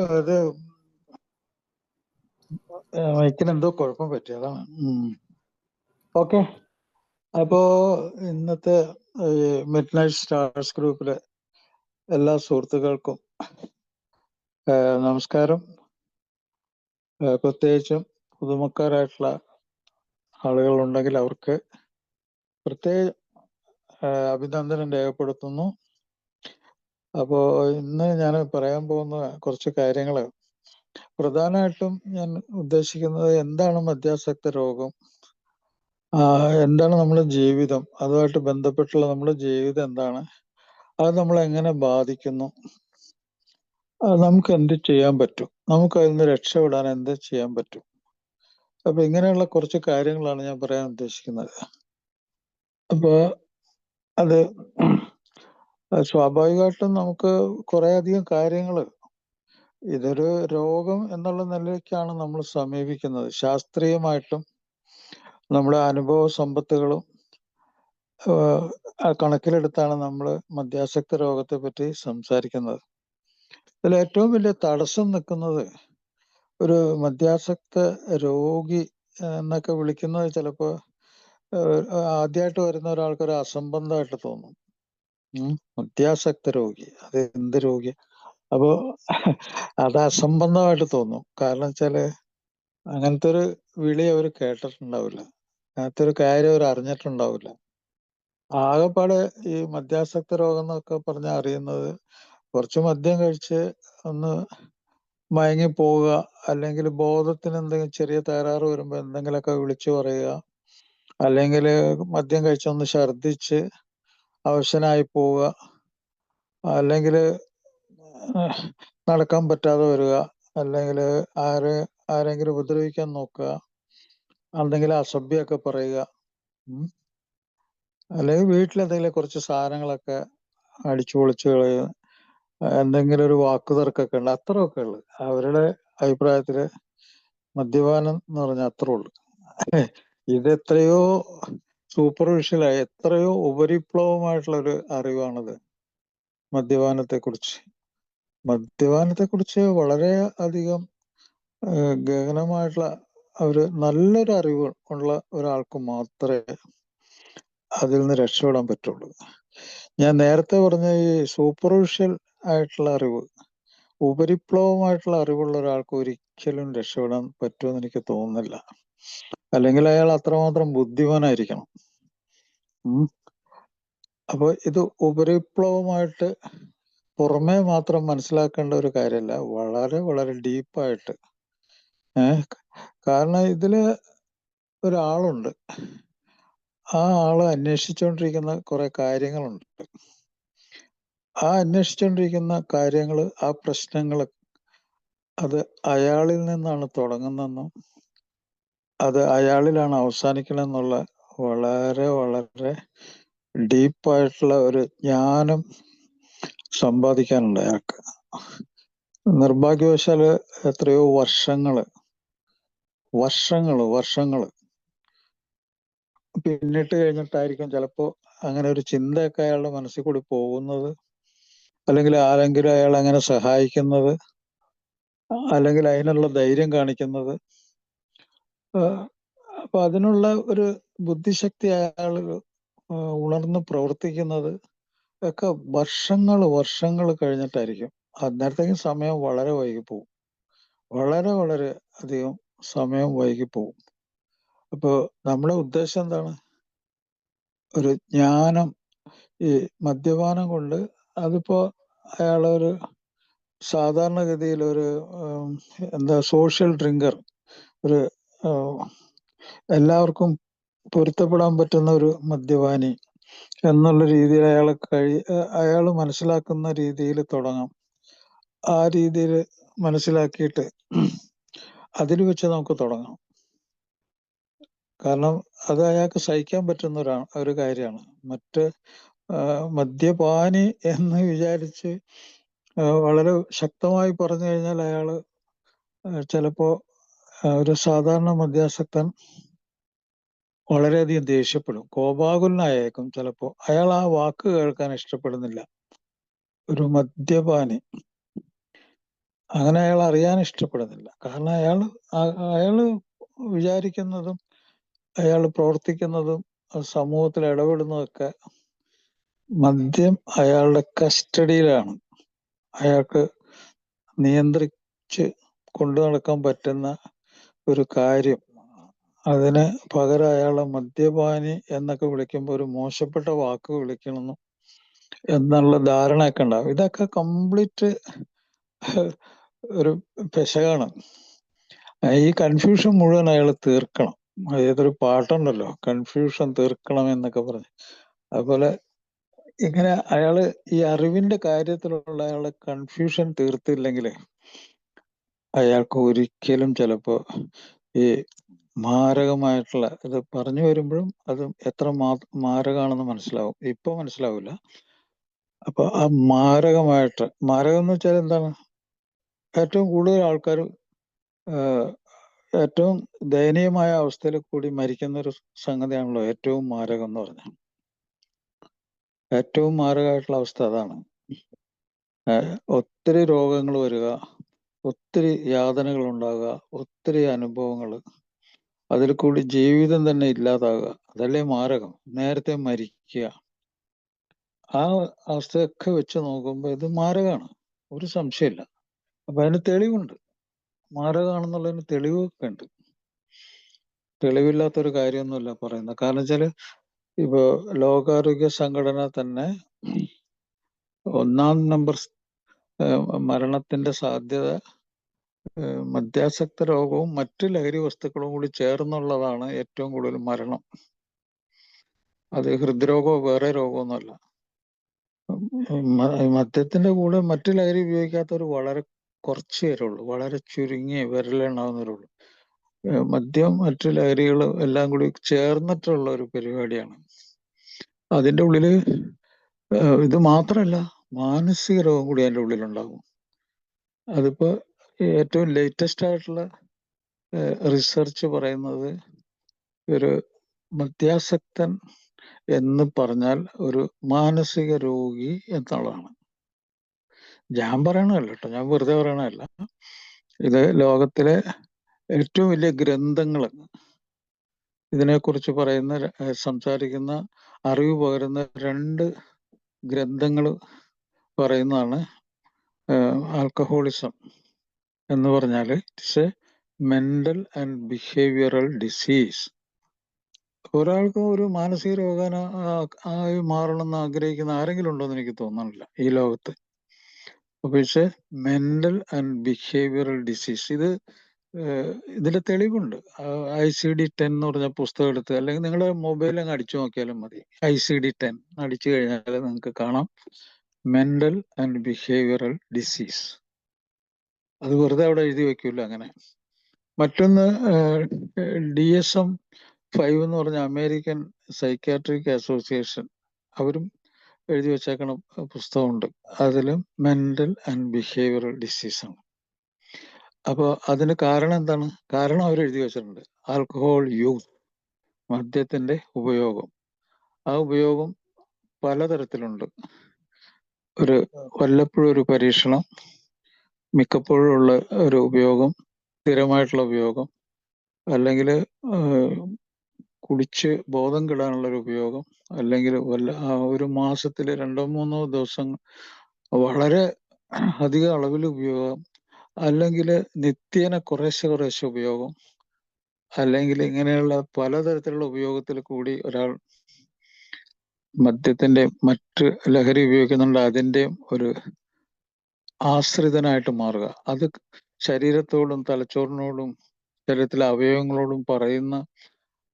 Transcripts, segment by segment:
അത് മൈക്കിന് എന്തോ കുഴപ്പം പറ്റി, അതാണ്. ഓക്കെ. അപ്പോ ഇന്നത്തെ മിഡ് നൈറ്റ് സ്റ്റാർസ് ഗ്രൂപ്പിലെ എല്ലാ സുഹൃത്തുക്കൾക്കും നമസ്കാരം. പ്രത്യേകിച്ചും പുതുമക്കാരായിട്ടുള്ള ആളുകളുണ്ടെങ്കിൽ അവർക്ക് പ്രത്യേക അഭിനന്ദനം രേഖപ്പെടുത്തുന്നു. അപ്പോൾ ഇന്ന് ഞാൻ പറയാൻ പോകുന്ന കുറച്ച് കാര്യങ്ങൾ, പ്രധാനമായിട്ടും ഞാൻ ഉദ്ദേശിക്കുന്നത് എന്താണ് മദ്യാസക്ത രോഗം, എന്താണ് നമ്മുടെ ജീവിതം, അതുമായിട്ട് ബന്ധപ്പെട്ടുള്ള നമ്മുടെ ജീവിതം എന്താണ്, അത് നമ്മളെങ്ങനെ ബാധിക്കുന്നു, നമുക്ക് എന്ത് ചെയ്യാൻ പറ്റും, നമുക്ക് അതിൽ നിന്ന് രക്ഷപ്പെടാൻ എന്ത് ചെയ്യാൻ പറ്റും. അപ്പൊ ഇങ്ങനെയുള്ള കുറച്ച് കാര്യങ്ങളാണ് ഞാൻ പറയാൻ ഉദ്ദേശിക്കുന്നത്. അപ്പൊ അത് സ്വാഭാവികമായിട്ടും നമുക്ക് കുറെ അധികം കാര്യങ്ങൾ, ഇതൊരു രോഗം എന്നുള്ള നിലയ്ക്കാണ് നമ്മൾ സമീപിക്കുന്നത്. ശാസ്ത്രീയമായിട്ടും നമ്മുടെ അനുഭവ സമ്പത്തുകളും കണക്കിലെടുത്താണ് നമ്മൾ മദ്യാസക്ത രോഗത്തെ പറ്റി സംസാരിക്കുന്നത്. ഇതിൽ ഏറ്റവും വലിയ തടസ്സം നിൽക്കുന്നത്, ഒരു മദ്യാസക്ത രോഗി എന്നൊക്കെ വിളിക്കുന്നത് ചിലപ്പോൾ ആദ്യമായിട്ട് വരുന്ന ഒരാൾക്ക് ഒരു അസംബന്ധമായിട്ട് തോന്നും. മദ്യാസക്ത രോഗി, അത് എന്ത് രോഗി? അപ്പോ അത് അസംബന്ധമായിട്ട് തോന്നും. കാരണം വെച്ചാല് അങ്ങനത്തെ ഒരു വിളി അവർ കേട്ടിട്ടുണ്ടാവില്ല, അങ്ങനത്തെ ഒരു കാര്യം അവർ അറിഞ്ഞിട്ടുണ്ടാവില്ല. ആകെപ്പാടെ ഈ മദ്യാസക്ത രോഗം എന്നൊക്കെ പറഞ്ഞാൽ അറിയുന്നത്, കുറച്ച് മദ്യം കഴിച്ച് ഒന്ന് മയങ്ങി പോവുക, അല്ലെങ്കിൽ ബോധത്തിന് എന്തെങ്കിലും ചെറിയ തകരാറ് വരുമ്പോൾ എന്തെങ്കിലുമൊക്കെ വിളിച്ചു പറയുക, അല്ലെങ്കിൽ മദ്യം കഴിച്ചൊന്ന് ഛർദ്ദിച്ച് അവശനായി പോവുക, അല്ലെങ്കിൽ നടക്കാൻ പറ്റാതെ വരിക, അല്ലെങ്കിൽ ആരെങ്കിലും ഉപദ്രവിക്കാൻ നോക്കുക, അല്ലെങ്കിൽ അസഭ്യമൊക്കെ പറയുക, അല്ലെങ്കിൽ വീട്ടിലെന്തെങ്കിലും കുറച്ച് സാധനങ്ങളൊക്കെ അടിച്ചു പൊളിച്ചു കളയുക, എന്തെങ്കിലും ഒരു വാക്കുതർക്കൊക്കെ ഉണ്ട്, അത്രയൊക്കെ ഉള്ളു. അവരുടെ അഭിപ്രായത്തില് മദ്യപാനം എന്ന് പറഞ്ഞാൽ അത്രേ ഉള്ളു. ഇത് എത്രയോ സൂപ്പർഫിഷ്യലായി, എത്രയോ ഉപരിപ്ലവമായിട്ടുള്ള ഒരു അറിവാണത് മദ്യപാനത്തെക്കുറിച്ച്. മദ്യപാനത്തെക്കുറിച്ച് വളരെ അധികം ഗഹനമായിട്ടുള്ള നല്ലൊരു അറിവ് ഉള്ള ഒരാൾക്ക് മാത്രമേ അതിൽ നിന്ന് രക്ഷപ്പെടാൻ പറ്റുള്ളൂ. ഞാൻ നേരത്തെ പറഞ്ഞ ഈ സൂപ്പർഫിഷ്യൽ ആയിട്ടുള്ള അറിവ്, ഉപരിപ്ലവമായിട്ടുള്ള അറിവുള്ള ഒരാൾക്ക് ഒരിക്കലും രക്ഷപ്പെടാൻ പറ്റുമെന്ന് എനിക്ക് തോന്നുന്നില്ല. അല്ലെങ്കിൽ അയാൾ അത്രമാത്രം ബുദ്ധിമാനായിരിക്കണം. അപ്പോൾ ഇത് ഉപരിപ്ലവമായിട്ട് പുറമേ മാത്രം മനസ്സിലാക്കേണ്ട ഒരു കാര്യമല്ല, വളരെ വളരെ ഡീപ്പായിട്ട്. കാരണം ഇതില് ഒരാളുണ്ട്, ആ ആള് അന്വേഷിച്ചുകൊണ്ടിരിക്കുന്ന കുറെ കാര്യങ്ങളുണ്ട്. ആ അന്വേഷിച്ചുകൊണ്ടിരിക്കുന്ന കാര്യങ്ങൾ, ആ പ്രശ്നങ്ങൾ, അത് അയാളിൽ നിന്നാണ് തുടങ്ങുന്നതെന്നും അത് അയാളിലാണ് അവസാനിക്കണമെന്നുള്ള വളരെ വളരെ ഡീപ്പായിട്ടുള്ള ഒരു ജ്ഞാനം സമ്പാദിക്കാനുണ്ട് അയാൾക്ക്. നിർഭാഗ്യവശാല് എത്രയോ വർഷങ്ങള് പിന്നിട്ട് കഴിഞ്ഞിട്ടായിരിക്കും ചിലപ്പോ അങ്ങനെ ഒരു ചിന്തയൊക്കെ അയാളുടെ മനസ്സിൽ കൂടി പോകുന്നത്, അല്ലെങ്കിൽ ആരെങ്കിലും അയാൾ അങ്ങനെ സഹായിക്കുന്നത്, അല്ലെങ്കിൽ അതിനുള്ള ധൈര്യം കാണിക്കുന്നത്. അപ്പൊ അതിനുള്ള ഒരു ബുദ്ധിശക്തി അയാൾ ഉണർന്ന് പ്രവർത്തിക്കുന്നത് ഒക്കെ വർഷങ്ങൾ കഴിഞ്ഞിട്ടായിരിക്കും. അന്നേരത്തേക്കും സമയം വളരെ വൈകിപ്പോവും, വളരെ വളരെ അധികം സമയം വൈകിപ്പോവും. അപ്പോ നമ്മുടെ ഉദ്ദേശം എന്താണ്? ഒരു ജ്ഞാനം. ഈ മദ്യപാനം കൊണ്ട്, അതിപ്പോ അയാളൊരു സാധാരണഗതിയിൽ ഒരു സോഷ്യൽ ഡ്രിങ്കർ, ഒരു എല്ലാവർക്കും പൊരുത്തപ്പെടാൻ പറ്റുന്ന ഒരു മദ്യപാനി എന്നുള്ള രീതിയിൽ അയാൾ മനസ്സിലാക്കുന്ന രീതിയിൽ തുടങ്ങാം. ആ രീതിയിൽ മനസ്സിലാക്കിയിട്ട് അതിൽ വെച്ച് നമുക്ക് തുടങ്ങാം. കാരണം അത് അയാൾക്ക് സഹിക്കാൻ പറ്റുന്ന ഒരു കാര്യമാണ്. മദ്യപാനി എന്ന് വിചാരിച്ച് വളരെ ശക്തമായി പറഞ്ഞു കഴിഞ്ഞാൽ അയാള് ചിലപ്പോ ഒരു സാധാരണ മദ്യാസക്തൻ വളരെയധികം ദേഷ്യപ്പെടും, കോപാകുലനായേക്കും. ചിലപ്പോ അയാൾ ആ വാക്ക് കേൾക്കാൻ ഇഷ്ടപ്പെടുന്നില്ല. ഒരു മദ്യപാനി അങ്ങനെ അയാൾ അറിയാൻ ഇഷ്ടപ്പെടുന്നില്ല. കാരണം അയാള് വിചാരിക്കുന്നതും അയാൾ പ്രവർത്തിക്കുന്നതും സമൂഹത്തിൽ ഇടപെടുന്നതൊക്കെ മദ്യം അയാളുടെ കസ്റ്റഡിയിലാണ്. അയാൾക്ക് നിയന്ത്രിച്ച് കൊണ്ടു നടക്കാൻ പറ്റുന്ന ഒരു കാര്യം. അതിന് പകരം അയാളെ മദ്യപാനി എന്നൊക്കെ വിളിക്കുമ്പോൾ ഒരു മോശപ്പെട്ട വാക്ക് വിളിക്കണം എന്നുള്ള ധാരണയൊക്കെ ഉണ്ടാവും. ഇതൊക്കെ കംപ്ലീറ്റ് ഒരു പെശകാണ്. ഈ കൺഫ്യൂഷൻ മുഴുവൻ അയാൾ തീർക്കണം. ഏതൊരു പാട്ടുണ്ടല്ലോ, കൺഫ്യൂഷൻ തീർക്കണം എന്നൊക്കെ പറഞ്ഞ്. അതുപോലെ ഇങ്ങനെ അയാള് ഈ അറിവിന്റെ കാര്യത്തിലുള്ള അയാളെ കൺഫ്യൂഷൻ തീർത്തില്ലെങ്കിൽ അയാൾക്ക് ഒരിക്കലും ചിലപ്പോ ഈ മാരകമായിട്ടുള്ള ഇത് പറഞ്ഞു വരുമ്പോഴും അത് എത്ര മാരകമാണെന്ന് മനസ്സിലാവും. ഇപ്പൊ മനസ്സിലാവില്ല. അപ്പൊ ആ മാരകം എന്ന് വെച്ചാൽ എന്താണ്? ഏറ്റവും കൂടുതൽ ആൾക്കാർ ഏറ്റവും ദയനീയമായ അവസ്ഥയിൽ കൂടി മരിക്കുന്ന ഒരു സംഗതിയാണല്ലോ ഏറ്റവും മാരകം എന്ന് പറഞ്ഞാൽ. ഏറ്റവും മാരകമായിട്ടുള്ള അവസ്ഥ അതാണ്. ഒത്തിരി രോഗങ്ങൾ വരിക, ഒത്തിരി യാതനകൾ ഉണ്ടാകുക, ഒത്തിരി അനുഭവങ്ങൾ, അതിൽ കൂടി ജീവിതം തന്നെ ഇല്ലാതാകുക. അതല്ലേ മാരകം. നേരത്തെ മരിക്കുക. ആ അവസ്ഥയൊക്കെ വെച്ച് നോക്കുമ്പോൾ ഇത് മാരകമാണ്, ഒരു സംശയമില്ല. അപ്പൊ അതിന് തെളിവുണ്ട്. മാരകമാണെന്നുള്ളതിന് തെളിവൊക്കെ ഉണ്ട്. തെളിവില്ലാത്തൊരു കാര്യമൊന്നുമില്ല പറയുന്നത്. കാരണം വെച്ചാല് ഇപ്പോ ലോകാരോഗ്യ സംഘടന തന്നെ 1-ാം നമ്പർ മരണത്തിന്റെ സാധ്യത മദ്യാസക്ത രോഗവും മറ്റു ലഹരി വസ്തുക്കളും കൂടി ചേർന്നുള്ളതാണ് ഏറ്റവും കൂടുതൽ മരണം. അത് ഹൃദ്രോഗമോ വേറെ രോഗമൊന്നുമല്ല. മദ്യത്തിന്റെ കൂടെ മറ്റു ലഹരി ഉപയോഗിക്കാത്തവർ വളരെ കുറച്ച് പേരുള്ളൂ, വളരെ ചുരുങ്ങിയ വിരലെണ്ണാവുന്നവരുള്ളൂ. മദ്യം മറ്റു ലഹരികൾ എല്ലാം കൂടി ചേർന്നിട്ടുള്ള ഒരു പരിപാടിയാണ്. അതിൻ്റെ ഉള്ളില് ഇത് മാത്രമല്ല, മാനസിക രോഗം കൂടി അതിൻ്റെ ഉള്ളിലുണ്ടാകും. അതിപ്പോ ഏറ്റവും ലേറ്റസ്റ്റ് ആയിട്ടുള്ള റിസർച്ച് പറയുന്നത് ഒരു മദ്യാസക്തൻ എന്ന് പറഞ്ഞാൽ ഒരു മാനസിക രോഗി എന്നുള്ളതാണ്. ഞാൻ പറയണതല്ല കേട്ടോ, ഞാൻ വെറുതെ പറയണതല്ല. ഇത് ലോകത്തിലെ ഏറ്റവും വലിയ ഗ്രന്ഥങ്ങൾ ഇതിനെക്കുറിച്ച് പറയുന്ന സംസാരിക്കുന്ന അറിവ് പകരുന്ന 2 ഗ്രന്ഥങ്ങൾ പറയുന്നതാണ് ആൽക്കഹോളിസം എന്ന് പറഞ്ഞാൽ it's A mental and behavioural disease. ഒരാൾക്ക് ഒരു മാനസിക രോഗായി മാറണമെന്ന് ആഗ്രഹിക്കുന്ന ആരെങ്കിലും ഉണ്ടോന്ന് എനിക്ക് തോന്നണില്ല ഈ ലോകത്ത്. അപ്പൊ it's A mental and behavioural disease. ഇതിന്റെ തെളിവുണ്ട്. ICD-10 എന്ന് പറഞ്ഞ പുസ്തകം എടുത്ത് അല്ലെങ്കിൽ നിങ്ങളുടെ മൊബൈൽ അങ്ങ് അടിച്ചു നോക്കിയാലും മതി. ICD-10 അടിച്ചു കഴിഞ്ഞാൽ നിങ്ങൾക്ക് കാണാം മെന്റൽ ആൻഡ് ബിഹേവിയറൽ ഡിസീസ്. അത് വെറുതെ അവിടെ എഴുതി വെക്കൂല അങ്ങനെ. മറ്റൊന്ന് DSM-5 എന്ന് പറഞ്ഞ അമേരിക്കൻ സൈക്യാട്രിക് അസോസിയേഷൻ, അവരും എഴുതി വെച്ചേക്കണ പുസ്തകമുണ്ട്. അതിലും മെന്റൽ ആൻഡ് ബിഹേവിയറൽ ഡിസീസാണ്. അപ്പോൾ അതിന് കാരണം എന്താണ്? കാരണം അവർ എഴുതി വെച്ചിട്ടുണ്ട്. ആൽക്കഹോൾ യൂസ്, മദ്യത്തിന്റെ ഉപയോഗം. ആ ഉപയോഗം പലതരത്തിലുണ്ട്. വല്ലപ്പോഴും ഒരു പരീക്ഷണം, മിക്കപ്പോഴും ഉള്ള ഒരു ഉപയോഗം, സ്ഥിരമായിട്ടുള്ള ഉപയോഗം, അല്ലെങ്കിൽ കുടിച്ച് ബോധം കെടാനുള്ള ഒരു ഉപയോഗം, അല്ലെങ്കിൽ ഒരു മാസത്തിൽ 2-3 ദിവസം വളരെ അധിക അളവിൽ ഉപയോഗം, അല്ലെങ്കിൽ നിത്യേന കുറേശ്ശെ ഉപയോഗം, അല്ലെങ്കിൽ ഇങ്ങനെയുള്ള പലതരത്തിലുള്ള ഉപയോഗത്തിൽ കൂടി ഒരാൾ മദ്യത്തിന്റെ മറ്റ് ലഹരി ഉപയോഗിക്കുന്നുണ്ട്, അതിന്റെ ഒരു ആശ്രിതനായിട്ട് മാറുക. അത് ശരീരത്തോടും തലച്ചോറിനോടും ശരീരത്തിലെ അവയവങ്ങളോടും പറയുന്ന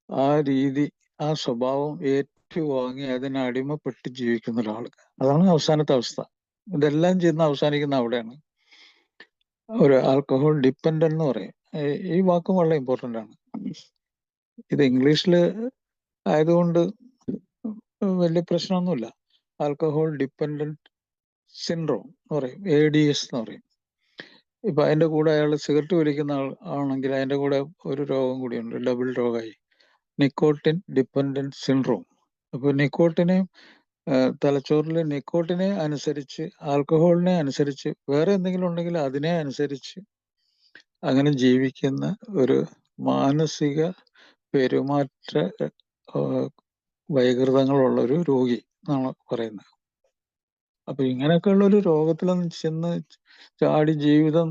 ആ രീതി, ആ സ്വഭാവം ഏറ്റുവാങ്ങി അതിന് അടിമപ്പെട്ട് ജീവിക്കുന്ന ഒരാൾ. അതാണ് അവസാനത്തെ അവസ്ഥ. ഇതെല്ലാം ചെയ്യുന്ന അവസാനിക്കുന്ന അവിടെയാണ്. ഒരു ആൽക്കഹോൾ ഡിപ്പെൻഡന്റ് എന്ന് പറയും. ഈ വാക്കും വളരെ ഇമ്പോർട്ടൻ്റ് ആണ്. ഇത് ഇംഗ്ലീഷിൽ ആയതുകൊണ്ട് വലിയ പ്രശ്നമൊന്നുമില്ല. ആൽക്കഹോൾ ഡിപ്പെൻഡന്റ് സിൻഡ്രോം എന്ന് പറയും, ADS എന്ന് പറയും. ഇപ്പൊ അതിന്റെ കൂടെ അയാൾ സിഗരറ്റ് വലിക്കുന്ന ആണെങ്കിൽ അതിന്റെ കൂടെ ഒരു രോഗം കൂടിയുണ്ട്, ഡബിൾ രോഗമായി, നിക്കോട്ടിൻ ഡിപ്പെൻഡന്റ് സിൻഡ്രോം. അപ്പൊ നിക്കോട്ടിനെയും തലച്ചോറിൽ നിക്കോട്ടിനെ അനുസരിച്ച്, ആൽക്കഹോളിനെ അനുസരിച്ച്, വേറെ എന്തെങ്കിലും ഉണ്ടെങ്കിൽ അതിനെ അനുസരിച്ച് അങ്ങനെ ജീവിക്കുന്ന ഒരു മാനസിക പെരുമാറ്റ വൈകൃതങ്ങളുള്ള ഒരു രോഗി എന്നാണ് പറയുന്നത്. അപ്പൊ ഇങ്ങനെയൊക്കെയുള്ള ഒരു രോഗത്തിലൊന്നും ചെന്ന് ചാടി ജീവിതം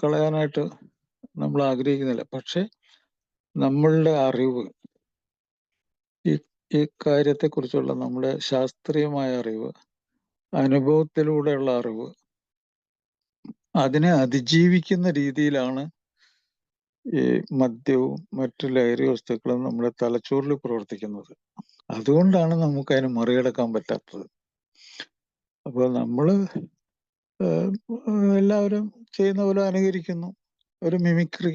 കളയാനായിട്ട് നമ്മൾ ആഗ്രഹിക്കുന്നില്ല. പക്ഷെ നമ്മളുടെ അറിവ്, ഈ കാര്യത്തെക്കുറിച്ചുള്ള നമ്മുടെ ശാസ്ത്രീയമായ അറിവ്, അനുഭവത്തിലൂടെയുള്ള അറിവ്, അതിനെ അതിജീവിക്കുന്ന രീതിയിലാണ് ഈ മദ്യവും മറ്റു ലഹരി വസ്തുക്കളും നമ്മുടെ തലച്ചോറിൽ പ്രവർത്തിക്കുന്നത്. അതുകൊണ്ടാണ് നമുക്ക് അതിനെ മറികടക്കാൻ പറ്റാത്തത്. അപ്പോൾ നമ്മള് എല്ലാവരും ചെയ്യുന്ന പോലെ അനുകരിക്കുന്നു. ഒരു മിമിക്രി,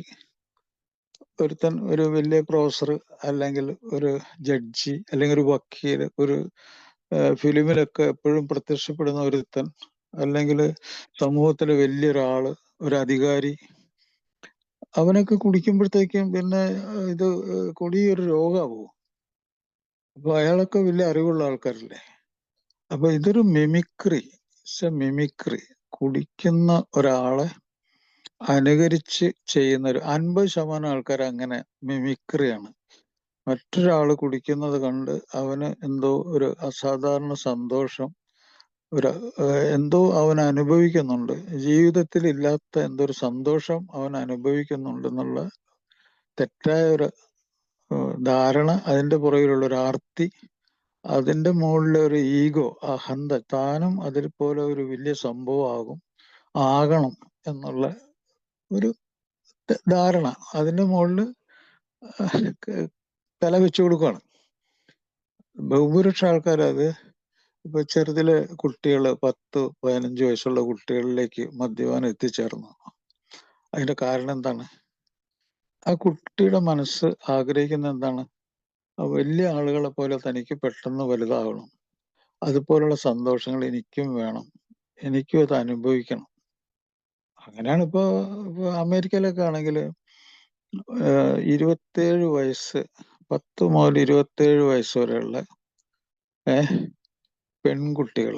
ഒരുത്തൻ ഒരു വലിയ പ്രൊഫസർ അല്ലെങ്കിൽ ഒരു ജഡ്ജി അല്ലെങ്കിൽ ഒരു വക്കീൽ, ഒരു ഫിലിമിലൊക്കെ എപ്പോഴും പ്രത്യക്ഷപ്പെടുന്ന ഒരുത്തൻ, അല്ലെങ്കിൽ സമൂഹത്തിലെ വലിയൊരാള്, ഒരു അധികാരി, അവനൊക്കെ കുടിക്കുമ്പോഴത്തേക്കും പിന്നെ ഇത് കൊടിയൊരു രോഗമാവും. അപ്പൊ അയാളൊക്കെ വലിയ അറിവുള്ള ആൾക്കാരല്ലേ. അപ്പൊ ഇതൊരു മിമിക്രി, മിമിക്രി. കുടിക്കുന്ന ഒരാളെ അനുകരിച്ച് ചെയ്യുന്ന ഒരു 50% ആൾക്കാർ അങ്ങനെ മിമിക്രിയാണ്. മറ്റൊരാൾ കുടിക്കുന്നത് കണ്ട് അവന് എന്തോ ഒരു അസാധാരണ സന്തോഷം, ഒരു എന്തോ അവൻ അനുഭവിക്കുന്നുണ്ട്, ജീവിതത്തിൽ ഇല്ലാത്ത എന്തോ ഒരു സന്തോഷം അവൻ അനുഭവിക്കുന്നുണ്ടെന്നുള്ള തെറ്റായ ഒരു ധാരണ, അതിൻ്റെ പുറകിലുള്ള ഒരു ആർത്തി, അതിൻ്റെ മുകളിലെ ഒരു ഈഗോ, അഹന്ത, താനും അതിൽ പോലെ ഒരു വലിയ സംഭവം ആകണം എന്നുള്ള ഒരു ധാരണ, അതിൻ്റെ മുകളിൽ തല വെച്ചു കൊടുക്കുകയാണ് ബഹുഭൂരിപക്ഷ ആൾക്കാർ. അത് ഇപ്പൊ ചെറുതിലെ കുട്ടികൾ, 10-15 വയസ്സുള്ള കുട്ടികളിലേക്ക് മദ്യപാനം എത്തിച്ചേർന്നു. അതിന്റെ കാരണം എന്താണ്? ആ കുട്ടിയുടെ മനസ്സ് ആഗ്രഹിക്കുന്ന എന്താണ്? വലിയ ആളുകളെ പോലെ തനിക്ക് പെട്ടെന്ന് വലുതാകണം, അതുപോലുള്ള സന്തോഷങ്ങൾ എനിക്കും വേണം, എനിക്കും അത് അനുഭവിക്കണം. അങ്ങനെയാണ് ഇപ്പൊ അമേരിക്കയിലൊക്കെ ആണെങ്കിൽ 27 വയസ്സ്, 10 മുതൽ 27 വയസ്സ് വരെയുള്ള പെൺകുട്ടികൾ,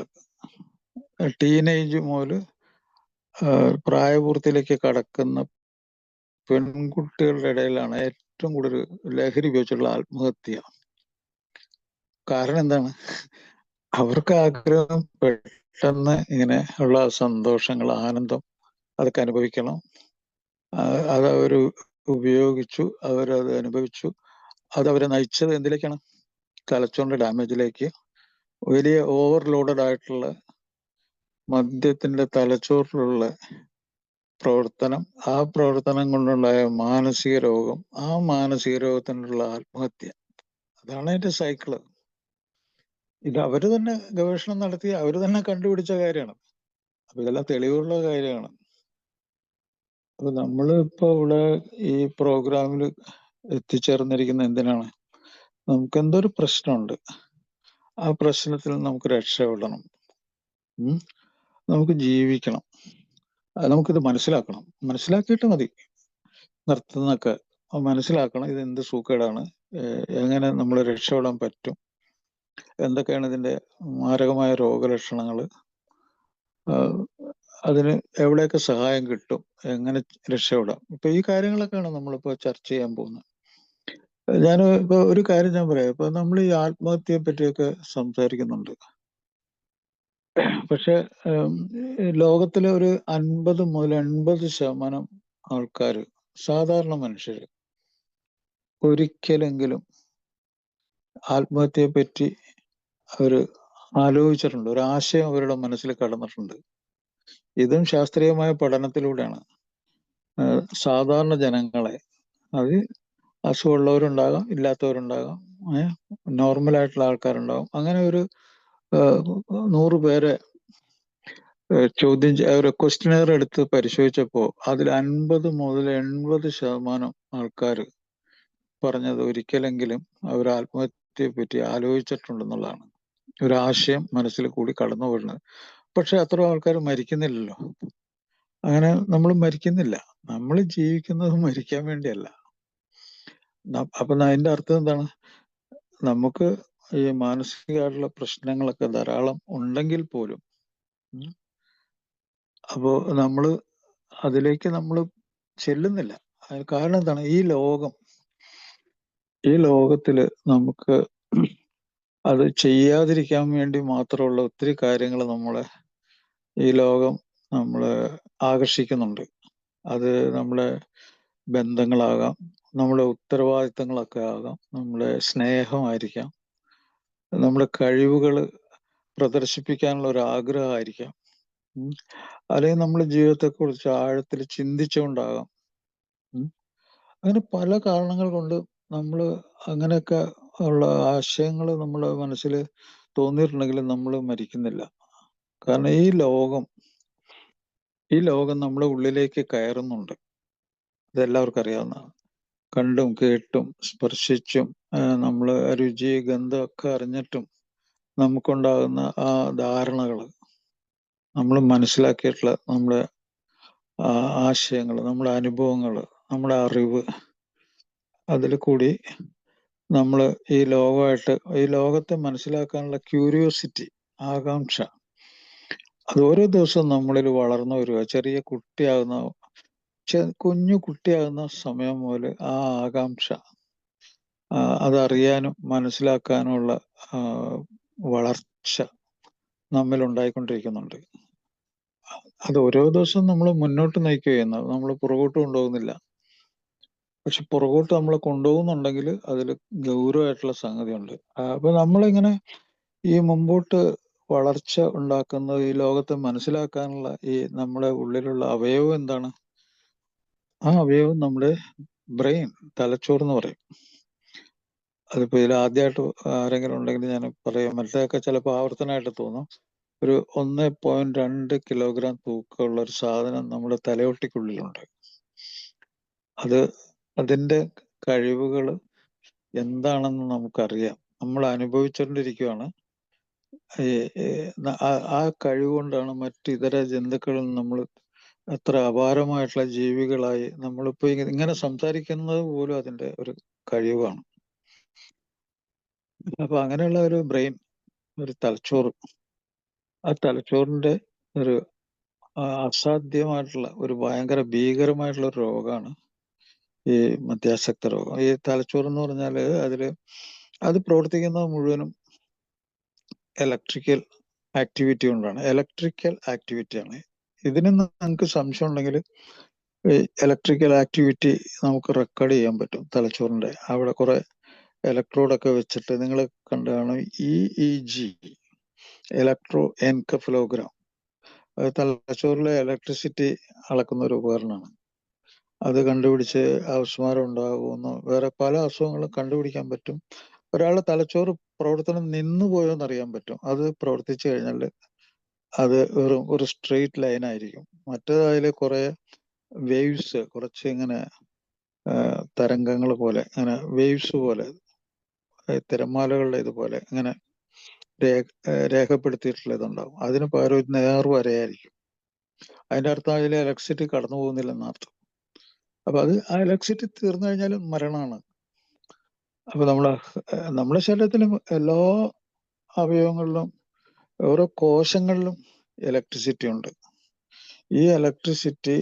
ടീനേജ് മുതൽ പ്രായപൂർത്തിയിലേക്ക് കടക്കുന്ന പെൺകുട്ടികളുടെ ഇടയിലാണ് ഏറ്റവും കൂടുതൽ ലഹരി ഉപയോഗിച്ചുള്ള ആത്മഹത്യ. കാരണം എന്താണ്? അവർക്ക് ആഗ്രഹം പെട്ടെന്ന് ഇങ്ങനെ ഉള്ള സന്തോഷങ്ങൾ, ആനന്ദം അതൊക്കെ അനുഭവിക്കണം. അത് അവർ ഉപയോഗിച്ചു, അവരത് അനുഭവിച്ചു. അതവരെ നയിച്ചത് എന്തിലേക്കാണ്? തലച്ചോറിന്റെ ഡാമേജിലേക്ക്. വലിയ ഓവർലോഡഡ് ആയിട്ടുള്ള മദ്യത്തിന്റെ തലച്ചോറിലുള്ള പ്രവർത്തനം, ആ പ്രവർത്തനം കൊണ്ടുണ്ടായ മാനസിക രോഗം, ആ മാനസിക രോഗത്തിനുള്ള ആത്മഹത്യ, അതാണ് അതിന്റെ സൈക്കിള്. ഇത് അവര് തന്നെ ഗവേഷണം നടത്തി അവര് തന്നെ കണ്ടുപിടിച്ച കാര്യമാണ്. അപ്പൊ ഇതെല്ലാം തെളിവുള്ള കാര്യമാണ്. അപ്പൊ നമ്മൾ ഇപ്പൊ ഇവിടെ ഈ പ്രോഗ്രാമിൽ എത്തിച്ചേർന്നിരിക്കുന്ന എന്തിനാണ്? നമുക്ക് എന്തോ ഒരു പ്രശ്നമുണ്ട്, ആ പ്രശ്നത്തിൽ നമുക്ക് രക്ഷപ്പെടണം, നമുക്ക് ജീവിക്കണം, നമുക്കിത് മനസ്സിലാക്കണം. മനസ്സിലാക്കിയിട്ട് മതി നിർത്തുന്നൊക്കെ. മനസ്സിലാക്കണം ഇത് എന്ത് സൂക്കേടാണ്, എങ്ങനെ നമ്മൾ രക്ഷപ്പെടാൻ പറ്റും, എന്തൊക്കെയാണ് ഇതിന്റെ മാരകമായ രോഗലക്ഷണങ്ങൾ, അതിന് എവിടെയൊക്കെ സഹായം കിട്ടും, എങ്ങനെ രക്ഷപ്പെടാം. ഇപ്പൊ ഈ കാര്യങ്ങളൊക്കെയാണ് നമ്മളിപ്പോ ചർച്ച ചെയ്യാൻ പോകുന്നത്. ഞാൻ ഇപ്പൊ ഒരു കാര്യം ഞാൻ പറയാം. ഇപ്പൊ നമ്മൾ ഈ ആത്മഹത്യയെ പറ്റിയൊക്കെ സംസാരിക്കുന്നുണ്ട്. പക്ഷെ ലോകത്തിലെ ഒരു 50 മുതൽ 80% ആൾക്കാർ, സാധാരണ മനുഷ്യർ, ഒരിക്കലെങ്കിലും ആത്മഹത്യയെ പറ്റി അവർ ആലോചിച്ചിട്ടുണ്ട്, ഒരു ആശയം അവരുടെ മനസ്സിൽ കടന്നിട്ടുണ്ട്. ഇതും ശാസ്ത്രീയമായ പഠനത്തിലൂടെയാണ്. സാധാരണ ജനങ്ങളെ, അത് അസുഖമുള്ളവരുണ്ടാകാം, ഇല്ലാത്തവരുണ്ടാകാം, നോർമലായിട്ടുള്ള ആൾക്കാരുണ്ടാകും, അങ്ങനെ ഒരു 100 പേരെ ഒരു ക്വസ്റ്റ്യനെയർ എടുത്ത് പരിശോധിച്ചപ്പോൾ അതിൽ 50 മുതൽ 80% ആൾക്കാർ പറഞ്ഞത് ഒരിക്കലെങ്കിലും അവർ ആത്മഹത്യയെ പറ്റി ആലോചിച്ചിട്ടുണ്ടെന്നുള്ളതാണ്. ഒരാശയം മനസ്സിൽ കൂടി കടന്നു വരുന്നത്. പക്ഷെ അത്ര ആൾക്കാർ മരിക്കുന്നില്ലല്ലോ. അങ്ങനെ നമ്മൾ മരിക്കുന്നില്ല. നമ്മൾ ജീവിക്കുന്നത് മരിക്കാൻ വേണ്ടിയല്ല. അപ്പൊ അതിന്റെ അർത്ഥം എന്താണ്? നമുക്ക് ഈ മാനസികമായിട്ടുള്ള പ്രശ്നങ്ങളൊക്കെ ധാരാളം ഉണ്ടെങ്കിൽ പോലും അപ്പോ നമ്മള് അതിലേക്ക് നമ്മൾ ചെല്ലുന്നില്ല. അതിന് കാരണം എന്താണ്? ഈ ലോകത്തില് നമുക്ക് അത് ചെയ്യാതിരിക്കാൻ വേണ്ടി മാത്രമുള്ള ഒത്തിരി കാര്യങ്ങൾ ഈ ലോകം നമ്മളെ ആകർഷിക്കുന്നുണ്ട്. അത് നമ്മുടെ ബന്ധങ്ങളാകാം, നമ്മുടെ ഉത്തരവാദിത്തങ്ങളൊക്കെ ആകാം, നമ്മുടെ സ്നേഹമായിരിക്കാം, നമ്മുടെ കഴിവുകൾ പ്രദർശിപ്പിക്കാനുള്ള ഒരു ആഗ്രഹമായിരിക്കാം, അല്ലെങ്കിൽ നമ്മുടെ ജീവിതത്തെക്കുറിച്ച് ആഴത്തിൽ ചിന്തിച്ചുകൊണ്ടാകാം. അങ്ങനെ പല കാരണങ്ങൾ കൊണ്ട് നമ്മൾ അങ്ങനെയൊക്കെ ഉള്ള ആശയങ്ങൾ നമ്മുടെ മനസ്സിൽ തോന്നിയിട്ടുണ്ടെങ്കിലും നമ്മൾ മരിക്കുന്നില്ല. കാരണം ഈ ലോകം നമ്മുടെ ഉള്ളിലേക്ക് കയറുന്നുണ്ട്. ഇതെല്ലാവർക്കും അറിയാവുന്നതാണ്. കണ്ടും കേട്ടും സ്പർശിച്ചും നമ്മൾ രുചി ഗന്ധം ഒക്കെ അറിഞ്ഞിട്ടും നമുക്കുണ്ടാകുന്ന ആ ധാരണകൾ, നമ്മൾ മനസ്സിലാക്കിയിട്ടുള്ള നമ്മുടെ ആശയങ്ങൾ, നമ്മുടെ അനുഭവങ്ങൾ, നമ്മുടെ അറിവ്, അതിൽ കൂടി നമ്മൾ ഈ ലോകത്തെ മനസ്സിലാക്കാനുള്ള ക്യൂരിയോസിറ്റി, ആകാംക്ഷ, അത് ഓരോ ദിവസവും നമ്മളിൽ വളർന്നു വരിക. ചെറിയ കുഞ്ഞു കുട്ടിയാകുന്ന സമയം മുതൽ ആ ആകാംക്ഷ, അതറിയാനും മനസ്സിലാക്കാനുമുള്ള വളർച്ച നമ്മിൽ ഉണ്ടായിക്കൊണ്ടിരിക്കുന്നുണ്ട്. അത് ഓരോ ദിവസവും നമ്മൾ മുന്നോട്ട് നയിക്കുകയെന്നത്, നമ്മൾ പുറകോട്ട് കൊണ്ടുപോകുന്നില്ല. പക്ഷെ പുറകോട്ട് നമ്മളെ കൊണ്ടുപോകുന്നുണ്ടെങ്കിൽ അതിൽ ഗൗരവമായിട്ടുള്ള സംഗതിയുണ്ട്. അപ്പൊ നമ്മളിങ്ങനെ ഈ മുമ്പോട്ട് വളർച്ച ഉണ്ടാക്കുന്നത് ഈ ലോകത്തെ മനസ്സിലാക്കാനുള്ള ഈ നമ്മുടെ ഉള്ളിലുള്ള അവയവം എന്താണ്? ആ അവയവം നമ്മുടെ ബ്രെയിൻ, തലച്ചോറ് എന്ന് പറയും. അതിപ്പോ ഇതിൽ ആദ്യമായിട്ട് ആരെങ്കിലും ഉണ്ടെങ്കിൽ ഞാൻ പറയാം. മറ്റേതൊക്കെ ചിലപ്പോൾ ആവർത്തനമായിട്ട് തോന്നും. ഒരു 1.2 കിലോഗ്രാം തൂക്കമുള്ള ഒരു സാധനം നമ്മുടെ തലയോട്ടിക്കുള്ളിലുണ്ട്. അതിന്റെ കഴിവുകൾ എന്താണെന്ന് നമുക്കറിയാം. നമ്മൾ അനുഭവിച്ചുകൊണ്ടിരിക്കുകയാണ്. ആ കഴിവ് കൊണ്ടാണ് മറ്റ് ഇതര ജന്തുക്കളിൽ നമ്മൾ എത്ര അപാരമായിട്ടുള്ള ജീവികളായി നമ്മളിപ്പോ ഇങ്ങനെ സംസാരിക്കുന്നത് പോലും അതിന്റെ ഒരു കഴിവാണ്. അപ്പൊ അങ്ങനെയുള്ള ഒരു ബ്രെയിൻ, ഒരു തലച്ചോറ്, ആ തലച്ചോറിന്റെ ഒരു അസാധ്യമായിട്ടുള്ള ഒരു ഭയങ്കര ഭീകരമായിട്ടുള്ള ഒരു രോഗമാണ് ഈ മദ്യാസക്ത രോഗം. ഈ തലച്ചോറ് എന്ന് പറഞ്ഞാൽ അത് പ്രവർത്തിക്കുന്നത് മുഴുവനും ഇലക്ട്രിക്കൽ ആക്ടിവിറ്റി കൊണ്ടാണ്. ഇലക്ട്രിക്കൽ ആക്ടിവിറ്റിയാണ്. ഇതിന് നിങ്ങൾക്ക് സംശയം ഉണ്ടെങ്കിൽ ഇലക്ട്രിക്കൽ ആക്ടിവിറ്റി നമുക്ക് റെക്കോർഡ് ചെയ്യാൻ പറ്റും തലച്ചോറിന്റെ. അവിടെ കുറെ ഇലക്ട്രോഡൊക്കെ വെച്ചിട്ട് നിങ്ങൾ കണ്ടു കാണും. EEG, ഇലക്ട്രോ എൻകഫലോഗ്രാം, തലച്ചോറിലെ ഇലക്ട്രിസിറ്റി അളക്കുന്ന ഒരു ഉപകരണമാണ്. അത് കണ്ടുപിടിച്ച് അപസ്മാരം ഉണ്ടാകുമെന്നോ വേറെ പല അസുഖങ്ങളും കണ്ടുപിടിക്കാൻ പറ്റും. ഒരാളുടെ തലച്ചോറ് പ്രവർത്തനം നിന്നുപോയോന്ന് അറിയാൻ പറ്റും. അത് പ്രവർത്തിച്ചു കഴിഞ്ഞാൽ അത് വെറും ഒരു സ്ട്രെയിറ്റ് ലൈൻ ആയിരിക്കും. മറ്റേതിൽ കുറെ വേവ്സ്, കുറച്ച് ഇങ്ങനെ തരംഗങ്ങൾ പോലെ, ഇങ്ങനെ വേവ്സ് പോലെ, തിരമാലകളുടെ ഇതുപോലെ ഇങ്ങനെ രേഖപ്പെടുത്തിയിട്ടുള്ള ഇതുണ്ടാവും. അതിന് പകരം ഒരു നേർവരയായിരിക്കും. അതിന്റെ അർത്ഥം അതിൽ ഇലക്ട്രിസിറ്റി കടന്നു പോകുന്നില്ലെന്നർത്ഥം. അപ്പൊ ആ ഇലക്ട്രിസിറ്റി തീർന്നു കഴിഞ്ഞാൽ മരണമാണ്. അപ്പൊ നമ്മുടെ ശരീരത്തിലും എല്ലാ അവയവങ്ങളിലും ഓരോ കോശങ്ങളിലും ഇലക്ട്രിസിറ്റി ഉണ്ട്. ഈ ഇലക്ട്രിസിറ്റി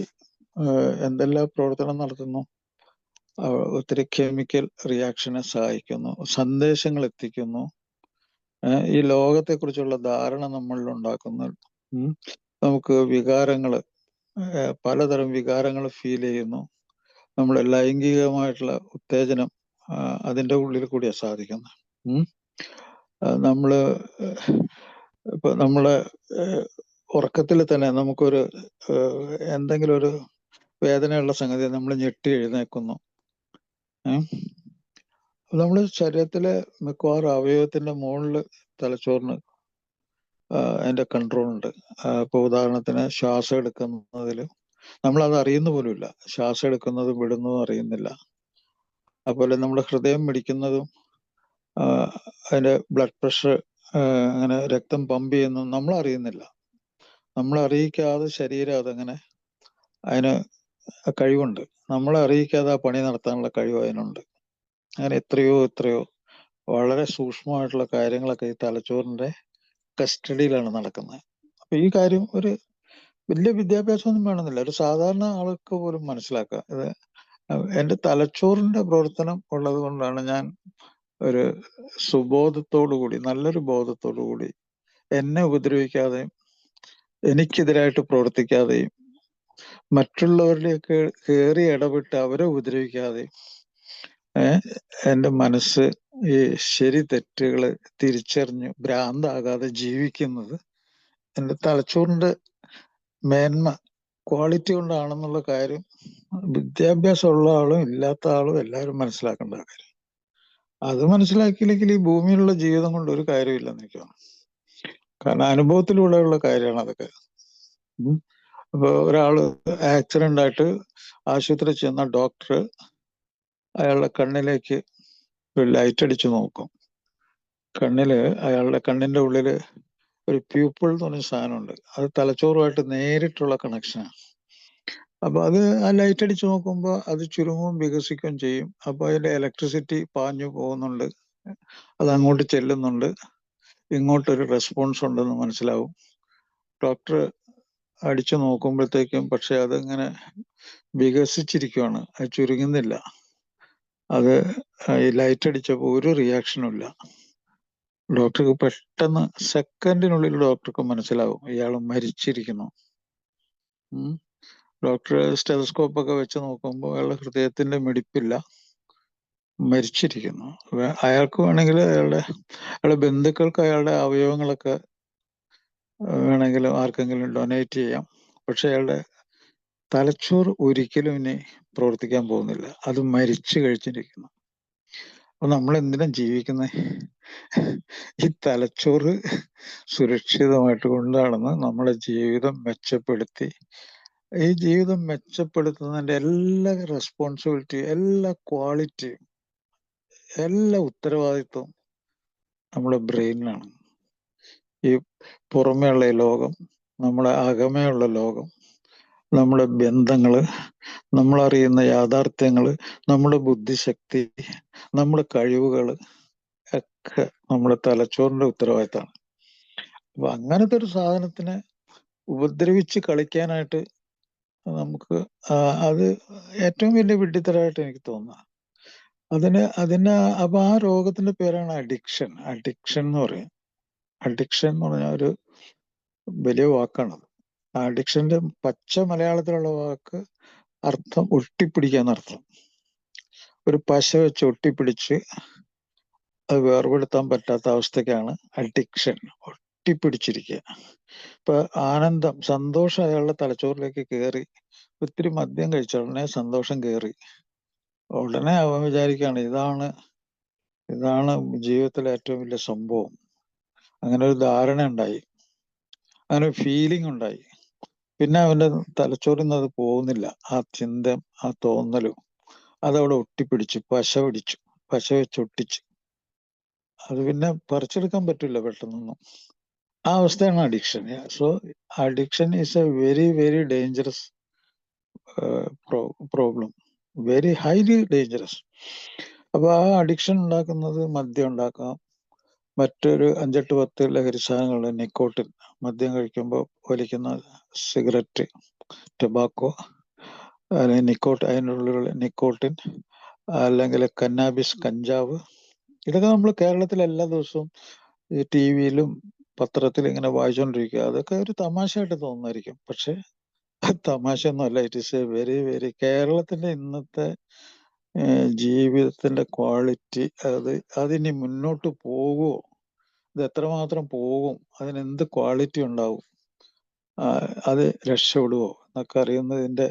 എന്തെല്ലാം പ്രവർത്തനം നടത്തുന്നു? ഒത്തിരി കെമിക്കൽ റിയാക്ഷനെ സഹായിക്കുന്നു, സന്ദേശങ്ങൾ എത്തിക്കുന്നു, ഈ ലോകത്തെക്കുറിച്ചുള്ള ധാരണ നമ്മളിൽ ഉണ്ടാക്കുന്നു. നമുക്ക് പലതരം വികാരങ്ങൾ ഫീൽ ചെയ്യുന്നു. നമ്മുടെ ലൈംഗികമായിട്ടുള്ള ഉത്തേജനം അതിൻ്റെ ഉള്ളിൽ കൂടിയാണ് സാധിക്കുന്നത്. ഇപ്പൊ നമ്മളെ ഉറക്കത്തിൽ തന്നെ നമുക്കൊരു എന്തെങ്കിലും ഒരു വേദനയുള്ള സംഗതി നമ്മൾ ഞെട്ടി എഴുന്നേക്കുന്നു. നമ്മുടെ ശരീരത്തിലെ മിക്കവാറും അവയവത്തിന്റെ മുകളിൽ തലച്ചോറിന് അതിന്റെ കൺട്രോൾ ഉണ്ട്. ഇപ്പൊ ഉദാഹരണത്തിന് ശ്വാസം എടുക്കുന്നതിൽ നമ്മളത് അറിയുന്ന പോലുമില്ല. ശ്വാസം എടുക്കുന്നതും വിടുന്നതും അറിയുന്നില്ല. അതുപോലെ നമ്മുടെ ഹൃദയം മിടിക്കുന്നതും അതിന്റെ ബ്ലഡ് പ്രഷർ, അങ്ങനെ രക്തം പമ്പ് ചെയ്യുന്നതും നമ്മൾ അറിയുന്നില്ല. നമ്മളെ അറിയിക്കാതെ ശരീരം അതങ്ങനെ, അതിന് കഴിവുണ്ട്. നമ്മളെ അറിയിക്കാതെ ആ പണി നടത്താനുള്ള കഴിവ് അതിനുണ്ട്. അങ്ങനെ എത്രയോ വളരെ സൂക്ഷ്മമായിട്ടുള്ള കാര്യങ്ങളൊക്കെ ഈ തലച്ചോറിന്റെ കസ്റ്റഡിയിലാണ് നടക്കുന്നത്. അപ്പൊ ഈ കാര്യം ഒരു വലിയ വിദ്യാഭ്യാസമൊന്നും വേണമെന്നില്ല, ഒരു സാധാരണ ആൾക്ക് പോലും മനസ്സിലാക്കുക. ഇത് എന്റെ തലച്ചോറിന്റെ പ്രവർത്തനം ഉള്ളത് കൊണ്ടാണ് ഞാൻ ഒരു സുബോധത്തോടു കൂടി, നല്ലൊരു ബോധത്തോടു കൂടി എന്നെ ഉപദ്രവിക്കാതെയും എനിക്കെതിരായിട്ട് പ്രവർത്തിക്കാതെയും മറ്റുള്ളവരിലേക്ക് കയറി ഇടപെട്ട് അവരെ ഉപദ്രവിക്കാതെയും എന്റെ മനസ്സ് ഈ ശരി തെറ്റുകള് തിരിച്ചറിഞ്ഞ് ഭ്രാന്താകാതെ ജീവിക്കുന്നത് എന്റെ തലച്ചോറിന്റെ മേന്മ, ക്വാളിറ്റി കൊണ്ടാണെന്നുള്ള കാര്യം വിദ്യാഭ്യാസമുള്ള ആളും ഇല്ലാത്ത ആളും എല്ലാവരും മനസ്സിലാക്കേണ്ട കാര്യം. അത് മനസ്സിലാക്കിയില്ലെങ്കിൽ ഈ ഭൂമിയിലുള്ള ജീവിതം കൊണ്ട് ഒരു കാര്യമില്ലെന്ന് എനിക്ക് തോന്നുന്നു. കാരണം അനുഭവത്തിലൂടെയുള്ള കാര്യമാണ് അതൊക്കെ. അപ്പൊ ഒരാള് ആക്സിഡന്റ് ആയിട്ട് ആശുപത്രി ചെന്ന ഡോക്ടർ അയാളുടെ കണ്ണിലേക്ക് ഒരു ലൈറ്റ് അടിച്ചു നോക്കും. അയാളുടെ കണ്ണിന്റെ ഉള്ളില് ഒരു പ്യൂപ്പിൾ എന്ന് പറഞ്ഞ സാധനമുണ്ട്. അത് തലച്ചോറുമായിട്ട് നേരിട്ടുള്ള കണക്ഷനാണ്. അപ്പൊ അത് ആ ലൈറ്റ് അടിച്ചു നോക്കുമ്പോൾ അത് ചുരുങ്ങും വികസിക്കുകയും ചെയ്യും. അപ്പൊ അതിന്റെ ഇലക്ട്രിസിറ്റി പാഞ്ഞു പോകുന്നുണ്ട്, അത് അങ്ങോട്ട് ചെല്ലുന്നുണ്ട്, ഇങ്ങോട്ടൊരു റെസ്പോൺസ് ഉണ്ടെന്ന് മനസ്സിലാവും. ഡോക്ടർ അടിച്ചു നോക്കുമ്പോഴത്തേക്കും പക്ഷെ അതിങ്ങനെ വികസിച്ചിരിക്കുകയാണ്, അത് ചുരുങ്ങുന്നില്ല. അത് ഈ ലൈറ്റ് അടിച്ചപ്പോൾ ഒരു റിയാക്ഷനും ഇല്ല. ഡോക്ടർക്ക് പെട്ടെന്ന് സെക്കൻഡിനുള്ളിൽ ഡോക്ടർക്ക് മനസ്സിലാവും ഇയാൾ മരിച്ചിരിക്കുന്നു. ഡോക്ടർ സ്റ്റെതസ്കോപ്പ് ഒക്കെ വെച്ച് നോക്കുമ്പോൾ അയാളുടെ ഹൃദയത്തിന്റെ മിടിപ്പില്ല, മരിച്ചിരിക്കുന്നു. അയാൾക്ക് വേണമെങ്കിൽ അയാളുടെ ബന്ധുക്കൾക്ക് അയാളുടെ അവയവങ്ങളൊക്കെ വേണമെങ്കിൽ ആർക്കെങ്കിലും ഡൊനേറ്റ് ചെയ്യാം. പക്ഷെ അയാളുടെ തലച്ചോറ് ഒരിക്കലും ഇനി പ്രവർത്തിക്കാൻ പോകുന്നില്ല, അത് മരിച്ചു കഴിച്ചിരിക്കുന്നു. അപ്പൊ നമ്മൾ എന്തിനാ ജീവിക്കുന്നത്? ഈ തലച്ചോറ് സുരക്ഷിതമായിട്ട് കൊണ്ടാണെന്ന് നമ്മുടെ ജീവിതം മെച്ചപ്പെടുത്തി, ഈ ജീവിതം മെച്ചപ്പെടുത്തുന്നതിന്റെ എല്ലാ റെസ്പോൺസിബിലിറ്റി, എല്ലാ ക്വാളിറ്റിയും, എല്ലാ ഉത്തരവാദിത്വം നമ്മുടെ ബ്രെയിനിലാണ്. ഈ പുറമേയുള്ള ഈ ലോകം, നമ്മുടെ അകമയുള്ള ലോകം, നമ്മുടെ ബന്ധങ്ങള്, നമ്മളറിയുന്ന യാഥാർത്ഥ്യങ്ങള്, നമ്മുടെ ബുദ്ധിശക്തി, നമ്മുടെ കഴിവുകള് ഒക്കെ നമ്മുടെ തലച്ചോറിന്റെ ഉത്തരവാദിത്തമാണ്. അപ്പൊ അങ്ങനത്തെ ഒരു സാധനത്തിനെ ഉപദ്രവിച്ച് കളിക്കാനായിട്ട് നമുക്ക് അത് ഏറ്റവും വലിയ വിഡ്ഢിത്തരമായിട്ട് എനിക്ക് തോന്നുക. അപ്പൊ ആ രോഗത്തിന്റെ പേരാണ് അഡിക്ഷൻ. അഡിക്ഷൻ എന്ന് പറയും. അഡിക്ഷൻ എന്ന് പറഞ്ഞാൽ ഒരു വലിയ വാക്കാണത്. അഡിക്ഷന്റെ പച്ച മലയാളത്തിലുള്ള വാക്ക് അർത്ഥം ഒട്ടിപ്പിടിക്കാന്നർത്ഥം. ഒരു പശ വെച്ച് ഒട്ടിപ്പിടിച്ച് അത് വേർപെടുത്താൻ പറ്റാത്ത അവസ്ഥയ്ക്കാണ് അഡിക്ഷൻ. ഒട്ടിപ്പിടിച്ചിരിക്കുക. ഇപ്പൊ ആനന്ദം, സന്തോഷം അയാളുടെ തലച്ചോറിലേക്ക് കയറി, ഒത്തിരി മദ്യം കഴിച്ച ഉടനെ സന്തോഷം കയറി, ഉടനെ അവൻ വിചാരിക്കുകയാണ് ഇതാണ് ജീവിതത്തിലെ ഏറ്റവും വലിയ സംഭവം. അങ്ങനെ ഒരു ധാരണ ഉണ്ടായി, അങ്ങനെ ഒരു ഫീലിംഗ് ഉണ്ടായി. പിന്നെ അവന്റെ തലച്ചോറിൽ നിന്ന് അത് പോകുന്നില്ല. ആ ചിന്ത, ആ തോന്നലും അതവിടെ ഒട്ടിപ്പിടിച്ചു, പശ വെച്ച് ഒട്ടിച്ചു. അത് പിന്നെ പറിച്ചെടുക്കാൻ പറ്റില്ല പെട്ടെന്നൊന്നും. ആ അവസ്ഥയാണ് addiction. So addiction is a very very dangerous problem, very highly dangerous. അപ്പൊ ആ അഡിക്ഷൻ ഉണ്ടാക്കുന്നത് മദ്യം ഉണ്ടാക്കാം, മറ്റൊരു 5-8-10 ലഹരി സാധനങ്ങളുണ്ട്. നിക്കോട്ടിൻ, മദ്യം കഴിക്കുമ്പോൾ വലിക്കുന്ന സിഗരറ്റ്, ടൊബാക്കോ, അല്ലെങ്കിൽ അതിനുള്ള നിക്കോട്ടിൻ, അല്ലെങ്കിൽ കന്നാബിസ്, കഞ്ചാവ്, ഇതൊക്കെ നമ്മൾ കേരളത്തിൽ എല്ലാ ദിവസവും ഈ ടി വിയിലും പത്രത്തിലും ഇങ്ങനെ വായിച്ചുകൊണ്ടിരിക്കുക. അതൊക്കെ ഒരു തമാശയായിട്ട് തോന്നുമായിരിക്കും, പക്ഷെ തമാശയൊന്നുമല്ല. It is a very very, കേരളത്തിന്റെ ഇന്നത്തെ ജീവിതത്തിന്റെ ക്വാളിറ്റി, അതിനി മുന്നോട്ട് പോകുമോ, ഇത് എത്രമാത്രം പോകും, അതിനെന്ത് ക്വാളിറ്റി ഉണ്ടാവും, അത് രക്ഷപ്പെടുവോ എന്നൊക്കെ അറിയുന്നതിന്റെ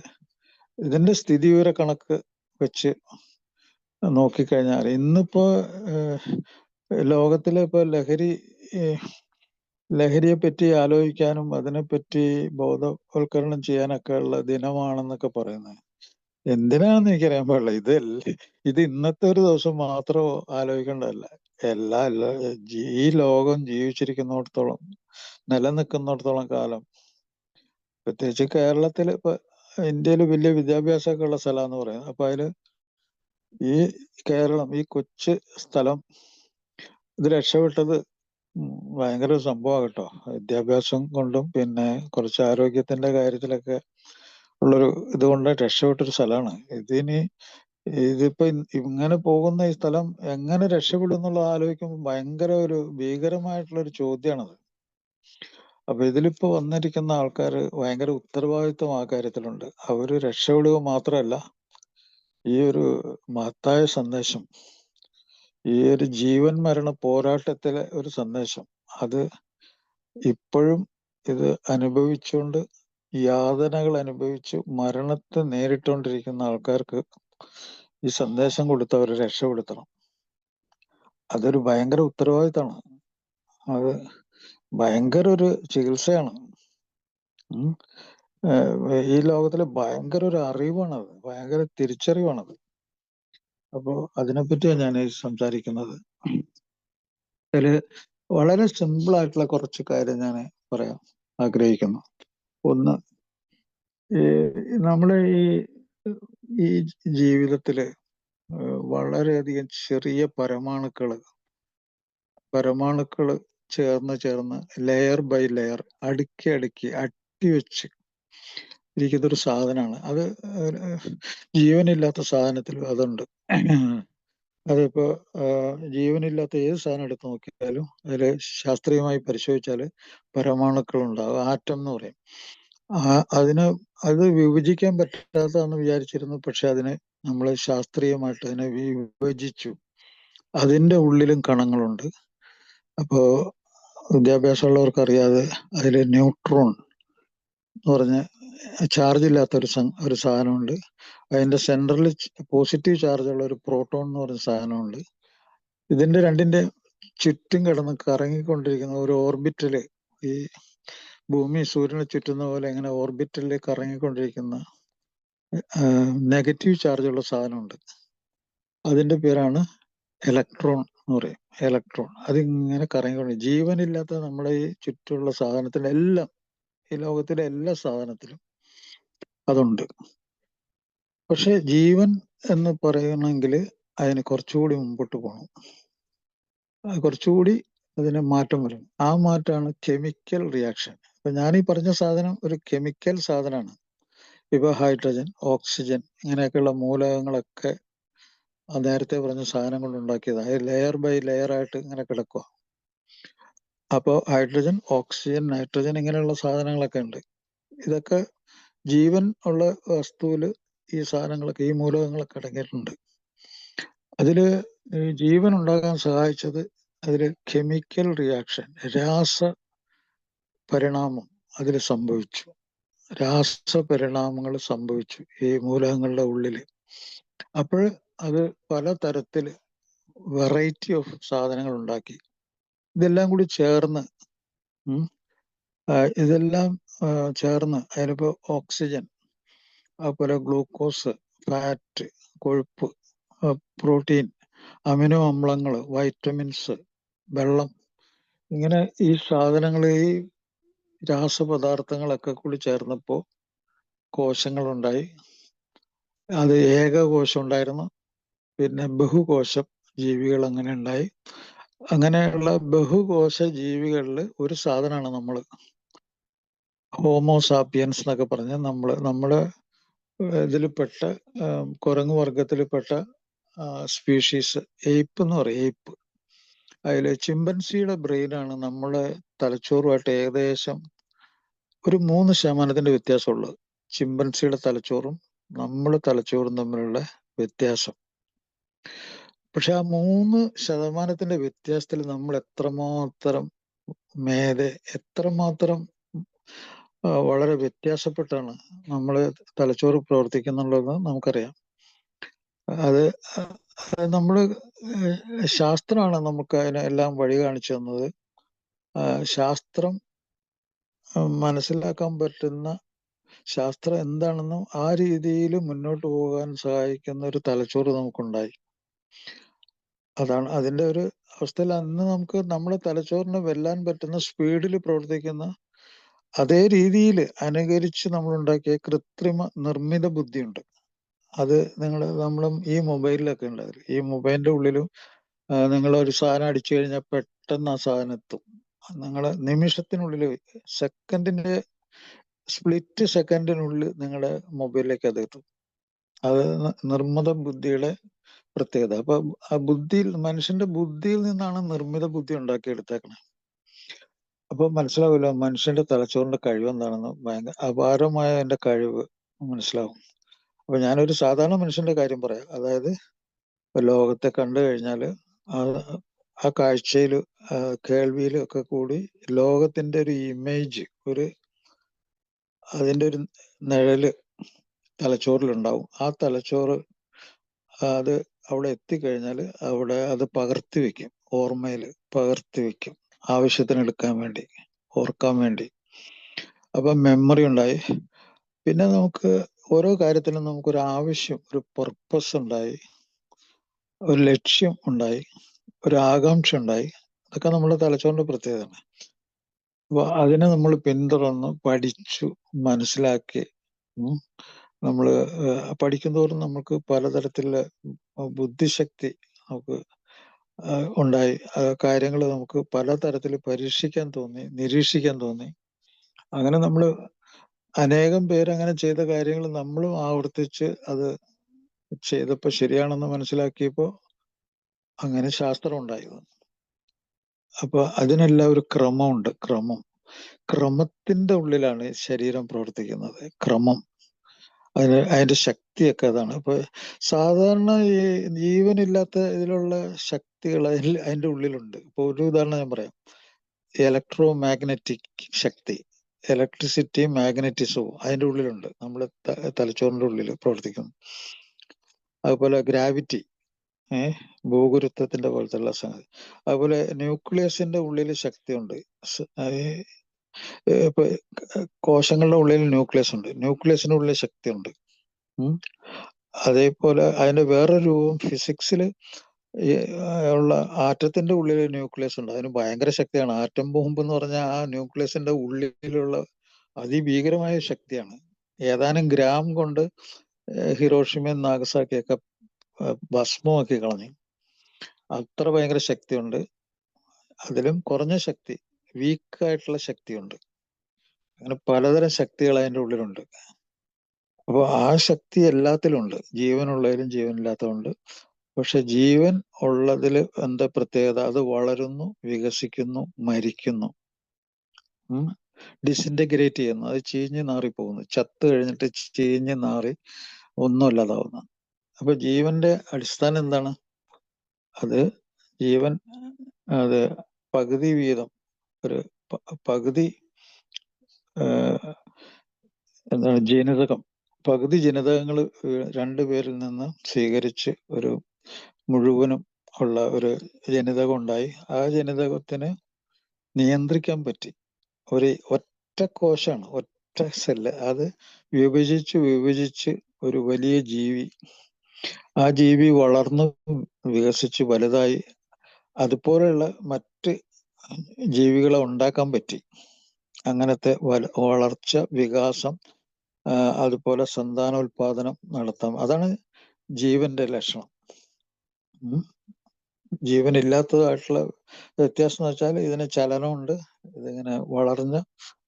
ഇതിന്റെ സ്ഥിതിവിവര കണക്ക് വെച്ച് നോക്കിക്കഴിഞ്ഞാൽ ഇന്നിപ്പോ ലോകത്തിലെ ഇപ്പൊ ലഹരിയെ പറ്റി ആലോചിക്കാനും അതിനെപ്പറ്റി ബോധവൽക്കരണം ചെയ്യാനൊക്കെ ഉള്ള ദിനമാണെന്നൊക്കെ പറയുന്നത്. എന്തിനാണെന്ന് എനിക്കറിയാൻ പാടില്ല. ഇത് ഇന്നത്തെ ഒരു ദിവസം മാത്രം ആലോചിക്കേണ്ടതല്ല. ഈ ലോകം ജീവിച്ചിരിക്കുന്നിടത്തോളം, നിലനിൽക്കുന്നിടത്തോളം കാലം, പ്രത്യേകിച്ച് കേരളത്തിൽ, ഇപ്പൊ ഇന്ത്യയിൽ വലിയ വിദ്യാഭ്യാസമൊക്കെ ഉള്ള സ്ഥലമാണെന്ന് പറയുന്നത്. അപ്പൊ അതില് ഈ കേരളം, ഈ കൊച്ചു സ്ഥലം ഇത് രക്ഷപ്പെട്ടത് ഭയങ്കര സംഭവം കേട്ടോ. വിദ്യാഭ്യാസം കൊണ്ടും പിന്നെ കുറച്ച് ആരോഗ്യത്തിന്റെ കാര്യത്തിലൊക്കെ ഉള്ളൊരു ഇതുകൊണ്ട് രക്ഷപ്പെട്ടൊരു സ്ഥലമാണ്. ഇതിപ്പോ ഇങ്ങനെ പോകുന്ന ഈ സ്ഥലം എങ്ങനെ രക്ഷപ്പെടും എന്നുള്ളത് ആലോചിക്കുമ്പോൾ ഭയങ്കര ഒരു ഭീകരമായിട്ടുള്ള ഒരു ചോദ്യമാണത്. അപ്പൊ ഇതിലിപ്പോ വന്നിരിക്കുന്ന ആൾക്കാർ ഭയങ്കര ഉത്തരവാദിത്വം ആ കാര്യത്തിലുണ്ട്. അവര് രക്ഷപ്പെടുക മാത്രമല്ല, ഈ ഒരു മഹത്തായ സന്ദേശം, ഈ ഒരു ജീവൻ മരണ പോരാട്ടത്തിലെ ഒരു സന്ദേശം, അത് ഇപ്പോഴും ഇത് അനുഭവിച്ചുകൊണ്ട് യാതനകൾ അനുഭവിച്ച് മരണത്തെ നേരിട്ടുകൊണ്ടിരിക്കുന്ന ആൾക്കാർക്ക് ഈ സന്ദേശം കൊടുത്ത് അവരെ രക്ഷപ്പെടുത്തണം. അതൊരു ഭയങ്കര ഉത്തരവാദിത്തമാണ്. അത് ഭയങ്കര ഒരു ചികിത്സയാണ്. ഈ ലോകത്തിലെ ഭയങ്കര ഒരു അറിവാണത്, ഭയങ്കര തിരിച്ചറിവാണത്. അപ്പോ അതിനെപ്പറ്റിയാണ് ഞാൻ സംസാരിക്കുന്നത്. അതില് വളരെ സിമ്പിൾ ആയിട്ടുള്ള കുറച്ച് കാര്യം ഞാൻ പറയാൻ ആഗ്രഹിക്കുന്നു. ഒന്ന്, നമ്മളെ ഈ ജീവിതത്തില് വളരെയധികം ചെറിയ പരമാണുക്കള് ചേർന്ന് ലെയർ ബൈ ലെയർ അടുക്കി അട്ടിവെച്ച് ഇരിക്കുന്നൊരു സാധനമാണ്. അത് ജീവനില്ലാത്ത സാധനത്തിലും അതുണ്ട്. അതിപ്പോ ജീവനില്ലാത്ത ഏത് സാധനം എടുത്ത് നോക്കിയാലും അതിൽ ശാസ്ത്രീയമായി പരിശോധിച്ചാൽ പരമാണുക്കളുണ്ടാവും. ആറ്റം എന്ന് പറയും. അത് വിഭജിക്കാൻ പറ്റാത്തതാണെന്ന് വിചാരിച്ചിരുന്നു. പക്ഷെ നമ്മൾ ശാസ്ത്രീയമായിട്ട് അതിനെ വിഭജിച്ചു. അതിൻ്റെ ഉള്ളിലും കണങ്ങളുണ്ട്. അപ്പോ വിദ്യാഭ്യാസമുള്ളവർക്ക് അറിയാതെ അതിൽ ന്യൂട്രോൺ എന്ന് പറഞ്ഞ ചാർജ് ഇല്ലാത്ത ഒരു സാധനമുണ്ട്. അതിന്റെ സെൻട്രൽ പോസിറ്റീവ് ചാർജുള്ള ഒരു പ്രോട്ടോൺ എന്ന് പറഞ്ഞ സാധനമുണ്ട്. ഇതിന്റെ രണ്ടിന്റെ ചുറ്റും കിടന്ന് കറങ്ങിക്കൊണ്ടിരിക്കുന്ന ഒരു ഓർബിറ്റല്, ഈ ഭൂമി സൂര്യനെ ചുറ്റുന്ന പോലെ ഇങ്ങനെ ഓർബിറ്റലിൽ കറങ്ങിക്കൊണ്ടിരിക്കുന്ന നെഗറ്റീവ് ചാർജുള്ള സാധനമുണ്ട്. അതിന്റെ പേരാണ് ഇലക്ട്രോൺ എന്ന് പറയും. ഇലക്ട്രോൺ അതിങ്ങനെ കറങ്ങിക്കൊണ്ട്, ജീവനില്ലാത്ത നമ്മുടെ ഈ ചുറ്റുമുള്ള സാധനത്തിലെല്ലാം, ഈ ലോകത്തിലെ എല്ലാ സാധനത്തിലും അതുണ്ട്. പക്ഷെ ജീവൻ എന്ന് പറയണമെങ്കിൽ അതിന് കുറച്ചുകൂടി മുമ്പോട്ട് പോകണം. കുറച്ചുകൂടി അതിന് മാറ്റം വരും. ആ മാറ്റമാണ് കെമിക്കൽ റിയാക്ഷൻ. അപ്പൊ ഞാനീ പറഞ്ഞ സാധനം ഒരു കെമിക്കൽ സാധനമാണ്. ഇപ്പൊ ഹൈഡ്രജൻ, ഓക്സിജൻ ഇങ്ങനെയൊക്കെയുള്ള മൂലകങ്ങളൊക്കെ നേരത്തെ പറഞ്ഞ സാധനം കൊണ്ട് ഉണ്ടാക്കിയതാണ്. ലെയർ ബൈ ലെയർ ആയിട്ട് ഇങ്ങനെ കിടക്കുക. അപ്പോൾ ഹൈഡ്രജൻ, ഓക്സിജൻ, നൈട്രജൻ ഇങ്ങനെയുള്ള സാധനങ്ങളൊക്കെ ഉണ്ട്. ഇതൊക്കെ ജീവൻ ഉള്ള വസ്തുവിൽ ഈ സാധനങ്ങളൊക്കെ, ഈ മൂലകങ്ങളൊക്കെ അടങ്ങിയിട്ടുണ്ട്. അതില് ജീവൻ ഉണ്ടാകാൻ സഹായിച്ചത് അതില് കെമിക്കൽ റിയാക്ഷൻ, രാസപരിണാമം അതിൽ സംഭവിച്ചു. രാസപരിണാമങ്ങൾ സംഭവിച്ചു ഈ മൂലകങ്ങളുടെ ഉള്ളില്. അപ്പോൾ അത് പലതരത്തില് വെറൈറ്റി ഓഫ് സാധനങ്ങൾ ഉണ്ടാക്കി. ഇതെല്ലാം കൂടി ചേർന്ന് അതിലിപ്പോ ഓക്സിജൻ, അതുപോലെ ഗ്ലൂക്കോസ്, ഫാറ്റ്, കൊഴുപ്പ്, പ്രോട്ടീൻ, അമിനോ അമ്ലങ്ങൾ, വൈറ്റമിൻസ്, വെള്ളം, ഇങ്ങനെ ഈ സാധനങ്ങൾ, ഈ രാസപദാർത്ഥങ്ങളൊക്കെ കൂടി ചേർന്നപ്പോൾ കോശങ്ങളുണ്ടായി. അത് ഏകകോശം ഉണ്ടായിരുന്നു, പിന്നെ ബഹുകോശം ജീവികൾ അങ്ങനെ ഉണ്ടായി. അങ്ങനെയുള്ള ബഹുകോശ ജീവികളിൽ ഒരു സാധനമാണ് നമ്മൾ ഹോമോസാപ്പിയൻസ് എന്നൊക്കെ പറഞ്ഞ് നമ്മള് ഇതിൽപ്പെട്ട കുരങ്ങ് വർഗത്തിൽപ്പെട്ട സ്പീഷീസ് എയ്പ്പ് എന്ന് പറയും. എയ്പ്പ്. അതിൽ ചിമ്പൻസിയുടെ ബ്രെയിനാണ് നമ്മളെ തലച്ചോറുമായിട്ട് ഏകദേശം ഒരു 3% വ്യത്യാസമുള്ളത്. ചിമ്പൻസിയുടെ തലച്ചോറും നമ്മളെ തലച്ചോറും തമ്മിലുള്ള വ്യത്യാസം. പക്ഷെ ആ 3% വ്യത്യാസത്തിൽ നമ്മൾ എത്രമാത്രം എത്രമാത്രം വളരെ വ്യത്യാസപ്പെട്ടാണ് നമ്മൾ തലച്ചോറ് പ്രവർത്തിക്കുന്നുള്ളതെന്ന് നമുക്കറിയാം. അത് നമ്മൾ ശാസ്ത്രമാണ് നമുക്ക് അതിനെല്ലാം വഴി കാണിച്ചു തന്നത്. ശാസ്ത്രം മനസ്സിലാക്കാൻ പറ്റുന്ന, ശാസ്ത്രം എന്താണെന്നും ആ രീതിയിൽ മുന്നോട്ട് പോകാൻ സഹായിക്കുന്ന ഒരു തലച്ചോറ് നമുക്കുണ്ടായി. അതാണ് അതിൻ്റെ ഒരു അവസ്ഥയിൽ അന്ന് നമുക്ക് നമ്മുടെ തലച്ചോറിനെ വെല്ലാൻ പറ്റുന്ന സ്പീഡിൽ പ്രവർത്തിക്കുന്ന, അതേ രീതിയിൽ അനുകരിച്ച് നമ്മളുണ്ടാക്കിയ കൃത്രിമ നിർമ്മിത ബുദ്ധിയുണ്ട്. അത് നമ്മളും ഈ മൊബൈലിലൊക്കെ ഉണ്ടാവില്ല. ഈ മൊബൈലിന്റെ ഉള്ളിലും നിങ്ങളൊരു സാധനം അടിച്ചു കഴിഞ്ഞാൽ പെട്ടെന്ന് ആ സാധനം എത്തും. നിങ്ങളെ നിമിഷത്തിനുള്ളിൽ, സെക്കൻഡിന്റെ സ്പ്ലിറ്റ് സെക്കൻഡിനുള്ളിൽ നിങ്ങളുടെ മൊബൈലിലേക്ക് അത് എത്തും. അത് നിർമ്മിത ബുദ്ധിയുടെ പ്രത്യേകത. അപ്പൊ ആ ബുദ്ധിയിൽ, മനുഷ്യന്റെ ബുദ്ധിയിൽ നിന്നാണ് നിർമ്മിത ബുദ്ധി ഉണ്ടാക്കിയെടുത്തേക്കണേ. അപ്പൊ മനസ്സിലാവില്ല മനുഷ്യന്റെ തലച്ചോറിന്റെ കഴിവ് എന്താണെന്ന്. ഭയങ്കര അപാരമായ അതിന്റെ കഴിവ് മനസ്സിലാവും. അപ്പൊ ഞാനൊരു സാധാരണ മനുഷ്യന്റെ കാര്യം പറയാം. അതായത് ലോകത്തെ കണ്ടു കഴിഞ്ഞാല് ആ കാഴ്ചയില്, കേൾവിയിലും ഒക്കെ കൂടി ലോകത്തിന്റെ ഒരു ഇമേജ്, അതിന്റെ ഒരു നിഴല് തലച്ചോറിലുണ്ടാവും. ആ തലച്ചോറ് അത് അവിടെ എത്തിക്കഴിഞ്ഞാൽ അവിടെ അത് പകർത്തി വെക്കും, ഓർമ്മയിൽ പകർത്തി വെക്കും, ആവശ്യത്തിന് എടുക്കാൻ വേണ്ടി, ഓർക്കാൻ വേണ്ടി. അപ്പൊ മെമ്മറി ഉണ്ടായി. പിന്നെ നമുക്ക് ഓരോ കാര്യത്തിലും നമുക്കൊരു ആവശ്യം, ഒരു പർപ്പസ് ഉണ്ടായി, ഒരു ലക്ഷ്യം ഉണ്ടായി, ഒരു ആകാംക്ഷ ഉണ്ടായി. അതൊക്കെ നമ്മുടെ തലച്ചോറിന്റെ പ്രത്യേകതയാണ്. അപ്പൊ അതിനെ നമ്മൾ പിന്തുടർന്ന് പഠിച്ചു മനസ്സിലാക്കി, നമ്മൾ പഠിക്കുന്തോറും നമുക്ക് പലതരത്തിലുള്ള ബുദ്ധിശക്തി നമുക്ക് ഉണ്ടായി. കാര്യങ്ങൾ നമുക്ക് പലതരത്തിൽ പരീക്ഷിക്കാൻ തോന്നി, നിരീക്ഷിക്കാൻ തോന്നി. അങ്ങനെ നമ്മൾ അനേകം പേരങ്ങനെ ചെയ്ത കാര്യങ്ങൾ നമ്മളും ആവർത്തിച്ച് അത് ചെയ്തപ്പോൾ ശരിയാണെന്ന് മനസ്സിലാക്കിയപ്പോൾ അങ്ങനെ ശാസ്ത്രം ഉണ്ടായി. അപ്പൊ അതിനെല്ലാം ഒരു ക്രമമുണ്ട്. ക്രമത്തിന്റെ ഉള്ളിലാണ് ശരീരം പ്രവർത്തിക്കുന്നത്. ക്രമം, അതിന്റെ ശക്തിയൊക്കെ അതാണ്. അപ്പൊ സാധാരണ ഈ ജീവനില്ലാത്ത ഇതിലുള്ള ശക്തികൾ അതിന്റെ ഉള്ളിലുണ്ട്. ഇപ്പൊ ഒരു ഉദാഹരണം ഞാൻ പറയാം. ഇലക്ട്രോ മാഗ്നറ്റിക് ശക്തി, ഇലക്ട്രിസിറ്റിയും മാഗ്നറ്റിസവും അതിന്റെ ഉള്ളിലുണ്ട്. നമ്മുടെ തലച്ചോറിന്റെ ഉള്ളിൽ പ്രവർത്തിക്കുന്നു. അതുപോലെ ഗ്രാവിറ്റി, ഭൂഗുരുത്വത്തിന്റെ പോലത്തുള്ള സംഗതി. അതുപോലെ ന്യൂക്ലിയസിന്റെ ഉള്ളിൽ ശക്തിയുണ്ട്. ഇപ്പൊ കോശങ്ങളുടെ ഉള്ളിൽ ന്യൂക്ലിയസ് ഉണ്ട്, ന്യൂക്ലിയസിന്റെ ഉള്ളിൽ ശക്തിയുണ്ട്. അതേപോലെ അതിന്റെ വേറൊരു രൂപം ഫിസിക്സിൽ ഉള്ള ആറ്റത്തിന്റെ ഉള്ളിൽ ന്യൂക്ലിയസ് ഉണ്ട്. അതിന് ഭയങ്കര ശക്തിയാണ്. ആറ്റം ബോംബ് എന്ന് പറഞ്ഞാൽ ആ ന്യൂക്ലിയസിന്റെ ഉള്ളിലുള്ള അതിഭീകരമായ ശക്തിയാണ്. ഏതാനും ഗ്രാം കൊണ്ട് ഹിരോഷിമയും നാഗസാക്കിയൊക്കെ ഭസ്മമാക്കി കളഞ്ഞു. അത്ര ഭയങ്കര ശക്തിയുണ്ട്. അതിലും കുറഞ്ഞ ശക്തി, വീക്കായിട്ടുള്ള ശക്തിയുണ്ട്. അങ്ങനെ പലതരം ശക്തികൾ അതിൻ്റെ ഉള്ളിലുണ്ട്. അപ്പോൾ ആ ശക്തി എല്ലാത്തിലുണ്ട്, ജീവനുള്ളതിലും ജീവനില്ലാത്തതുണ്ട്. പക്ഷെ ജീവൻ ഉള്ളതിൽ എന്താ പ്രത്യേകത? അത് വളരുന്നു, വികസിക്കുന്നു, മരിക്കുന്നു, ഡിസിൻറ്റഗ്രേറ്റ് ചെയ്യുന്നു. അത് ചീഞ്ഞ് നാറിപ്പോകുന്നു. ചത്ത് കഴിഞ്ഞിട്ട് ചീഞ്ഞ് നാറി ഒന്നുമല്ലാതാവുന്നു. അപ്പൊ ജീവന്റെ അടിസ്ഥാനം എന്താണ്? അത് ജീവൻ, അത് പകുതി വീതം, ഒരു പകുതി എന്താണ് ജനിതകം, പകുതി ജനിതകങ്ങൾ രണ്ടുപേരിൽ നിന്ന് സ്വീകരിച്ച് ഒരു മുഴുവനും ഉള്ള ഒരു ജനിതകം ഉണ്ടായി. ആ ജനിതകത്തിന് നിയന്ത്രിക്കാൻ പറ്റി. ഒറ്റ കോശമാണ്, ഒറ്റ സെല്ല്. അത് വിഭജിച്ച് ഒരു വലിയ ജീവി, ആ ജീവി വളർന്ന് വികസിച്ച് വലുതായി അതുപോലെയുള്ള മറ്റ് ജീവികളെ ഉണ്ടാക്കാൻ പറ്റി. അങ്ങനത്തെ വളർച്ച, വികാസം, അതുപോലെ സന്താനോൽപാദനം നടത്താം. അതാണ് ജീവന്റെ ലക്ഷണം. ജീവനില്ലാത്തതായിട്ടുള്ള വ്യത്യാസം എന്ന് വെച്ചാൽ ഇതിന് ചലനമുണ്ട്, ഇതിങ്ങനെ വളർന്ന്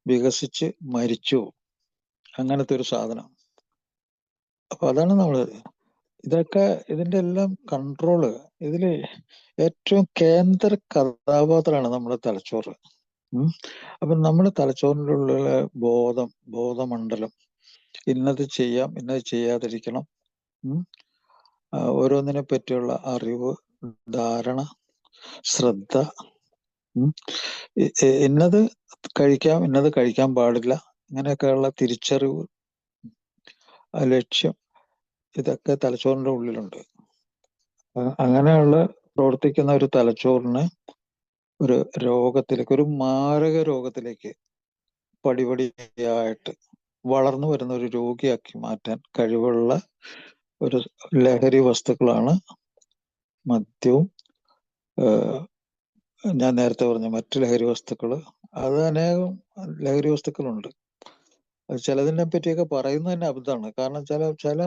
വികസിച്ച് മരിച്ചു, അങ്ങനത്തെ ഒരു സാധനം. അപ്പൊ അതാണ് നമ്മൾ ഇതൊക്കെ, ഇതിന്റെ എല്ലാം കൺട്രോള്, ഇതില് ഏറ്റവും കേന്ദ്ര കഥാപാത്രമാണ് നമ്മുടെ തലച്ചോറ്. അപ്പൊ നമ്മുടെ തലച്ചോറിൻ്റെ ഉള്ളിലെ ബോധമണ്ഡലം, ഇന്നത് ചെയ്യാം, ഇന്നത് ചെയ്യാതിരിക്കണം, ഓരോന്നിനെ പറ്റിയുള്ള അറിവ്, ധാരണ, ശ്രദ്ധ, ഇന്നത് കഴിക്കാം, ഇന്നത് കഴിക്കാൻ പാടില്ല, ഇങ്ങനെയൊക്കെയുള്ള തിരിച്ചറിവ്, ലക്ഷ്യം, ഇതൊക്കെ തലച്ചോറിന്റെ ഉള്ളിലുണ്ട്. അങ്ങനെയുള്ള പ്രവർത്തിക്കുന്ന ഒരു തലച്ചോറിന് ഒരു രോഗത്തിലേക്ക്, ഒരു മാരക രോഗത്തിലേക്ക് പടിപടിയായിട്ട് വളർന്നു വരുന്ന ഒരു രോഗിയാക്കി മാറ്റാൻ കഴിവുള്ള ഒരു ലഹരി വസ്തുക്കളാണ് മദ്യവും, ഞാൻ നേരത്തെ പറഞ്ഞ മറ്റു ലഹരി വസ്തുക്കൾ. അത് അനേകം ലഹരി വസ്തുക്കളുണ്ട്. ചിലതിനെ പറ്റിയൊക്കെ പറയുന്നത് തന്നെ അബദ്ധമാണ്. കാരണം ചില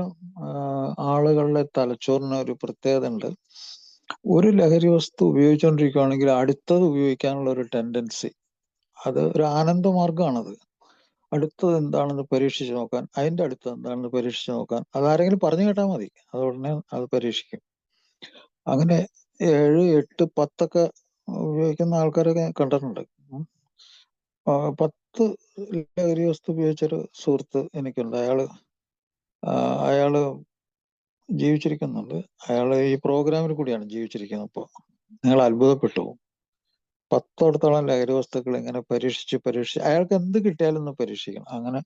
ആളുകളുടെ തലച്ചോറിന് ഒരു പ്രത്യേകത ഉണ്ട്. ഒരു ലഹരി വസ്തു ഉപയോഗിച്ചുകൊണ്ടിരിക്കുകയാണെങ്കിൽ അടുത്തത് ഉപയോഗിക്കാനുള്ള ഒരു ടെൻഡൻസി, അത് ഒരു ആനന്ദമാർഗ്ഗമാണത്. അടുത്തത് എന്താണെന്ന് പരീക്ഷിച്ച് നോക്കാൻ, അതിന്റെ അടുത്തത് എന്താണെന്ന് പരീക്ഷിച്ച് നോക്കാൻ, അതാരെങ്കിലും പറഞ്ഞു കേട്ടാൽ മതി, അത് ഉടനെ അത് പരീക്ഷിക്കും. അങ്ങനെ 7, 8, 10 ഉപയോഗിക്കുന്ന ആൾക്കാരൊക്കെ ഞാൻ കണ്ടിട്ടുണ്ട്. 10 ലഹരി വസ്തു ഉപയോഗിച്ചൊരു സുഹൃത്ത് എനിക്കുണ്ട്. അയാള് ജീവിച്ചിരിക്കുന്നുണ്ട്. അയാള് ഈ പ്രോഗ്രാമിൽ കൂടിയാണ് ജീവിച്ചിരിക്കുന്നത്. ഇപ്പോൾ നിങ്ങൾ അത്ഭുതപ്പെട്ടു പോകും. 10 ലഹരി വസ്തുക്കൾ ഇങ്ങനെ പരീക്ഷിച്ച് അയാൾക്ക് എന്ത് കിട്ടിയാലും ഒന്ന് പരീക്ഷിക്കണം. അങ്ങനെ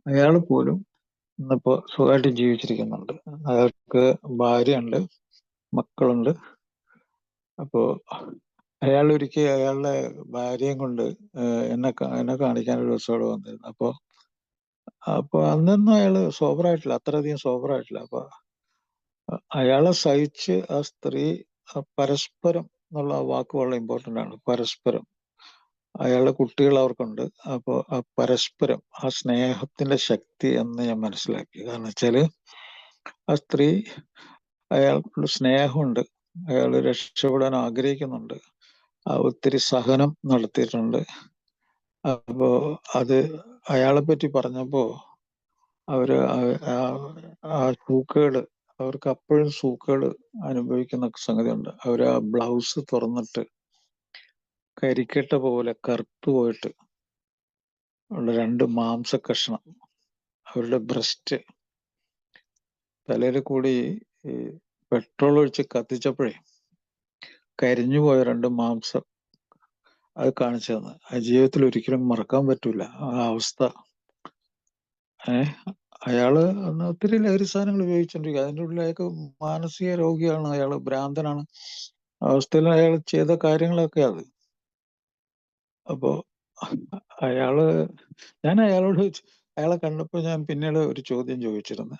അയാൾ പോലും ഇന്നിപ്പോ സുഖമായിട്ട് ജീവിച്ചിരിക്കുന്നുണ്ട്. അയാൾക്ക് ഭാര്യയുണ്ട്, മക്കളുണ്ട്. അപ്പോ അയാൾ ഒരിക്കൽ അയാളുടെ ഭാര്യയും കൊണ്ട് എന്നെ കാണിക്കാൻ ഒരു ദിവസം അവിടെ വന്നിരുന്നു. അപ്പൊ അന്നൊന്നും അയാള് സോബറായിട്ടില്ല, അത്രയധികം സോബറായിട്ടില്ല. അപ്പൊ അയാളെ സഹിച്ച് ആ സ്ത്രീ പരസ്പരം എന്നുള്ള വാക്ക് വളരെ ഇമ്പോർട്ടൻ്റ് ആണ്. പരസ്പരം. അയാളുടെ കുട്ടികൾ അവർക്കുണ്ട്. അപ്പോൾ ആ പരസ്പരം, ആ സ്നേഹത്തിന്റെ ശക്തി എന്ന് ഞാൻ മനസ്സിലാക്കി. കാരണം വെച്ചാല് ആ സ്ത്രീ, അയാൾക്കുള്ള സ്നേഹമുണ്ട്, അയാൾ രക്ഷപ്പെടാൻ ആഗ്രഹിക്കുന്നുണ്ട്, ഒത്തിരി സഹനം നടത്തിയിട്ടുണ്ട്. അപ്പോ അത് അയാളെ പറ്റി പറഞ്ഞപ്പോ അവര് ആ സൂക്കേട്, അവർക്ക് അപ്പോഴും സൂക്കേട് അനുഭവിക്കുന്ന സംഗതിയുണ്ട്. അവര് ആ ബ്ലൗസ് തുറന്നിട്ട് കരിക്കട്ട പോലെ കറുത്തു പോയിട്ട് ഉള്ള 2 മാംസ കഷ്ണം, അവരുടെ ബ്രസ്റ്റ്, തലയിൽ കൂടി ഈ പെട്രോൾ ഒഴിച്ച് കത്തിച്ചപ്പോഴേ കരിഞ്ഞു പോയ 2 മാംസം അത് കാണിച്ചു തന്നു. ആ ജീവിതത്തിൽ ഒരിക്കലും മറക്കാൻ പറ്റൂല ആ അവസ്ഥ. അയാള് അന്ന് ഒത്തിരി ലഹരി സാധനങ്ങൾ ഉപയോഗിച്ചോണ്ടിരിക്കുക. അതിൻ്റെ ഉള്ളിൽ അയാൾക്ക് മാനസിക രോഗിയാണ്, അയാള് ഭ്രാന്തനാണ്. അവസ്ഥയിൽ അയാൾ ചെയ്ത കാര്യങ്ങളൊക്കെ അത്. അപ്പോ ഞാൻ അയാളെ കണ്ടപ്പോൾ ഞാൻ പിന്നീട് ഒരു ചോദ്യം ചോദിച്ചിരുന്നു.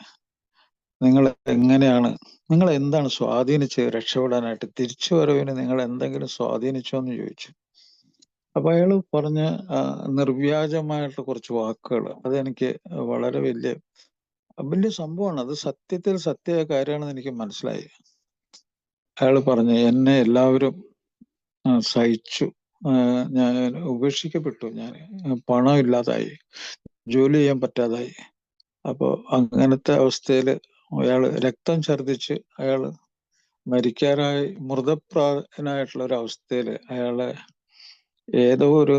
നിങ്ങൾ എന്താണ് സ്വാധീനിച്ച് രക്ഷപ്പെടാനായിട്ട്, തിരിച്ചു വരവിന് നിങ്ങൾ എന്തെങ്കിലും സ്വാധീനിച്ചോ എന്ന് ചോദിച്ചു. അപ്പൊ അയാള് പറഞ്ഞ നിർവ്യാജമായിട്ട് കുറച്ച് വാക്കുകൾ, അതെനിക്ക് വളരെ വലിയ സംഭവമാണ്. അത് സത്യത്തിൽ സത്യമായ കാര്യമാണെന്ന് എനിക്ക് മനസ്സിലായി. അയാൾ പറഞ്ഞു, എന്നെ എല്ലാവരും സഹിച്ചു, ഞാൻ ഉപേക്ഷിക്കപ്പെട്ടു, ഞാൻ പണം ഇല്ലാതായി, ജോലി ചെയ്യാൻ പറ്റാതായി. അപ്പോൾ അങ്ങനത്തെ അവസ്ഥയിൽ അയാൾ രക്തം ഛർദ്ദിച്ച് അയാൾ മരിക്കാറായി, മൃതപ്രായനായിട്ടുള്ള ഒരു അവസ്ഥയിൽ അയാളെ ഏതോ ഒരു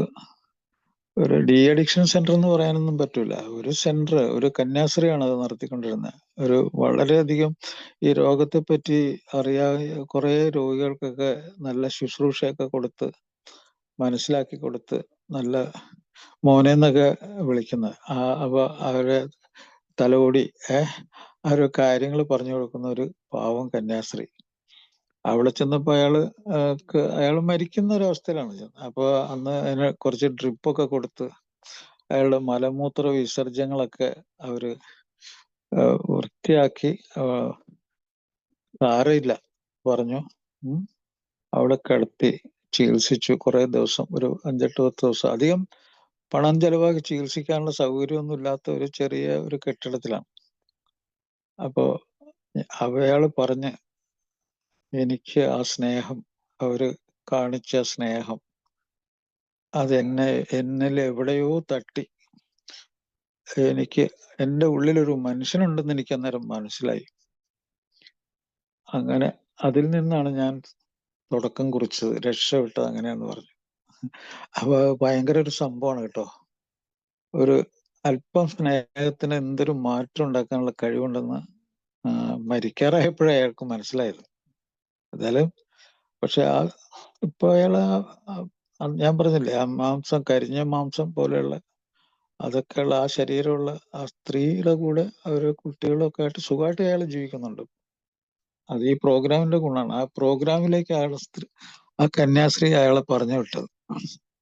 ഡി അഡിക്ഷൻ സെന്റർ എന്ന് പറയാനൊന്നും പറ്റൂല, ഒരു സെന്റർ, ഒരു കന്യാസ്ത്രീയാണ് അത് നടത്തിക്കൊണ്ടിരുന്നത്. ഒരു വളരെയധികം ഈ രോഗത്തെ പറ്റി കുറെ രോഗികൾക്കൊക്കെ നല്ല ശുശ്രൂഷയൊക്കെ കൊടുത്ത്, മനസ്സിലാക്കി കൊടുത്ത്, നല്ല മോനെന്നൊക്കെ വിളിക്കുന്നത്, അപ്പൊ അവരെ തലോടി ആ കാര്യങ്ങൾ പറഞ്ഞു കൊടുക്കുന്ന ഒരു പാവം കന്യാസ്ത്രീ. അവിടെ ചെന്നപ്പോ അയാൾ മരിക്കുന്ന ഒരു അവസ്ഥയിലാണ് ചെന്നത്. അപ്പൊ അന്ന് അതിന് കുറച്ച് ഡ്രിപ്പൊക്കെ കൊടുത്ത് അയാളുടെ മലമൂത്ര വിസർജ്യങ്ങളൊക്കെ അവര് വൃത്തിയാക്കി, സാരമില്ല പറഞ്ഞു, അവിടെ കിടത്തി ചികിത്സിച്ചു കുറെ ദിവസം, ഒരു 5-8 ദിവസം. അധികം പണം ചെലവാക്കി ചികിത്സിക്കാനുള്ള സൗകര്യമൊന്നും ഇല്ലാത്ത ഒരു ചെറിയ ഒരു കെട്ടിടത്തിലാണ്. അപ്പോ അയാള് പറഞ്ഞ്, എനിക്ക് ആ സ്നേഹം, അവര് കാണിച്ച സ്നേഹം, അത് എന്നിൽ എവിടെയോ തട്ടി. എൻ്റെ ഉള്ളിലൊരു മനുഷ്യനുണ്ടെന്ന് എനിക്ക് അന്നേരം മനസ്സിലായി. അങ്ങനെ അതിൽ നിന്നാണ് ഞാൻ തുടക്കം കുറിച്ചത്, രക്ഷപ്പെട്ടത് അങ്ങനെയാന്ന് പറഞ്ഞു. അപ്പൊ ഭയങ്കര ഒരു സംഭവമാണ് കേട്ടോ. ഒരു അല്പം സ്നേഹത്തിന് എന്തൊരു മാറ്റം ഉണ്ടാക്കാനുള്ള കഴിവുണ്ടെന്ന് മരിക്കാറായപ്പോഴേ അയാൾക്ക് മനസ്സിലായത്. എന്തായാലും പക്ഷെ ഇപ്പൊ ഞാൻ പറഞ്ഞില്ലേ, ആ കരിഞ്ഞ മാംസം പോലെയുള്ള അതൊക്കെയുള്ള ആ ശരീരമുള്ള ആ സ്ത്രീയുടെ കൂടെ അവര് കുട്ടികളൊക്കെ ആയിട്ട് സുഖമായിട്ട് അയാൾ ജീവിക്കുന്നുണ്ട്. അത് ഈ പ്രോഗ്രാമിന്റെ ഗുണമാണ്. ആ പ്രോഗ്രാമിലേക്ക് ആ കന്യാസ്ത്രീ അയാളെ പറഞ്ഞു വിട്ടത്.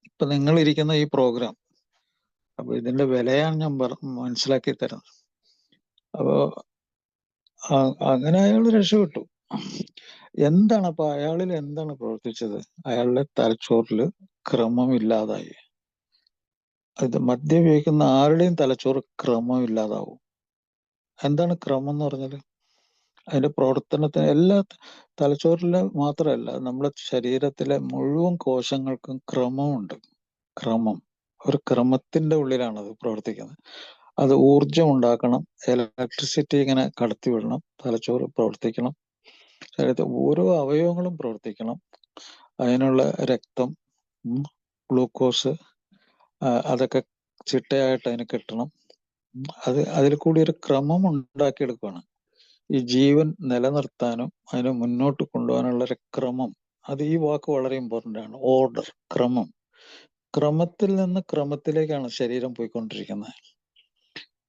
ഇപ്പൊ നിങ്ങൾ ഇരിക്കുന്ന ഈ പ്രോഗ്രാം, അപ്പൊ ഇതിന്റെ വിലയാണ് ഞാൻ മനസ്സിലാക്കി തരുന്നത്. അപ്പോ അങ്ങനെ അയാൾ രക്ഷപ്പെട്ടു. അപ്പൊ അയാളിൽ എന്താണ് പ്രവർത്തിച്ചത്? അയാളുടെ തലച്ചോറിൽ ക്രമമില്ലാതായി. ഇത് മദ്യം ഉപയോഗിക്കുന്ന ആരുടെയും തലച്ചോറ് ക്രമമില്ലാതാവും. എന്താണ് ക്രമം എന്ന് പറഞ്ഞാൽ, അതിന്റെ പ്രവർത്തനത്തിന് എല്ലാ തലച്ചോറിലെ മാത്രമല്ല, നമ്മുടെ ശരീരത്തിലെ മുഴുവൻ കോശങ്ങൾക്കും ക്രമമുണ്ട്. ക്രമം, ഒരു ക്രമത്തിന്റെ ഉള്ളിലാണ് അത് പ്രവർത്തിക്കുന്നത്. അത് ഊർജം ഉണ്ടാക്കണം, ഇലക്ട്രിസിറ്റി ഇങ്ങനെ കടത്തിവിടണം, തലച്ചോറ് പ്രവർത്തിക്കണം, ശരീരത്തെ ഓരോ അവയവങ്ങളും പ്രവർത്തിക്കണം, അതിനുള്ള രക്തം, ഗ്ലൂക്കോസ്, അതൊക്കെ ചിട്ടയായിട്ട് അതിന് കിട്ടണം. അതിൽ കൂടി ഒരു ക്രമം ഉണ്ടാക്കിയെടുക്കുകയാണ്. ഈ ജീവൻ നിലനിർത്താനും അതിനെ മുന്നോട്ട് കൊണ്ടുപോകാനുള്ള ഒരു ക്രമം, അത് ഈ വാക്ക് വളരെ ഇമ്പോർട്ടൻ്റ് ആണ്. ഓർഡർ, ക്രമം. ക്രമത്തിൽ നിന്ന് ക്രമത്തിലേക്കാണ് ശരീരം പോയിക്കൊണ്ടിരിക്കുന്നത്.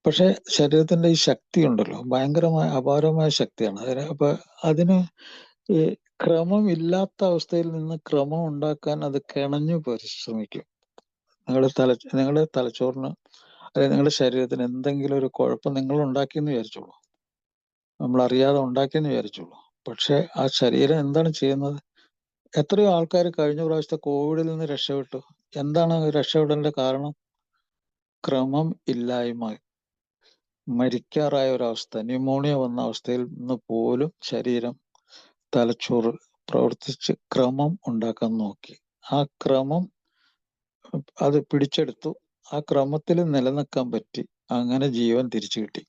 പക്ഷെ ശരീരത്തിന്റെ ഈ ശക്തി ഉണ്ടല്ലോ, ഭയങ്കരമായ അപാരമായ ശക്തിയാണ്. അപ്പൊ അതിന് ഈ ക്രമം ഇല്ലാത്ത അവസ്ഥയിൽ നിന്ന് ക്രമം ഉണ്ടാക്കാൻ അത് കിണഞ്ഞു പരിശ്രമിക്കും. നിങ്ങളുടെ തലച്ചോറിന് അല്ലെങ്കിൽ നിങ്ങളുടെ ശരീരത്തിന് എന്തെങ്കിലും ഒരു കുഴപ്പം നിങ്ങൾ ഉണ്ടാക്കിയെന്ന് വിചാരിച്ചോളൂ, നമ്മൾ അറിയാതെ ഉണ്ടാക്കിയെന്ന് വിചാരിച്ചോളൂ. പക്ഷെ ആ ശരീരം എന്താണ് ചെയ്യുന്നത്? എത്രയോ ആൾക്കാർ കഴിഞ്ഞ പ്രാവശ്യത്തെ കോവിഡിൽ നിന്ന് രക്ഷപ്പെട്ടു. എന്താണ് രക്ഷപ്പെടേണ്ട കാരണം? ക്രമം ഇല്ലായ്മ. മരിക്കാറായ ഒരവസ്ഥ, ന്യൂമോണിയ വന്ന അവസ്ഥയിൽ നിന്ന് പോലും ശരീരം, തലച്ചോറ് പ്രവർത്തിച്ച് ക്രമം ഉണ്ടാക്കാൻ നോക്കി. ആ ക്രമം അത് പിടിച്ചെടുത്തു. ആ ക്രമത്തിൽ നിലനിൽക്കാൻ പറ്റി. അങ്ങനെ ജീവൻ തിരിച്ചു കിട്ടി.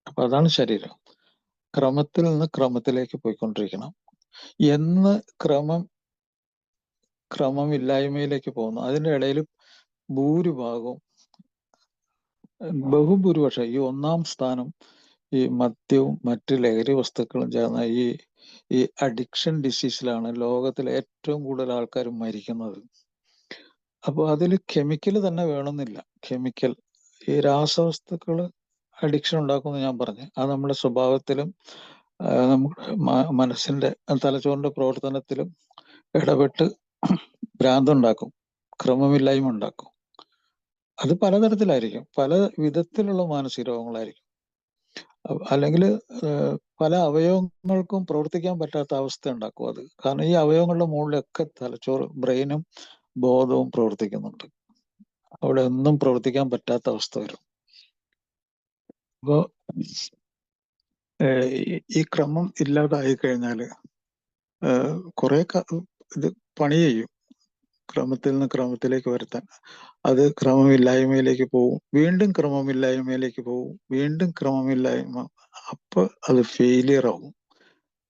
അപ്പൊ അതാണ് ശരീരം. ക്രമത്തിൽ നിന്ന് ക്രമത്തിലേക്ക് പോയിക്കൊണ്ടിരിക്കണം. എന്ന് ക്രമമില്ലായ്മയിലേക്ക് പോകുന്നു, അതിൻ്റെ ഇടയിൽ ഭൂരിഭാഗവും, ബഹുഭൂരിപക്ഷം, ഈ ഒന്നാം സ്ഥാനം ഈ മദ്യവും മറ്റ് ലഹരി വസ്തുക്കളും ചേർന്ന ഈ അഡിക്ഷൻ ഡിസീസിലാണ് ലോകത്തിലെ ഏറ്റവും കൂടുതൽ ആൾക്കാർ മരിക്കുന്നത്. അപ്പോൾ അതിൽ കെമിക്കൽ തന്നെ വേണമെന്നില്ല. കെമിക്കൽ, ഈ രാസവസ്തുക്കൾ അഡിക്ഷൻ ഉണ്ടാക്കുമെന്ന് ഞാൻ പറഞ്ഞു. അത് നമ്മുടെ സ്വഭാവത്തിലും നമ്മുടെ മനസ്സിന്റെ, തലച്ചോറിന്റെ പ്രവർത്തനത്തിലും ഇടപെട്ട് ഭ്രാന്തുണ്ടാക്കും, ക്രമമില്ലായ്മ ഉണ്ടാക്കും. അത് പലതരത്തിലായിരിക്കും, പല വിധത്തിലുള്ള മാനസിക രോഗങ്ങളായിരിക്കും. അല്ലെങ്കിൽ പല അവയവങ്ങൾക്കും പ്രവർത്തിക്കാൻ പറ്റാത്ത അവസ്ഥ ഉണ്ടാക്കും അത്. കാരണം ഈ അവയവങ്ങളുടെ മുകളിലൊക്കെ തലച്ചോറ്, ബ്രെയിനും ബോധവും പ്രവർത്തിക്കുന്നുണ്ട്. അവിടെ ഒന്നും പ്രവർത്തിക്കാൻ പറ്റാത്ത അവസ്ഥ വരും. അപ്പോൾ ഈ ക്രമം ഇല്ലാതായി കഴിഞ്ഞാൽ കുറെ ഇത് പണി ചെയ്യും, ക്രമത്തിൽ നിന്ന് ക്രമത്തിലേക്ക് വരുത്താൻ. അത് ക്രമമില്ലായ്മയിലേക്ക് പോവും, വീണ്ടും ക്രമമില്ലായ്മയിലേക്ക് പോവും, വീണ്ടും ക്രമമില്ലായ്മ. അപ്പൊ അത് ഫെയിലിയർ ആവും.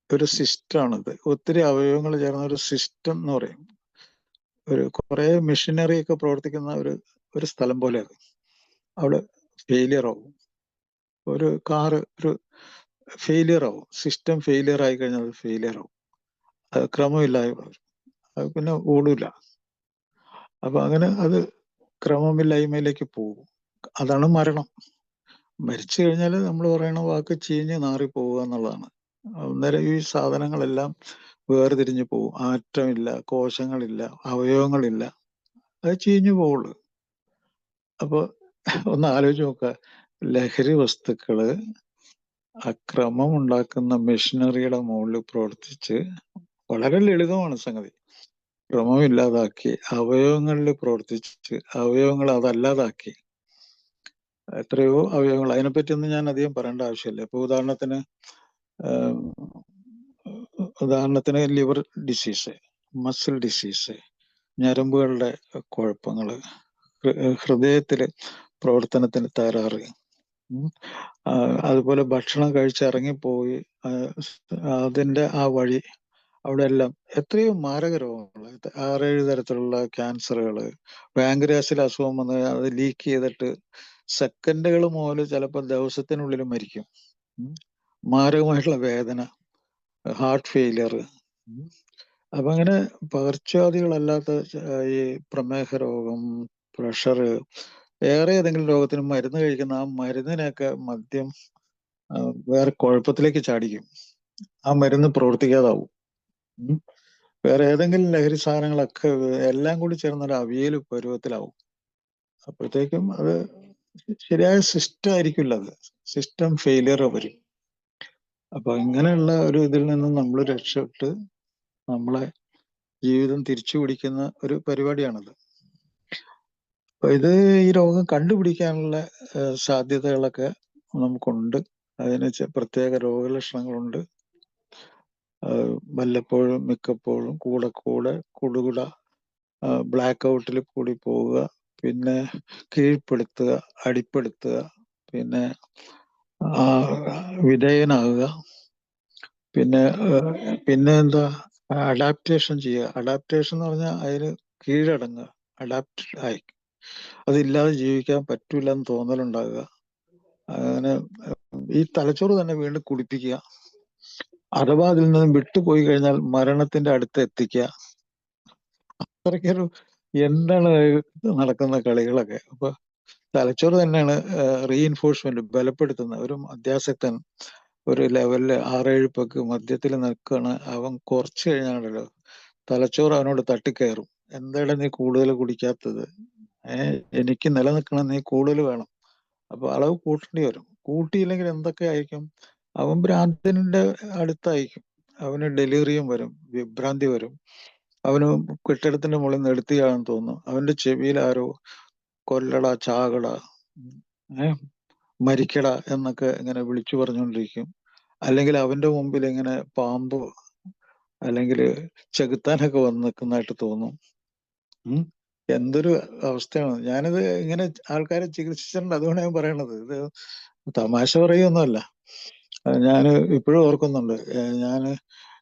ഒരു സിസ്റ്റമാണിത്. ഒത്തിരി അവയവങ്ങൾ ചേർന്ന ഒരു സിസ്റ്റം എന്ന് പറയും. ഒരു കുറെ മെഷീനറി ഒക്കെ പ്രവർത്തിക്കുന്ന ഒരു സ്ഥലം പോലെ അത്. അവിടെ ഫെയിലിയർ ആവും. ഒരു കാറ് ഒരു ഫെയിലിയർ ആവും. സിസ്റ്റം ഫെയിലിയർ ആയി കഴിഞ്ഞാൽ അത് ഫെയിലിയർ ആവും. അത് ക്രമമില്ലായ്മ, അത് പിന്നെ ഓടൂല. അപ്പൊ അങ്ങനെ അത് ക്രമമില്ലായ്മയിലേക്ക് പോകും. അതാണ് മരണം. മരിച്ചു കഴിഞ്ഞാൽ നമ്മൾ പറയണ വാക്ക് ചീഞ്ഞ് നാറിപ്പോവുക എന്നുള്ളതാണ്. അന്നേരം ഈ സാധനങ്ങളെല്ലാം വേർതിരിഞ്ഞു പോകും. ആറ്റമില്ല, കോശങ്ങളില്ല, അവയവങ്ങളില്ല, അത് ചീഞ്ഞു പോവുള്ളൂ. അപ്പൊ ഒന്ന് ആലോചിച്ച് നോക്കുക, ലഹരി വസ്തുക്കള് അക്രമം ഉണ്ടാക്കുന്ന മെഷീനറിയുടെ മുകളിൽ പ്രവർത്തിച്ച്, വളരെ ലളിതമാണ് സംഗതി, ക്രമമില്ലാതാക്കി, അവയവങ്ങളിൽ പ്രവർത്തിച്ച് അവയവങ്ങൾ അതല്ലാതാക്കി. എത്രയോ അവയവങ്ങൾ, അതിനെപ്പറ്റിയൊന്നും ഞാൻ അധികം പറയേണ്ട ആവശ്യമില്ല. ഇപ്പൊ ഉദാഹരണത്തിന് ലിവർ ഡിസീസ്, മസിൽ ഡിസീസ്, ഞരമ്പുകളുടെ കുഴപ്പങ്ങൾ, ഹൃദയത്തില് പ്രവർത്തനത്തിന് തകരാറ്, അതുപോലെ ഭക്ഷണം കഴിച്ചിറങ്ങിപ്പോയി അതിന്റെ ആ വഴി അവിടെ എല്ലാം എത്രയോ മാരക രോഗങ്ങൾ, 6-7 തരത്തിലുള്ള ക്യാൻസറുകൾ, പാൻക്രിയാസിൽ അസുഖം വന്ന് അത് ലീക്ക് ചെയ്തിട്ട് സെക്കൻഡുകൾ മുതൽ ചിലപ്പോൾ ദിവസത്തിനുള്ളിൽ മരിക്കും. മാരകമായിട്ടുള്ള വേദന, ഹാർട്ട് ഫെയിലിയർ. അപ്പൊ അങ്ങനെ പകർച്ചവ്യാധികളല്ലാത്ത ഈ പ്രമേഹ രോഗം, പ്രഷർ, വേറെ ഏതെങ്കിലും രോഗത്തിന് മരുന്ന് കഴിക്കുന്ന ആ മരുന്നിനൊക്കെ മദ്യം വേറെ കുഴപ്പത്തിലേക്ക് ചാടിക്കും. ആ മരുന്ന് പ്രവർത്തിക്കാതാവും. വേറെ ഏതെങ്കിലും ലഹരി സാധനങ്ങളൊക്കെ എല്ലാം കൂടി ചേർന്നൊരു അവിയൽ പരുവത്തിലാവും. അപ്പോഴത്തേക്കും അത് ശരിയായ സിസ്റ്റം ആയിരിക്കില്ല, അത് സിസ്റ്റം ഫെയിലിയർ വരും. അപ്പൊ ഇങ്ങനെയുള്ള ഒരു ഇതിൽ നിന്നും നമ്മൾ രക്ഷപ്പെട്ട് നമ്മളെ ജീവിതം തിരിച്ചു പിടിക്കുന്ന ഒരു പരിപാടിയാണത്. അപ്പൊ ഈ രോഗം കണ്ടുപിടിക്കാനുള്ള സാധ്യതകളൊക്കെ നമുക്കുണ്ട്. അതിന് പ്രത്യേക രോഗലക്ഷണങ്ങളുണ്ട്. വല്ലപ്പോഴും മിക്കപ്പോഴും കൂടെ കുടുകുട ബ്ലാക്ക് ഔട്ടിൽ കൂടി പോവുക, പിന്നെ കീഴ്പ്പെടുത്തുക, അടിപ്പെടുത്തുക, പിന്നെ വിധേയനാകുക, പിന്നെ എന്താ അഡാപ്റ്റേഷൻ ചെയ്യുക. അഡാപ്റ്റേഷൻ എന്ന് പറഞ്ഞാൽ അതിന് കീഴടങ്ങുക, അഡാപ്റ്റ് ആയി, അതില്ലാതെ ജീവിക്കാൻ പറ്റൂല എന്ന് തോന്നലുണ്ടാകുക. അങ്ങനെ ഈ തലച്ചോറ് തന്നെ വീണ്ടും കുടിപ്പിക്കുക. അഥവാ അതിൽ നിന്ന് വിട്ടുപോയി കഴിഞ്ഞാൽ മരണത്തിന്റെ അടുത്ത് എത്തിക്കുക. അത്രയ്ക്കൊരു എന്താണ് നടക്കുന്ന കളികളൊക്കെ. അപ്പൊ തലച്ചോറ് തന്നെയാണ് റീഇൻഫോഴ്സ്മെന്റ് ബലപ്പെടുത്തുന്നത്. ഒരു അത്യാസക്തൻ ഒരു ലെവലില് 6-7 പെഗ് മധ്യത്തിൽ നിൽക്കുകയാണ്, അവൻ കുറച്ച് കഴിഞ്ഞാണല്ലോ തലച്ചോറ് അവനോട് തട്ടിക്കയറും. എന്താണ് നീ കൂടുതൽ കുടിക്കാത്തത്? എനിക്ക് നിലനിൽക്കണം, നീ കൂടുതൽ വേണം. അപ്പൊ അളവ് കൂട്ടേണ്ടി വരും. കൂട്ടിയില്ലെങ്കിൽ എന്തൊക്കെ ആയിരിക്കും? അവൻ ഭ്രാന്തന്റെ അടുത്തായിരിക്കും. അവന് ഡെലിറിയം വരും, വിഭ്രാന്തി വരും. അവന് കെട്ടിടത്തിന്റെ മുകളിൽ നിന്ന് എടുത്തിയാണെന്ന് തോന്നും. അവന്റെ ചെവിയിൽ ആരോ കൊല്ലട, ചാകട, മരിക്കട എന്നൊക്കെ ഇങ്ങനെ വിളിച്ചു പറഞ്ഞുകൊണ്ടിരിക്കും. അല്ലെങ്കിൽ അവന്റെ മുമ്പിൽ ഇങ്ങനെ പാമ്പ് അല്ലെങ്കിൽ ചെകുത്താനൊക്കെ വന്ന് നിൽക്കുന്നതായിട്ട് തോന്നും. എന്തൊരു അവസ്ഥയാണ്. ഞാനിത് ഇങ്ങനെ ആൾക്കാരെ ചികിത്സിച്ചിട്ടുണ്ട്, അതുകൊണ്ട് ഞാൻ പറയണത്. ഇത് തമാശ പറയുകയൊന്നുമല്ല. ഞാൻ ഇപ്പോഴും ഓർക്കുന്നുണ്ട്. ഞാൻ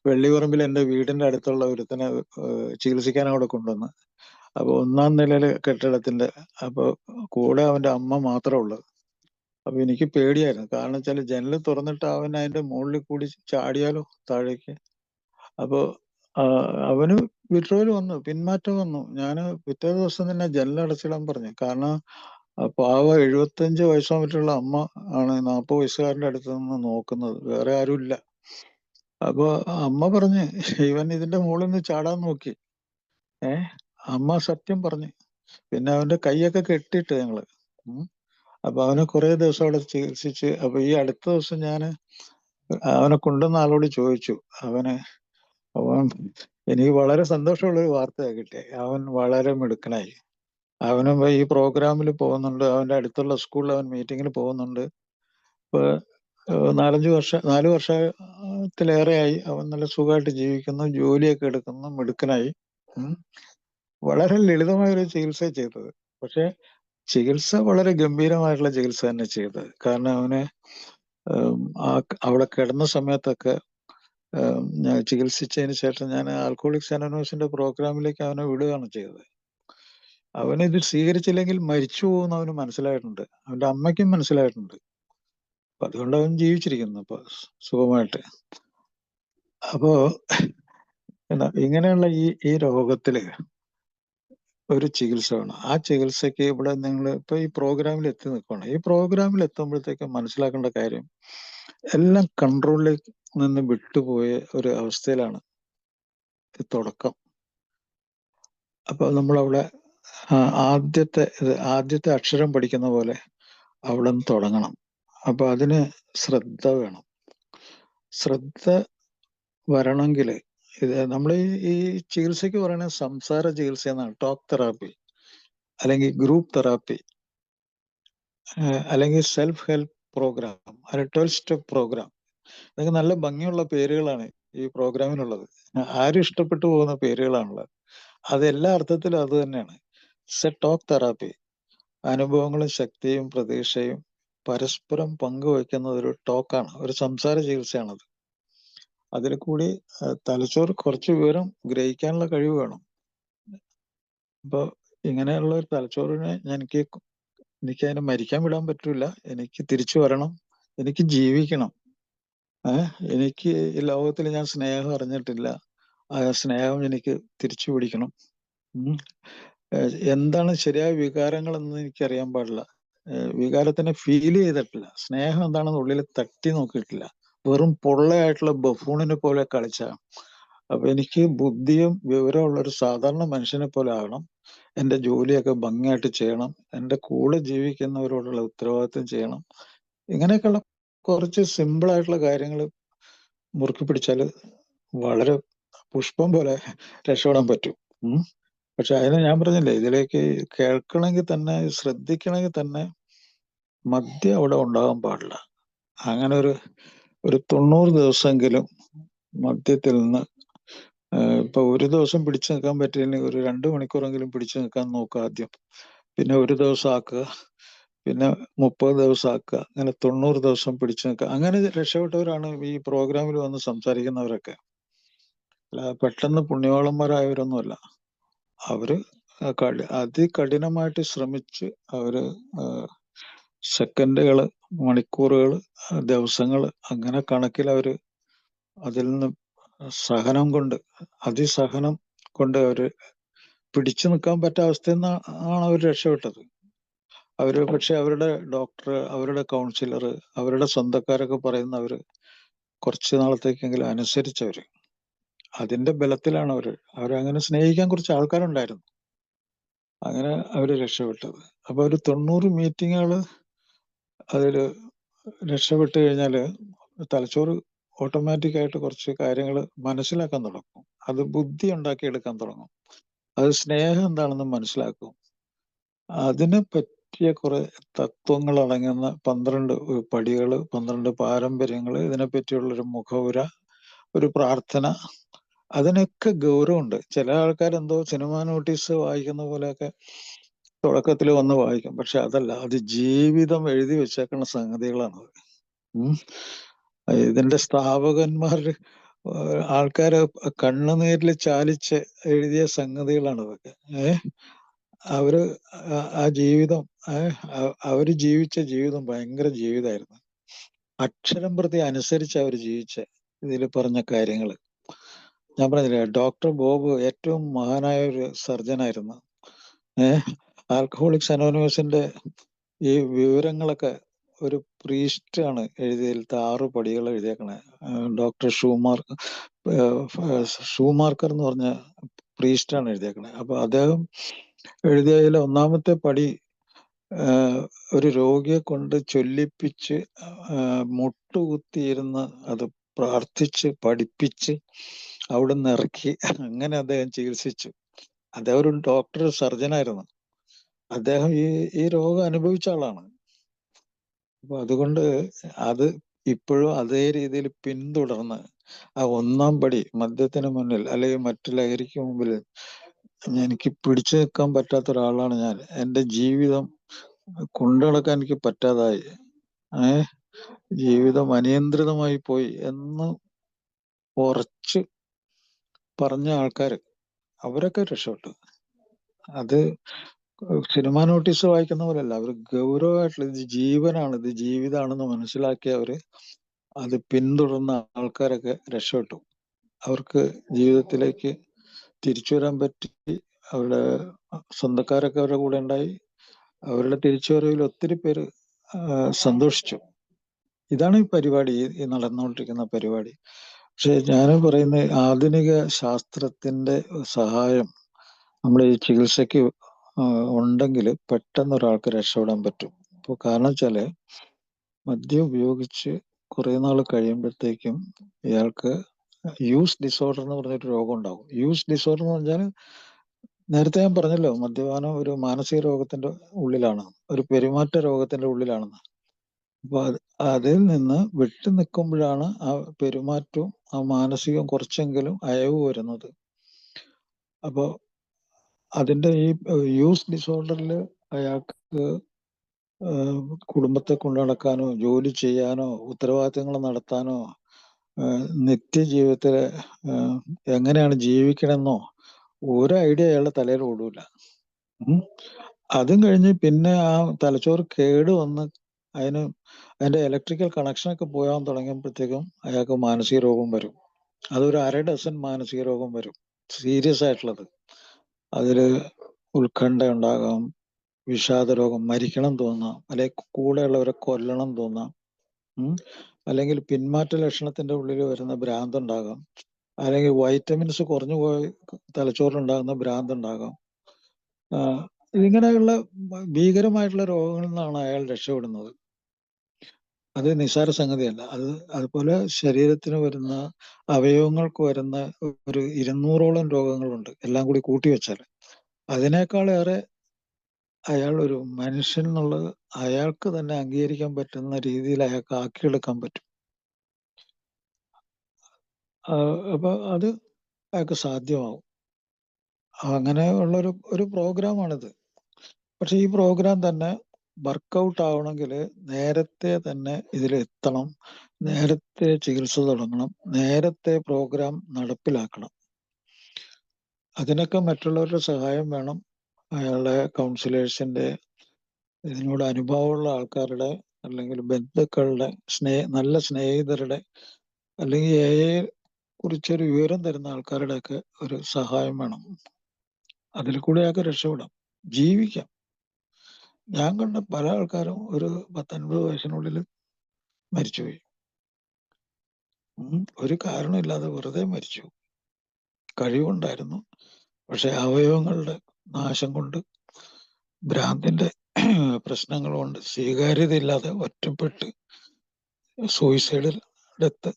വെള്ളിപറമ്പിൽ എൻ്റെ വീടിന്റെ അടുത്തുള്ള ഒരുത്തനെ ചികിത്സിക്കാൻ അവിടെ കൊണ്ടുവന്ന്. അപ്പൊ 1-ാം നിലയിലെ കെട്ടിടത്തിന്റെ, അപ്പൊ കൂടെ അവന്റെ അമ്മ മാത്രമേ ഉള്ളൂ. അപ്പൊ എനിക്ക് പേടിയായിരുന്നു. കാരണം വെച്ചാൽ ജനൽ തുറന്നിട്ട് അവൻ അതിന്റെ മുകളിൽ കൂടി ചാടിയാലോ താഴേക്ക്. അപ്പൊ അവന് വിഡ്രോവൽ വന്നു, പിന്മാറ്റം വന്നു. ഞാൻ പിറ്റേ ദിവസം തന്നെ ജനലടച്ചിടാൻ പറഞ്ഞു. കാരണം പാവ 75 വയസ്സോ മറ്റുള്ള അമ്മ ആണ് 40 വയസ്സുകാരന്റെ അടുത്ത് നിന്ന് നോക്കുന്നത്, വേറെ ആരും ഇല്ല. അപ്പൊ അമ്മ പറഞ്ഞ് ഇവൻ ഇതിന്റെ മുകളിൽ നിന്ന് ചാടാൻ നോക്കി. അമ്മ സത്യം പറഞ്ഞു. പിന്നെ അവന്റെ കൈയൊക്കെ കെട്ടിയിട്ട് ഞങ്ങള്. അപ്പൊ അവനെ കുറെ ദിവസം അവിടെ ചികിത്സിച്ച്. അപ്പൊ ഈ അടുത്ത ദിവസം ഞാൻ അവനെ കൊണ്ടുവന്ന ആളോട് ചോദിച്ചു. അവൻ എനിക്ക് വളരെ സന്തോഷമുള്ള ഒരു വാർത്തയാണ് കിട്ടിയത്. അവൻ വളരെ മിടുക്കനായി. അവനും ഈ പ്രോഗ്രാമിൽ പോകുന്നുണ്ട്. അവന്റെ അടുത്തുള്ള സ്കൂളിൽ അവൻ മീറ്റിങ്ങിൽ പോകുന്നുണ്ട്. ഇപ്പൊ 4 വർഷത്തിലേറെയായി അവൻ നല്ല സുഖമായിട്ട് ജീവിക്കുന്നു, ജോലിയൊക്കെ എടുക്കുന്നു, മിടുക്കനായി. വളരെ ലളിതമായ ഒരു ചികിത്സ ചെയ്തത്. പക്ഷെ ചികിത്സ വളരെ ഗംഭീരമായിട്ടുള്ള ചികിത്സ തന്നെ ചെയ്തത്. കാരണം അവന് അവിടെ കിടന്ന സമയത്തൊക്കെ ഞാൻ ചികിത്സിച്ചതിന് ശേഷം ഞാൻ ആൽക്കോളിക്സ് അനോണിമസിന്റെ പ്രോഗ്രാമിലേക്ക് അവനെ വിടുകയാണ് ചെയ്തത്. അവനിത് സ്വീകരിച്ചില്ലെങ്കിൽ മരിച്ചു പോകുമെന്ന് അവന് മനസ്സിലായിട്ടുണ്ട്, അവന്റെ അമ്മയ്ക്കും മനസ്സിലായിട്ടുണ്ട്. അപ്പൊ അതുകൊണ്ട് അവൻ ജീവിച്ചിരിക്കുന്നു ഇപ്പൊ സുഖമായിട്ട്. അപ്പോ ഇങ്ങനെയുള്ള ഈ രോഗത്തില് ഒരു ചികിത്സ വേണം. ആ ചികിത്സയ്ക്ക് ഇവിടെ നിങ്ങൾ ഇപ്പൊ ഈ പ്രോഗ്രാമിൽ എത്തി നിൽക്കണം. ഈ പ്രോഗ്രാമിൽ എത്തുമ്പോഴത്തേക്ക് മനസ്സിലാക്കേണ്ട കാര്യം, എല്ലാം കൺട്രോളിലേക്ക് നിന്ന് വിട്ടുപോയ ഒരു അവസ്ഥയിലാണ് തുടക്കം. അപ്പൊ നമ്മളവിടെ ആദ്യത്തെ അക്ഷരം പഠിക്കുന്ന പോലെ അവിടെ നിന്ന് തുടങ്ങണം. അപ്പൊ അതിന് ശ്രദ്ധ വേണം. ശ്രദ്ധ വരണമെങ്കിൽ നമ്മൾ ഈ ചികിത്സയ്ക്ക് പറയുന്നത് സംസാര ചികിത്സ എന്നാണ്. ടോക്ക് തെറാപ്പി, അല്ലെങ്കിൽ ഗ്രൂപ്പ് തെറാപ്പി, അല്ലെങ്കിൽ സെൽഫ് ഹെൽപ്പ് പ്രോഗ്രാം, അല്ലെങ്കിൽ 12 സ്റ്റെപ്പ് പ്രോഗ്രാം. ഇതൊക്കെ നല്ല ഭംഗിയുള്ള പേരുകളാണ് ഈ പ്രോഗ്രാമിനുള്ളത്. ആരും ഇഷ്ടപ്പെട്ടു പോകുന്ന പേരുകളാണുള്ളത്. അത് എല്ലാ അർത്ഥത്തിലും അത് തന്നെയാണ്. ടോക്ക് തെറാപ്പി, അനുഭവങ്ങളും ശക്തിയും പ്രതീക്ഷയും പരസ്പരം പങ്കുവയ്ക്കുന്ന ഒരു ടോക്കാണ്, ഒരു സംസാര ചികിത്സയാണത്. അതിൽ കൂടി തലച്ചോറ് കുറച്ച് വിവരം ഗ്രഹിക്കാനുള്ള കഴിവ് വേണം. അപ്പൊ ഇങ്ങനെയുള്ള ഒരു തലച്ചോറിനെ എനിക്ക് അതിനെ മരിക്കാൻ വിടാൻ പറ്റൂല. എനിക്ക് തിരിച്ചു വരണം, എനിക്ക് ജീവിക്കണം. എനിക്ക് ഈ ലോകത്തിൽ ഞാൻ സ്നേഹം അറിഞ്ഞിട്ടില്ല, ആ സ്നേഹം എനിക്ക് തിരിച്ചു പിടിക്കണം. എന്താണ് ശരിയായ വികാരങ്ങൾ എന്ന് എനിക്കറിയാൻ പാടില്ല. വികാരത്തിനെ ഫീൽ ചെയ്തിട്ടില്ല. സ്നേഹം എന്താണെന്ന് ഉള്ളിൽ തട്ടി നോക്കിയിട്ടില്ല. വെറും പൊള്ളയായിട്ടുള്ള ബഫൂണിനെ പോലെ കളിച്ച. അപ്പൊ എനിക്ക് ബുദ്ധിയും വിവരമുള്ള ഒരു സാധാരണ മനുഷ്യനെ പോലെ ആകണം. എൻ്റെ ജോലിയൊക്കെ ഭംഗിയായിട്ട് ചെയ്യണം. എൻ്റെ കൂടെ ജീവിക്കുന്നവരോടുള്ള ഉത്തരവാദിത്വം ചെയ്യണം. ഇങ്ങനെയൊക്കെയുള്ള കുറച്ച് സിമ്പിൾ ആയിട്ടുള്ള കാര്യങ്ങൾ മുറുക്കി പിടിച്ചാൽ വളരെ പുഷ്പം പോലെ രക്ഷപ്പെടാൻ പറ്റും. പക്ഷെ അതിന് ഞാൻ പറഞ്ഞില്ലേ, ഇതിലേക്ക് കേൾക്കണമെങ്കിൽ തന്നെ, ശ്രദ്ധിക്കണമെങ്കിൽ തന്നെ മദ്യം അവിടെ ഉണ്ടാകാൻ പാടില്ല. അങ്ങനെ ഒരു 90 ദിവസമെങ്കിലും മദ്യത്തിൽ നിന്ന് ഇപ്പൊ ഒരു ദിവസം പിടിച്ചു നിൽക്കാൻ പറ്റില്ലെങ്കിൽ ഒരു 2 മണിക്കൂറെങ്കിലും പിടിച്ചു നിൽക്കാൻ നോക്കുക ആദ്യം. പിന്നെ ഒരു ദിവസം ആക്കുക, പിന്നെ 30 ദിവസം ആക്കുക, അങ്ങനെ 90 ദിവസം പിടിച്ചു നിൽക്കുക. അങ്ങനെ രക്ഷപ്പെട്ടവരാണ് ഈ പ്രോഗ്രാമിൽ വന്ന് സംസാരിക്കുന്നവരൊക്കെ. അല്ല പെട്ടെന്ന് പുണ്യവാളന്മാരായവരൊന്നുമല്ല. അവര് അതികഠിനമായിട്ട് ശ്രമിച്ച് അവര് സെക്കൻഡുകള്, മണിക്കൂറുകള്, ദിവസങ്ങള്, അങ്ങനെ കണക്കിൽ അവര് അതിൽ നിന്ന് സഹനം കൊണ്ട്, അതിസഹനം കൊണ്ട് അവര് പിടിച്ചു നിൽക്കാൻ പറ്റാ അവസ്ഥയിൽ നിന്നാണ് അവർ രക്ഷപ്പെട്ടത്. അവര് പക്ഷെ അവരുടെ ഡോക്ടർ, അവരുടെ കൗൺസിലർ, അവരുടെ സ്വന്തക്കാരൊക്കെ പറയുന്ന അവര് കുറച്ചു നാളത്തേക്കെങ്കിലും അനുസരിച്ചവര്. അതിന്റെ ബലത്തിലാണ് അവരങ്ങനെ സ്നേഹിക്കാൻ കുറച്ച് ആൾക്കാരുണ്ടായിരുന്നു. അങ്ങനെ അവര് രക്ഷപ്പെട്ടത്. അപ്പൊ ഒരു 90 മീറ്റിങ്ങുകള് അതില് രക്ഷപ്പെട്ട് കഴിഞ്ഞാല് തലച്ചോറ് ഓട്ടോമാറ്റിക് ആയിട്ട് കുറച്ച് കാര്യങ്ങൾ മനസ്സിലാക്കാൻ തുടങ്ങും. അത് ബുദ്ധി ഉണ്ടാക്കിയെടുക്കാൻ തുടങ്ങും. അത് സ്നേഹം എന്താണെന്ന് മനസ്സിലാക്കും. അതിനെ പറ്റിയ കുറെ തത്വങ്ങൾ അടങ്ങുന്ന 12 പടികള്, 12 പാരമ്പര്യങ്ങള്, ഇതിനെപ്പറ്റിയുള്ളൊരു മുഖവുര, ഒരു പ്രാർത്ഥന, അതിനൊക്കെ ഗൗരവമുണ്ട്. ചില ആൾക്കാരെന്തോ സിനിമാ നോട്ടീസ് വായിക്കുന്ന പോലെയൊക്കെ തുടക്കത്തിൽ വന്ന് വായിക്കും. പക്ഷെ അതല്ല, അത് ജീവിതം എഴുതി വെച്ചേക്കുന്ന സംഗതികളാണത്. ഇതിന്റെ സ്ഥാപകന്മാർ ആൾക്കാരെ കണ്ണുനീരിൽ ചാലിച്ച് എഴുതിയ സംഗതികളാണ് ഇതൊക്കെ. അവര് ആ ജീവിതം, അവര് ജീവിച്ച ജീവിതം ഭയങ്കര ജീവിതമായിരുന്നു. അക്ഷരം പ്രതി അനുസരിച്ച് അവർ ജീവിച്ച ഇതിൽ പറഞ്ഞ കാര്യങ്ങള്. ഞാൻ പറഞ്ഞില്ലേ, ഡോക്ടർ ബോബ് ഏറ്റവും മഹാനായ ഒരു സർജനായിരുന്നു. ആൽക്കഹോളിക്സ് അനോണിമസിന്റെ ഈ വിവരങ്ങളൊക്കെ ഒരു പ്രീസ്റ്റ് ആണ് എഴുതിയതിലത്തെ 6 പടികൾ എഴുതിയേക്കണേ. ഡോക്ടർ ഷൂമാർക്കർ എന്ന് പറഞ്ഞ പ്രീസ്റ്റാണ് എഴുതിയേക്കണേ. അപ്പൊ അദ്ദേഹം എഴുതിയതിൽ ഒന്നാമത്തെ പടി, ഒരു രോഗിയെ കൊണ്ട് ചൊല്ലിപ്പിച്ച് മുട്ടുകുത്തിയിരുന്ന് അത് പ്രാർത്ഥിച്ച് പഠിപ്പിച്ച് അവിടുന്ന് ഇറക്കി അങ്ങനെ അദ്ദേഹം ചികിത്സിച്ചു. അദ്ദേഹം ഒരു ഡോക്ടർ, സർജനായിരുന്നു. അദ്ദേഹം ഈ രോഗം അനുഭവിച്ച ആളാണ്. അപ്പൊ അതുകൊണ്ട് അത് ഇപ്പോഴും അതേ രീതിയിൽ പിന്തുടർന്ന് ആ 1-ാം പടി, മദ്യത്തിന് മുന്നിൽ അല്ലെങ്കിൽ മറ്റു ലഹരിക്ക് മുമ്പിൽ എനിക്ക് പിടിച്ചു നിൽക്കാൻ പറ്റാത്ത ഒരാളാണ് ഞാൻ, എൻ്റെ ജീവിതം കൊണ്ടുനടക്കാൻ എനിക്ക് പറ്റാതായി, ജീവിതം അനിയന്ത്രിതമായി പോയി എന്ന് ഉറച്ച് പറഞ്ഞ ആൾക്കാര്, അവരൊക്കെ രക്ഷപ്പെട്ടു. അത് സിനിമാ നോട്ടീസ് വായിക്കുന്ന പോലെയല്ല, അവർ ഗൗരവമായിട്ടുള്ള ഇത് ജീവനാണ്, ഇത് ജീവിതമാണെന്ന് മനസ്സിലാക്കിയവര് അത് പിന്തുടർന്ന ആൾക്കാരൊക്കെ രക്ഷപ്പെട്ടു. അവർക്ക് ജീവിതത്തിലേക്ക് തിരിച്ചു വരാൻ പറ്റി. അവരുടെ സ്വന്തക്കാരൊക്കെ അവരുടെ കൂടെ ഉണ്ടായി. അവരുടെ തിരിച്ചുവരവിൽ ഒത്തിരി പേര് സന്തോഷിച്ചു. ഇതാണ് ഈ പരിപാടി, ഈ നടന്നുകൊണ്ടിരിക്കുന്ന പരിപാടി. പക്ഷെ ഞാൻ പറയുന്ന ആധുനിക ശാസ്ത്രത്തിന്റെ സഹായം നമ്മൾ ഈ ചികിത്സയ്ക്ക് ഉണ്ടെങ്കിൽ പെട്ടെന്ന് ഒരാൾക്ക് രക്ഷപ്പെടാൻ പറ്റും. ഇപ്പോൾ കാരണം വെച്ചാല് മദ്യം ഉപയോഗിച്ച് കുറെ നാൾ കഴിയുമ്പോഴത്തേക്കും ഇയാൾക്ക് യൂസ് ഡിസോർഡർ എന്ന് പറഞ്ഞൊരു രോഗം ഉണ്ടാവും. യൂസ് ഡിസോർഡർ എന്ന് പറഞ്ഞാൽ, നേരത്തെ ഞാൻ പറഞ്ഞല്ലോ, മദ്യപാനം ഒരു മാനസിക രോഗത്തിന്റെ ഉള്ളിലാണ്, ഒരു പെരുമാറ്റ രോഗത്തിന്റെ ഉള്ളിലാണെന്ന്. അപ്പൊ അതിൽ നിന്ന് വിട്ടു നിൽക്കുമ്പോഴാണ് ആ പെരുമാറ്റവും ആ മാനസികം കുറച്ചെങ്കിലും അയവ് വരുന്നത്. അപ്പോ അതിന്റെ ഈ യൂസ് ഡിസോർഡറിൽ അയാൾക്ക് കുടുംബത്തെ കൊണ്ടു നടക്കാനോ ജോലി ചെയ്യാനോ ഉത്തരവാദിത്തങ്ങൾ നടത്താനോ നിത്യജീവിതത്തില് എങ്ങനെയാണ് ജീവിക്കണമെന്നോ ഒരു ഐഡിയ അയാളുടെ തലയിൽ ഓടൂല. അതും കഴിഞ്ഞ് പിന്നെ ആ തലച്ചോറ് കേട് വന്ന് അതിന്റെ ഇലക്ട്രിക്കൽ കണക്ഷനൊക്കെ പോകാൻ തുടങ്ങിയപ്പോഴത്തേക്കും അയാൾക്ക് മാനസിക രോഗം വരും. അതൊരു 1/2 ഡസൻ മാനസിക രോഗം വരും, സീരിയസ് ആയിട്ടുള്ളത്. അതില് ഉത്കണ്ഠ ഉണ്ടാകാം, വിഷാദ രോഗം, മരിക്കണം തോന്നാം, അല്ലെങ്കിൽ കൂടെയുള്ളവരെ കൊല്ലണം തോന്നാം, അല്ലെങ്കിൽ പിന്മാറ്റ ലക്ഷണത്തിന്റെ ഉള്ളിൽ വരുന്ന ഭ്രാന്തുണ്ടാകാം, അല്ലെങ്കിൽ വൈറ്റമിൻസ് കുറഞ്ഞു പോയി തലച്ചോറിലുണ്ടാകുന്ന ഭ്രാന്തുണ്ടാകാം. ഇങ്ങനെയുള്ള ഭീകരമായിട്ടുള്ള രോഗങ്ങളിൽ നിന്നാണ് അയാൾ രക്ഷപ്പെടുന്നത്. അത് നിസ്സാര സംഗതിയല്ല. അതുപോലെ ശരീരത്തിന് വരുന്ന, അവയവങ്ങൾക്ക് വരുന്ന ഒരു 200ഓളം രോഗങ്ങളുണ്ട്, എല്ലാം കൂടി കൂട്ടിവെച്ചാൽ. അതിനേക്കാളേറെ അയാൾ ഒരു മനുഷ്യൻ എന്നുള്ളത് അയാൾക്ക് തന്നെ അംഗീകരിക്കാൻ പറ്റുന്ന രീതിയിൽ അയാൾക്ക് ആക്കിയെടുക്കാൻ പറ്റും. അപ്പൊ അത് അയാൾക്ക് സാധ്യമാവും. അങ്ങനെ ഉള്ളൊരു ഒരു പ്രോഗ്രാമാണിത്. പക്ഷെ ഈ പ്രോഗ്രാം തന്നെ വർക്കൗട്ട് ആവണമെങ്കിൽ നേരത്തെ തന്നെ ഇതിലെത്തണം, നേരത്തെ ചികിത്സ തുടങ്ങണം, നേരത്തെ പ്രോഗ്രാം നടപ്പിലാക്കണം. അതിനൊക്കെ മറ്റുള്ളവരുടെ സഹായം വേണം. അയാളുടെ കൗൺസിലേഴ്സിന്റെ, ഇതിനോട് അനുഭവമുള്ള ആൾക്കാരുടെ, അല്ലെങ്കിൽ ബന്ധുക്കളുടെ, നല്ല സ്നേഹിതരുടെ, അല്ലെങ്കിൽ എയെ കുറിച്ചൊരു വിവരം തരുന്ന ആൾക്കാരുടെയൊക്കെ ഒരു സഹായം വേണം. അതിൽ കൂടെ അയാൾക്ക് രക്ഷപ്പെടാം, ജീവിക്കാം. ഞാൻ കണ്ട പല ആൾക്കാരും ഒരു 10-50 വയസ്സിനുള്ളിൽ മരിച്ചുപോയി. ഒരു കാരണമില്ലാതെ വെറുതെ മരിച്ചു. കഴിവുണ്ടായിരുന്നു, പക്ഷെ അവയവങ്ങളുടെ നാശം കൊണ്ട്, ഭ്രാന്തിന്റെ പ്രശ്നങ്ങൾ കൊണ്ട്, സ്വീകാര്യതയില്ലാതെ ഒറ്റപ്പെട്ട് സൂയിസൈഡ് ഡെത്ത്,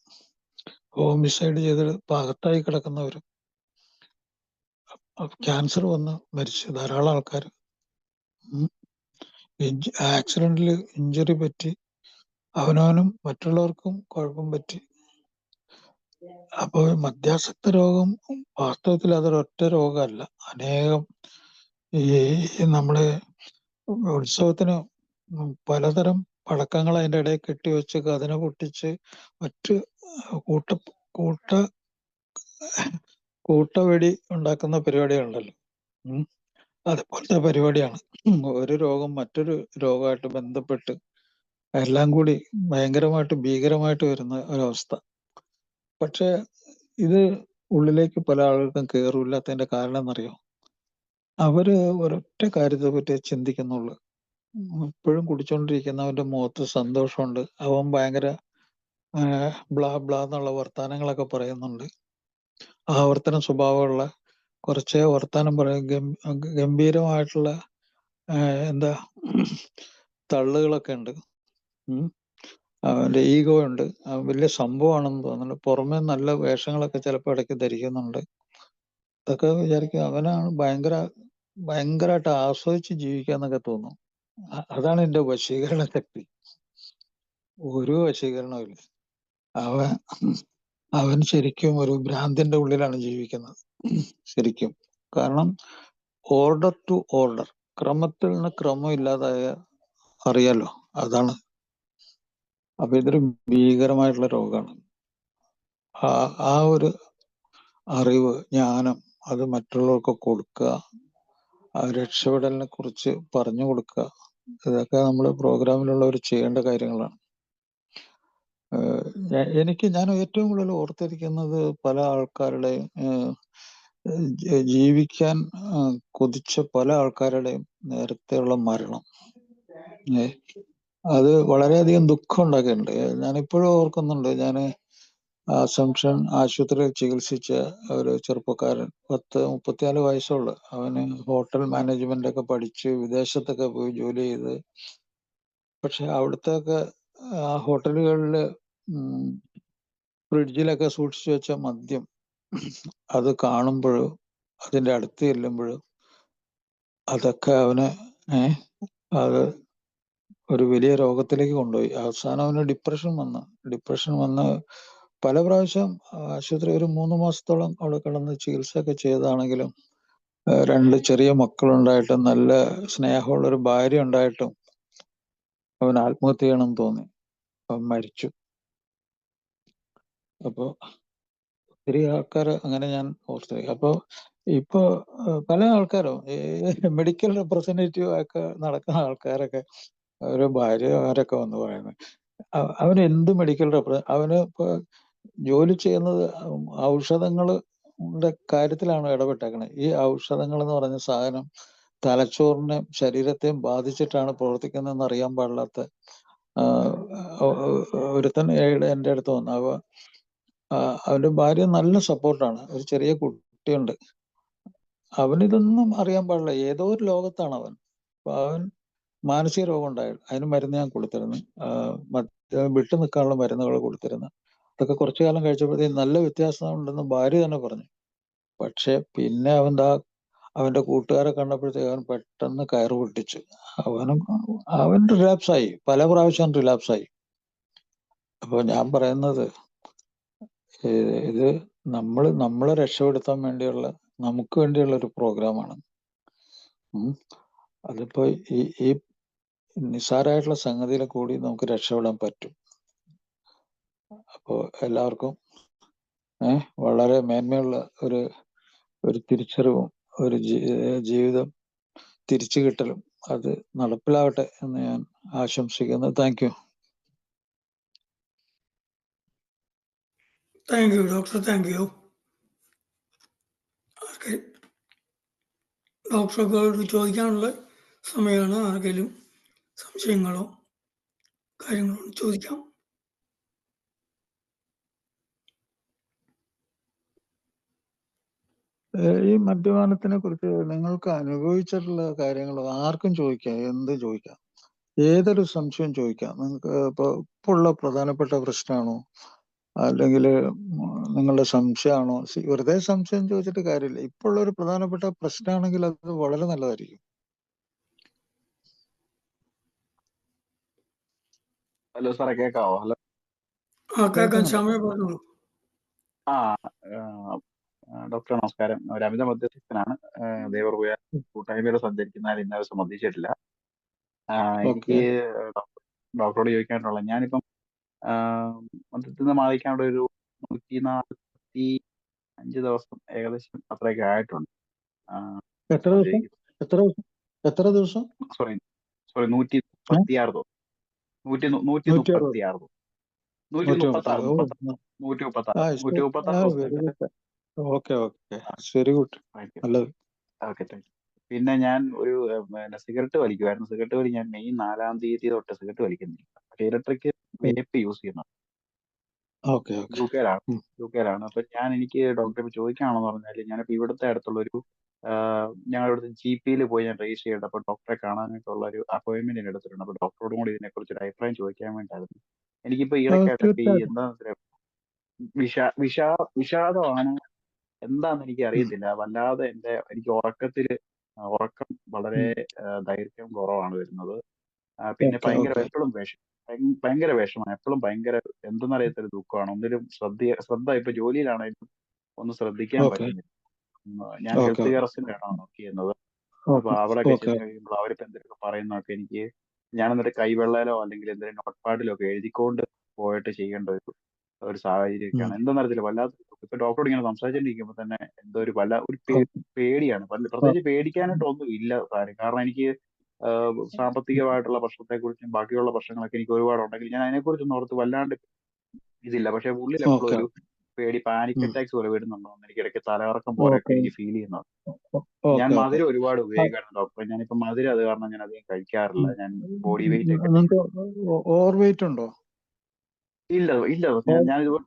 ഹോമിസൈഡ് ചെയ്ത് പാകത്തായി കിടക്കുന്നവർ, ക്യാൻസർ വന്ന് മരിച്ചു ധാരാളം ആൾക്കാർ, ആക്സിഡന്റിൽ ഇഞ്ചുറി പറ്റി അവനവനും മറ്റുള്ളവർക്കും കുഴപ്പം പറ്റി. അപ്പോൾ മദ്യാസക്ത രോഗം വാസ്തവത്തിൽ അതൊരൊറ്റ രോഗമല്ല, അനേകം. ഈ നമ്മള് ഉത്സവത്തിന് പലതരം പടക്കങ്ങൾ അതിൻ്റെ ഇടയിൽ കെട്ടിവെച്ച് കതിന പൊട്ടിച്ച് മറ്റ് കൂട്ടവെടി ഉണ്ടാക്കുന്ന പരിപാടികളുണ്ടല്ലോ, അതുപോലത്തെ പരിപാടിയാണ്. ഒരു രോഗം മറ്റൊരു രോഗമായിട്ട് ബന്ധപ്പെട്ട് എല്ലാം കൂടി ഭയങ്കരമായിട്ട് ഭീകരമായിട്ട് വരുന്ന ഒരവസ്ഥ. പക്ഷെ ഇത് ഉള്ളിലേക്ക് പല ആളുകൾക്കും കയറില്ലാത്തതിന്റെ കാരണം എന്നറിയോ? അവര് ഒരൊറ്റ കാര്യത്തെ പറ്റി ചിന്തിക്കുന്നുള്ളു. ഇപ്പോഴും കുടിച്ചോണ്ടിരിക്കുന്നവന്റെ മുഖത്ത് സന്തോഷമുണ്ട്, അവൻ ഭയങ്കര ബ്ലാ ബ്ലാ എന്നുള്ള വർത്താനങ്ങളൊക്കെ പറയുന്നുണ്ട്, ആവർത്തന സ്വഭാവമുള്ള കുറച്ച് വർത്താനം പറയും, ഗംഭീരമായിട്ടുള്ള എന്താ തള്ളുകളൊക്കെ ഉണ്ട്. അവന്റെ ഈഗോ ഉണ്ട്, അവൻ വലിയ സംഭവമാണെന്ന് തോന്നുന്നു. പുറമെ നല്ല വേഷങ്ങളൊക്കെ ചിലപ്പോൾ ഇടയ്ക്ക് ധരിക്കുന്നുണ്ട്. അതൊക്കെ വിചാരിക്കും അവനാണ് ഭയങ്കരമായിട്ട് ആസ്വദിച്ച് ജീവിക്കാന്നൊക്കെ തോന്നും. അതാണ് എന്റെ വശീകരണ ശക്തി. ഒരു വശീകരണവും ഇല്ല. അവൻ ശരിക്കും ഒരു ഭ്രാന്തിന്റെ ഉള്ളിലാണ് ജീവിക്കുന്നത് ശരിക്കും. കാരണം ഓർഡർ ടു ഓർഡർ, ക്രമത്തിൽ നിന്ന് ക്രമം ഇല്ലാതായ അറിയാലോ, അതാണ്. അപ്പൊ ഇതൊരു ഭീകരമായിട്ടുള്ള രോഗമാണ്. ആ ഒരു അറിവ്, ജ്ഞാനം അത് മറ്റുള്ളവർക്ക് കൊടുക്കുക, ആ രക്ഷപ്പെടലിനെ കുറിച്ച് പറഞ്ഞു കൊടുക്കുക, ഇതൊക്കെ നമ്മൾ പ്രോഗ്രാമിലുള്ളവർ ചെയ്യേണ്ട കാര്യങ്ങളാണ്. ഞാൻ ഏറ്റവും കൂടുതൽ ഓർത്തിരിക്കുന്നത് പല ആൾക്കാരുടെയും ജീവിക്കാൻ കൊതിച്ച പല ആൾക്കാരുടെയും നേരത്തെയുള്ള മരണം. അത് വളരെയധികം ദുഃഖം ഉണ്ടാക്കിയിട്ടുണ്ട്. ഞാനിപ്പോഴും ഓർക്കുന്നുണ്ട്. ഞാൻ അസംഷൻ ആശുപത്രിയിൽ ചികിത്സിച്ച ഒരു ചെറുപ്പക്കാരൻ, 34 വയസ്സുള്ള, അവന് ഹോട്ടൽ മാനേജ്മെന്റ് ഒക്കെ പഠിച്ച് വിദേശത്തൊക്കെ പോയി ജോലി ചെയ്ത്, പക്ഷെ അവിടുത്തെ ആ ഹോട്ടലുകളില് ഫ്രിഡ്ജിലൊക്കെ സൂക്ഷിച്ചു വെച്ച മദ്യം, അത് കാണുമ്പോഴോ അതിന്റെ അടുത്ത് ചെല്ലുമ്പോഴോ അതൊക്കെ അവന് അത് ഒരു വലിയ രോഗത്തിലേക്ക് കൊണ്ടുപോയി. അവസാനം അവന് ഡിപ്രഷൻ വന്ന് പല പ്രാവശ്യം ആശുപത്രി ഒരു 3 മാസത്തോളം അവിടെ കിടന്ന് ചികിത്സയൊക്കെ ചെയ്തതാണെങ്കിലും 2 ചെറിയ മക്കളുണ്ടായിട്ടും നല്ല സ്നേഹമുള്ളൊരു ഭാര്യ ഉണ്ടായിട്ടും അവൻ ആത്മഹത്യ ചെയ്യണമെന്ന് തോന്നി, അവൻ മരിച്ചു. അപ്പോ ഒത്തിരി ആൾക്കാർ അങ്ങനെ ഞാൻ ഓർത്തു. അപ്പോ ഇപ്പോ പല ആൾക്കാരും മെഡിക്കൽ റെപ്രസെന്റേറ്റീവ് ഒക്കെ നടക്കുന്ന ആൾക്കാരൊക്കെ ഒരു ഭാര്യമാരൊക്കെ വന്ന് പറയുന്നത്, അവന് എന്ത് മെഡിക്കൽ അവന് ഇപ്പൊ ജോലി ചെയ്യുന്നത് ഔഷധങ്ങളുടെ കാര്യത്തിലാണ് ഇടപെട്ടേക്കണത്. ഈ ഔഷധങ്ങൾ എന്ന് പറഞ്ഞ സാധനം തലച്ചോറിനെയും ശരീരത്തെയും ബാധിച്ചിട്ടാണ് പ്രവർത്തിക്കുന്നതെന്ന് അറിയാൻ പാടില്ലാത്ത ഒരുത്തൻ എൻ്റെ അടുത്ത് വന്നു. അവന്റെ ഭാര്യ നല്ല സപ്പോർട്ടാണ്, ഒരു ചെറിയ കുട്ടിയുണ്ട്. അവനിതൊന്നും അറിയാൻ പാടില്ല, ഏതോ ഒരു ലോകത്താണ് അവൻ. അപ്പൊ അവൻ മാനസിക രോഗം ഉണ്ടായിരുന്നു, അതിന് മരുന്ന് ഞാൻ കൊടുത്തിരുന്നു, വിട്ടു നിൽക്കാനുള്ള മരുന്നുകൾ കൊടുത്തിരുന്നു. അതൊക്കെ കുറച്ചു കാലം കഴിച്ചപ്പോഴത്തേക്കും നല്ല വ്യത്യാസം ഉണ്ടെന്ന് ഭാര്യ തന്നെ പറഞ്ഞു. പക്ഷെ പിന്നെ അവൻ്റെ അവന്റെ കൂട്ടുകാരെ കണ്ടപ്പോഴത്തേക്ക് അവൻ പെട്ടെന്ന് കയറ് പൊട്ടിച്ചു. അവൻ റിലാപ്സായി, പല പ്രാവശ്യം റിലാപ്സായി. അപ്പൊ ഞാൻ പറയുന്നത് ഇത് നമ്മളെ രക്ഷപ്പെടുത്താൻ വേണ്ടിയുള്ള, നമുക്ക് വേണ്ടിയുള്ള ഒരു പ്രോഗ്രാമാണ്. അതിപ്പോ ഈ നിസ്സാരമായിട്ടുള്ള സംഗതിയിലെ കൂടി നമുക്ക് രക്ഷപ്പെടാൻ പറ്റും. അപ്പോ എല്ലാവർക്കും വളരെ മേന്മയുള്ള ഒരു തിരിച്ചറിവും ഒരു ജീവിതം തിരിച്ചു കിട്ടലും അത് നടപ്പിലാവട്ടെ എന്ന് ഞാൻ ആശംസിക്കുന്നു. Thank you. Thank you doctor, thank you. ഡോക്ടർക്ക് ചോദിക്കാനുള്ള സമയമാണ്. ആർക്കെങ്കിലും സംശയങ്ങളോ കാര്യങ്ങളോ ചോദിക്കാം. ഈ മദ്യപാനത്തിനെ കുറിച്ച് നിങ്ങൾക്ക് അനുഭവിച്ചിട്ടുള്ള കാര്യങ്ങൾ ആർക്കും ചോദിക്കാം, എന്ത് ചോദിക്കാം, ഏതൊരു സംശയം ചോദിക്കാം. നിങ്ങൾക്ക് ഇപ്പോൾ ഉള്ള പ്രധാനപ്പെട്ട പ്രശ്നമാണോ, അല്ലെങ്കിൽ നിങ്ങളുടെ സംശയമാണോ? വെറുതെ സംശയം ചോദിച്ചിട്ട് കാര്യമില്ല. ഇപ്പോൾ ഉള്ള ഒരു പ്രധാനപ്പെട്ട പ്രശ്നമാണെങ്കിൽ അത് വളരെ നല്ലതായിരിക്കും. ഹലോ സാറേ, കേൾക്കാവോ? ഹലോ, കേൾക്കാം. സമയം പറഞ്ഞോളൂ. ഡോക്ടർ നമസ്കാരം. ഒരു അമിത മധ്യസ്ഥനാണ്. ദേവർപുയ കൂട്ടായ്മയിൽ സഞ്ചരിക്കുന്ന ഇന്നലെ സംബന്ധിച്ചിട്ടില്ല. എനിക്ക് ഡോക്ടറോട് ചോദിക്കാനുള്ള, ഞാനിപ്പം മദ്യത്തിൽ നിന്ന് മാറിക്കാനുള്ള ഒരു 145 ദിവസം ഏകദേശം അത്രയൊക്കെ ആയിട്ടുണ്ട്. എത്ര ദിവസം? സോറി 136 ദിവസം. 136 പിന്നെ ഞാൻ ഒരു സിഗരറ്റ് വലിക്കുമായിരുന്നു. സിഗരറ്റ് വലി ഞാൻ മെയ് 4-ാം തീയതി തൊട്ട് സിഗരറ്റ് വലിക്കുന്നില്ല. പക്ഷേ ഇലക്ട്രിക് വേപ്പ് യൂസ് ചെയ്യുന്നത് യുകെയിലാണ്. അപ്പൊ എനിക്ക് ഡോക്ടറെ ചോദിക്കുകയാണെന്ന് പറഞ്ഞാൽ, ഞാനിപ്പോ ഇവിടുത്തെ അടുത്തുള്ളൊരു ഞങ്ങളുടെ ഇവിടുത്തെ GP-യിൽ പോയി ഞാൻ രജിസ്റ്റർ ചെയ്തിട്ട് അപ്പൊ ഡോക്ടറെ കാണാനായിട്ടുള്ള ഒരു അപ്പോയിന്റ്മെന്റ് എടുത്തിട്ടുണ്ട്. അപ്പൊ ഡോക്ടറോടും കൂടി ഇതിനെക്കുറിച്ച് ഒരു അഭിപ്രായം ചോദിക്കാൻ വേണ്ടിയിട്ടായിരുന്നു. എനിക്കിപ്പോ ഈയിടയ്ക്കായിട്ട് ഈ എന്താ വിഷാദമാണ് എന്താന്ന് എനിക്ക് അറിയത്തില്ല. വല്ലാതെ എനിക്ക് ഉറക്കം വളരെ ദൈർഘ്യം കുറവാണ് വരുന്നത്. പിന്നെ ഭയങ്കര വിഷമാണ്. എപ്പോഴും ഭയങ്കര എന്തെന്നറിയാത്തൊരു ദുഃഖമാണ്. ഒന്നിലും ശ്രദ്ധ ഇപ്പൊ ജോലിയിലാണെങ്കിലും ഒന്നും ശ്രദ്ധിക്കാൻ പറ്റുന്നില്ല. ഞാൻ ഹെൽത്ത് കെയർ അസിസ്റ്റന്റാണ് വർക്ക് ചെയ്യുന്നത്. അപ്പൊ അവിടെയൊക്കെ ചെന്ന് കഴിയുമ്പോൾ അവരിപ്പോ എന്തെങ്കിലും പറയുന്നതൊക്കെ എനിക്ക്, ഞാൻ എന്നിട്ട് കൈവെള്ളയിലോ അല്ലെങ്കിൽ എന്തെങ്കിലും നോട്ട് പാഡിലോ ഒക്കെ എഴുതിക്കൊണ്ട് പോയിട്ട് ചെയ്യേണ്ട ഒരു സാഹചര്യമൊക്കെയാണ്. എന്തെന്നറിയത്തില്ല, വല്ലാത്ത ഇപ്പൊ ഡോക്ടറോട് ഇങ്ങനെ സംസാരിച്ചിരിക്കുമ്പോൾ തന്നെ എന്തോ ഒരു പേടിയാണ്. പ്രത്യേകിച്ച് പേടിക്കാനായിട്ടൊന്നും ഇല്ല കാര്യം. കാരണം എനിക്ക് സാമ്പത്തികമായിട്ടുള്ള പ്രശ്നത്തെക്കുറിച്ചും ബാക്കിയുള്ള പ്രശ്നങ്ങളൊക്കെ എനിക്ക് ഒരുപാടുണ്ടെങ്കിൽ ഞാൻ അതിനെക്കുറിച്ചൊന്നും ഓർത്ത് വല്ലാണ്ട് ഇതില്ല. പക്ഷെ ഉള്ളിൽ എപ്പോഴും ഒരു പേടി, പാനിക് അറ്റാക്സ് പോലെ വരുന്നുണ്ടോ, എനിക്ക് ഇടയ്ക്ക് തലകറക്കം പോലെയൊക്കെ എനിക്ക് ഫീൽ ചെയ്യുന്നുണ്ട്. ഞാൻ മധുരം ഒരുപാട് ഉപയോഗിക്കാറുണ്ട് ഡോക്ടറെ. ഞാനിപ്പോ മധുരം അത് കാരണം ഞാൻ അധികം കഴിക്കാറില്ല. ഞാൻ ബോഡി വെയിറ്റ് ഒക്കെ. ഓവർ വെയിറ്റ് ഉണ്ടോ? ഇല്ല. ഞാൻ ഇതുപോലെ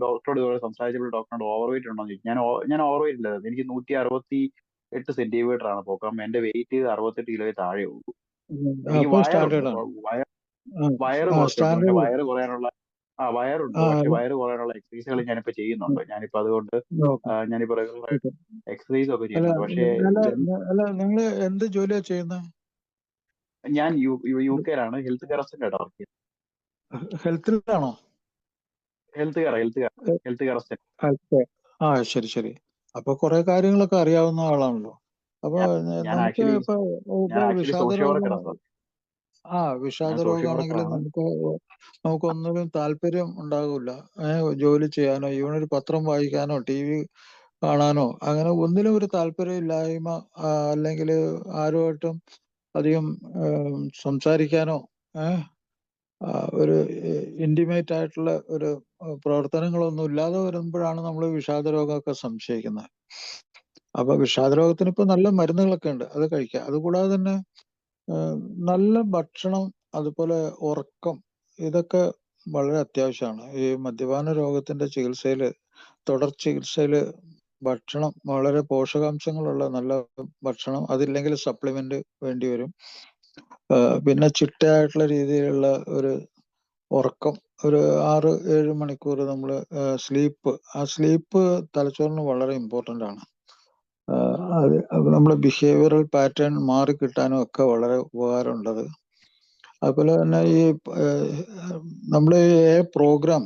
ഡോക്ടറോട് ഇതുപോലെ സംസാരിച്ചപ്പോൾ ഡോക്ടറോട് ഓവർ വെയിറ്റ് ഉണ്ടോ എന്ന് ചോദിച്ചു. ഞാൻ ഓവർ വെയിറ്റ് ഇല്ല. എനിക്ക് 168 സെന്റിമീറ്റർ ആണ് പൊക്കം. എന്റെ വെയിറ്റ് 68 കിലോയിൽ താഴെ ഉള്ളൂ. എനിക്ക് വയറ് കുറച്ചുണ്ട്. വയറ് കുറയാനുള്ള വയറുണ്ട്. പക്ഷെ വയറ് കുറയാനുള്ള എക്സസൈസുകൾ ഞാനിപ്പോ ചെയ്യുന്നുണ്ട്. ഞാനിപ്പോ അതുകൊണ്ട് ഞാനിപ്പോ റെഗുലറായിട്ട് എക്സസൈസ് ഒക്കെ ചെയ്യുന്നുണ്ട്. പക്ഷേ നിങ്ങൾ എന്ത് ജോലിയാ ചെയ്യുന്നത്? ഞാൻ യുകെയിലാണ് ഹെൽത്ത് കെയർ അസിസ്റ്റന്റ് വർക്ക് ചെയ്യുന്നത്. ഹെൽത്തിലാണോ? Health care assistant. ശരി. അപ്പൊ കുറെ കാര്യങ്ങളൊക്കെ അറിയാവുന്ന ആളാണല്ലോ. അപ്പൊ നമുക്ക് വിഷാദ രോഗമാണെങ്കിൽ നമുക്കൊന്നിനും താല്പര്യം ഉണ്ടാകില്ല. ജോലി ചെയ്യാനോ ഈവൻ ഒരു പത്രം വായിക്കാനോ TV കാണാനോ അങ്ങനെ ഒന്നിനും ഒരു താല്പര്യം ഇല്ലായ്മ, അല്ലെങ്കിൽ ആരുമായിട്ടും അധികം സംസാരിക്കാനോ ഒരു ഇന്റിമേറ്റ് ആയിട്ടുള്ള ഒരു പ്രവർത്തനങ്ങളൊന്നും ഇല്ലാതെ വരുമ്പോഴാണ് നമ്മൾ വിഷാദ രോഗമൊക്കെ സംശയിക്കുന്നത്. അപ്പൊ വിഷാദ രോഗത്തിന് ഇപ്പൊ നല്ല മരുന്നുകളൊക്കെ ഉണ്ട്, അത് കഴിക്കുക. അതുകൂടാതെ തന്നെ നല്ല ഭക്ഷണം, അതുപോലെ ഉറക്കം, ഇതൊക്കെ വളരെ അത്യാവശ്യമാണ്. ഈ മദ്യപാന രോഗത്തിന്റെ തുടർ ചികിത്സയില് ഭക്ഷണം, വളരെ പോഷകാംശങ്ങളുള്ള നല്ല ഭക്ഷണം, അതില്ലെങ്കിൽ സപ്ലിമെന്റ് വേണ്ടി വരും. പിന്നെ ചിട്ടയായിട്ടുള്ള രീതിയിലുള്ള ഒരു ഉറക്കം, ഒരു 6-7 മണിക്കൂർ നമ്മൾ സ്ലീപ്പ്. ആ സ്ലീപ്പ് തലച്ചോറിന് വളരെ ഇമ്പോർട്ടൻ്റ് ആണ്. അത് നമ്മുടെ ബിഹേവിയറൽ പാറ്റേൺ മാറിക്കിട്ടാനും ഒക്കെ വളരെ ഉപകാരമുണ്ടത്. അതുപോലെ തന്നെ ഈ നമ്മൾ പ്രോഗ്രാം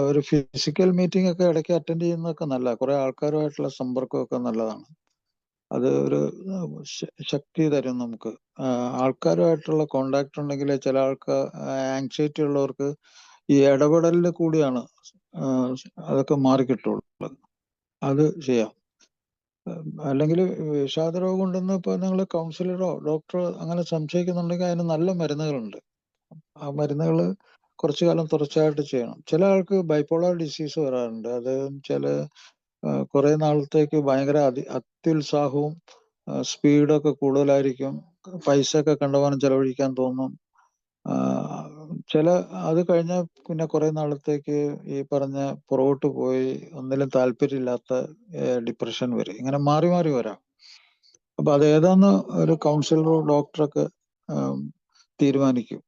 ഒരു ഫിസിക്കൽ മീറ്റിംഗ് ഒക്കെ ഇടയ്ക്ക് അറ്റൻഡ് ചെയ്യുന്നതൊക്കെ നല്ല, കുറെ ആൾക്കാരുമായിട്ടുള്ള സമ്പർക്കമൊക്കെ നല്ലതാണ്. അത് ഒരു ശക്തി തരും നമുക്ക്. ആൾക്കാരുമായിട്ടുള്ള കോണ്ടാക്ട് ഉണ്ടെങ്കിൽ ചില ആൾക്ക് ആങ്സൈറ്റി ഉള്ളവർക്ക് ഈ ഇടപെടലിൽ കൂടിയാണ് അതൊക്കെ മാറിക്കിട്ടുള്ളൂ. അത് ചെയ്യാം. അല്ലെങ്കിൽ വിഷാദരോഗം ഉണ്ടെന്ന് ഇപ്പോൾ നിങ്ങൾ കൗൺസിലറോ ഡോക്ടറോ അങ്ങനെ സംശയിക്കുന്നുണ്ടെങ്കിൽ അതിന് നല്ല മരുന്നുകളുണ്ട്. ആ മരുന്നുകൾ കുറച്ചു കാലം തുടർച്ചയായിട്ട് ചെയ്യണം. ചില ആൾക്ക് ബൈപ്പോളാർ ഡിസീസ് വരാറുണ്ട്. അത് ചില കുറെ നാളത്തേക്ക് ഭയങ്കര അത്യുത്സാഹവും സ്പീഡൊക്കെ കൂടുതലായിരിക്കും. പൈസ ഒക്കെ കണ്ടമാനം ചെലവഴിക്കാൻ തോന്നും. അത് കഴിഞ്ഞാൽ പിന്നെ കുറെ നാളത്തേക്ക് ഈ പറഞ്ഞ പുറകോട്ട് പോയി ഒന്നിലും താല്പര്യമില്ലാത്ത ഡിപ്രഷൻ വരും. ഇങ്ങനെ മാറി മാറി വരാം. അപ്പൊ അത് ഏതാന്ന് ഒരു കൗൺസിലറോ ഡോക്ടറൊക്കെ തീരുമാനിക്കും.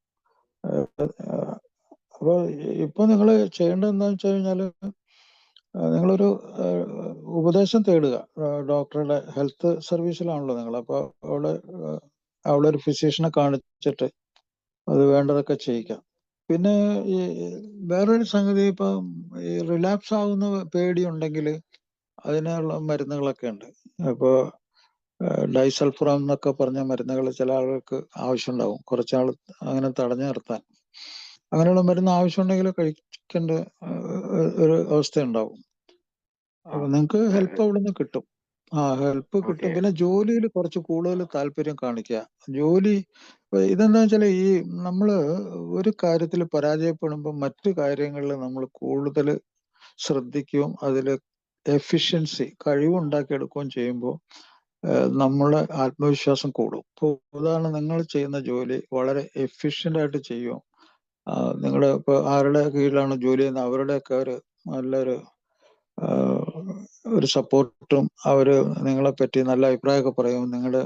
അപ്പോൾ ഇപ്പൊ നിങ്ങൾ ചെയ്യേണ്ടത് എന്താണെന്ന് വെച്ച് കഴിഞ്ഞാല് നിങ്ങളൊരു ഉപദേശം തേടുക. ഡോക്ടറുടെ ഹെൽത്ത് സർവീസിലാണല്ലോ നിങ്ങൾ. അപ്പൊ അവിടെ ഒരു ഫിസിഷ്യനെ കാണിച്ചിട്ട് അത് വേണ്ടതൊക്കെ ചെയ്യിക്കാം. പിന്നെ ഈ വേറൊരു സംഗതി, ഇപ്പം ഈ റിലാപ്സ് ആവുന്ന പേടിയുണ്ടെങ്കിൽ അതിനുള്ള മരുന്നുകളൊക്കെ ഉണ്ട്. ഇപ്പോൾ ഡൈസൾഫ്രാം എന്നൊക്കെ പറഞ്ഞ മരുന്നുകൾ ചില ആളുകൾക്ക് ആവശ്യമുണ്ടാവും, കുറച്ചാൾ അങ്ങനെ തടഞ്ഞു നിർത്താൻ. അങ്ങനെയുള്ള മരുന്ന് ആവശ്യമുണ്ടെങ്കിൽ കഴിക്കേണ്ട ഒരു അവസ്ഥ ഉണ്ടാവും. അപ്പൊ നിങ്ങൾക്ക് ഹെൽപ്പ് അവിടെ നിന്ന് കിട്ടും. ഹെൽപ്പ് കിട്ടും. പിന്നെ ജോലിയിൽ കുറച്ച് കൂടുതൽ താല്പര്യം കാണിക്കുക. ജോലി ഇതെന്താ വെച്ചാൽ ഈ നമ്മള് ഒരു കാര്യത്തിൽ പരാജയപ്പെടുമ്പോൾ മറ്റു കാര്യങ്ങളിൽ നമ്മൾ കൂടുതൽ ശ്രദ്ധിക്കുകയും അതിൽ എഫിഷ്യൻസി കഴിവുണ്ടാക്കിയെടുക്കുകയും ചെയ്യുമ്പോൾ നമ്മളെ ആത്മവിശ്വാസം കൂടും. ഇപ്പോൾ ഉദാഹരണം, നിങ്ങൾ ചെയ്യുന്ന ജോലി വളരെ എഫിഷ്യൻ്റ് ആയിട്ട് ചെയ്യും. നിങ്ങളുടെ ഇപ്പോൾ ആരുടെ കീഴിലാണ് ജോലി ചെയ്യുന്നത് അവരുടെയൊക്കെ നല്ലൊരു സപ്പോർട്ടും അവര് നിങ്ങളെ പറ്റി നല്ല അഭിപ്രായമൊക്കെ പറയും. നിങ്ങളുടെ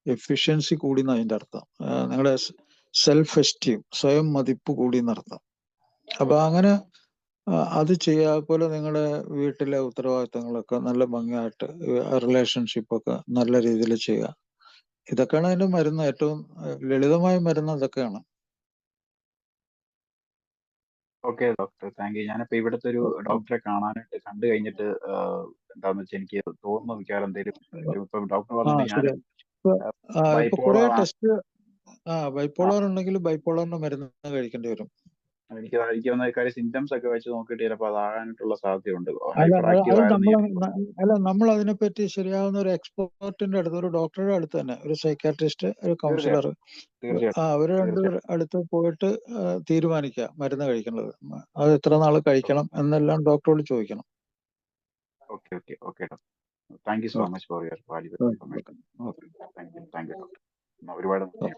എഫിഷ്യൻസി കൂടി എന്ന് അതിൻ്റെ അർത്ഥം. നിങ്ങളുടെ സെൽഫ് എസ്റ്റീം, സ്വയം മതിപ്പ് കൂടി എന്നർത്ഥം. അപ്പൊ അങ്ങനെ അത് ചെയ്യുക. അതുപോലെ നിങ്ങളുടെ വീട്ടിലെ ഉത്തരവാദിത്തങ്ങളൊക്കെ നല്ല ഭംഗിയായിട്ട്, റിലേഷൻഷിപ്പൊക്കെ നല്ല രീതിയിൽ ചെയ്യുക. ഇതൊക്കെയാണ് അതിന്റെ മരുന്ന്. ഏറ്റവും ലളിതമായ മരുന്ന് അതൊക്കെയാണ്. Okay doctor, thank you. ഞാനിപ്പോ ഇവിടുത്തെ ഒരു ഡോക്ടറെ കണ്ടു കഴിഞ്ഞിട്ട് എന്താന്ന് വെച്ചാൽ എനിക്ക് തോന്നുന്നു മിക്കവാറും എന്തെങ്കിലും ഇപ്പം ഡോക്ടർ പറഞ്ഞു ഞാൻ ഇപ്പൊ കുറെ ബൈപ്പോളർ ടെസ്റ്റ് ബൈപ്പോളർ ഉണ്ടെങ്കിൽ ബൈപ്പോളറിന്റെ മരുന്ന് കഴിക്കേണ്ടി വരും. എനിക്ക് തോന്നുന്ന കാര്യം സിംറ്റംസ് ഒക്കെ വെച്ച് നോക്കിയിട്ട് ചിലപ്പോൾ അതാകാനായിട്ടുള്ള സാധ്യതയുണ്ട്. അല്ല ഹൈപ്പർ ആക്റ്റീവ് ആയിരുന്നു. നമ്മൾ അതിനെപ്പറ്റി ശരിയാവുന്ന ഒരു എക്സ്പെർട്ടിന്റെ അടുത്ത്, ഒരു ഡോക്ടറുടെ അടുത്ത് തന്നെ, ഒരു സൈക്കാട്രിസ്റ്റ്, ഒരു കൗൺസിലർ, അവര് രണ്ടുപേർ അടുത്ത് പോയിട്ട് തീരുമാനിക്കുക മരുന്ന് കഴിക്കുന്നത്. അത് എത്ര നാൾ കഴിക്കണം എന്നെല്ലാം ഡോക്ടറോട് ചോദിക്കണം. Okay okay okay doctor, thank you so much for your valuable information. Thank you doctor. ഒരുപാട് നന്ദി.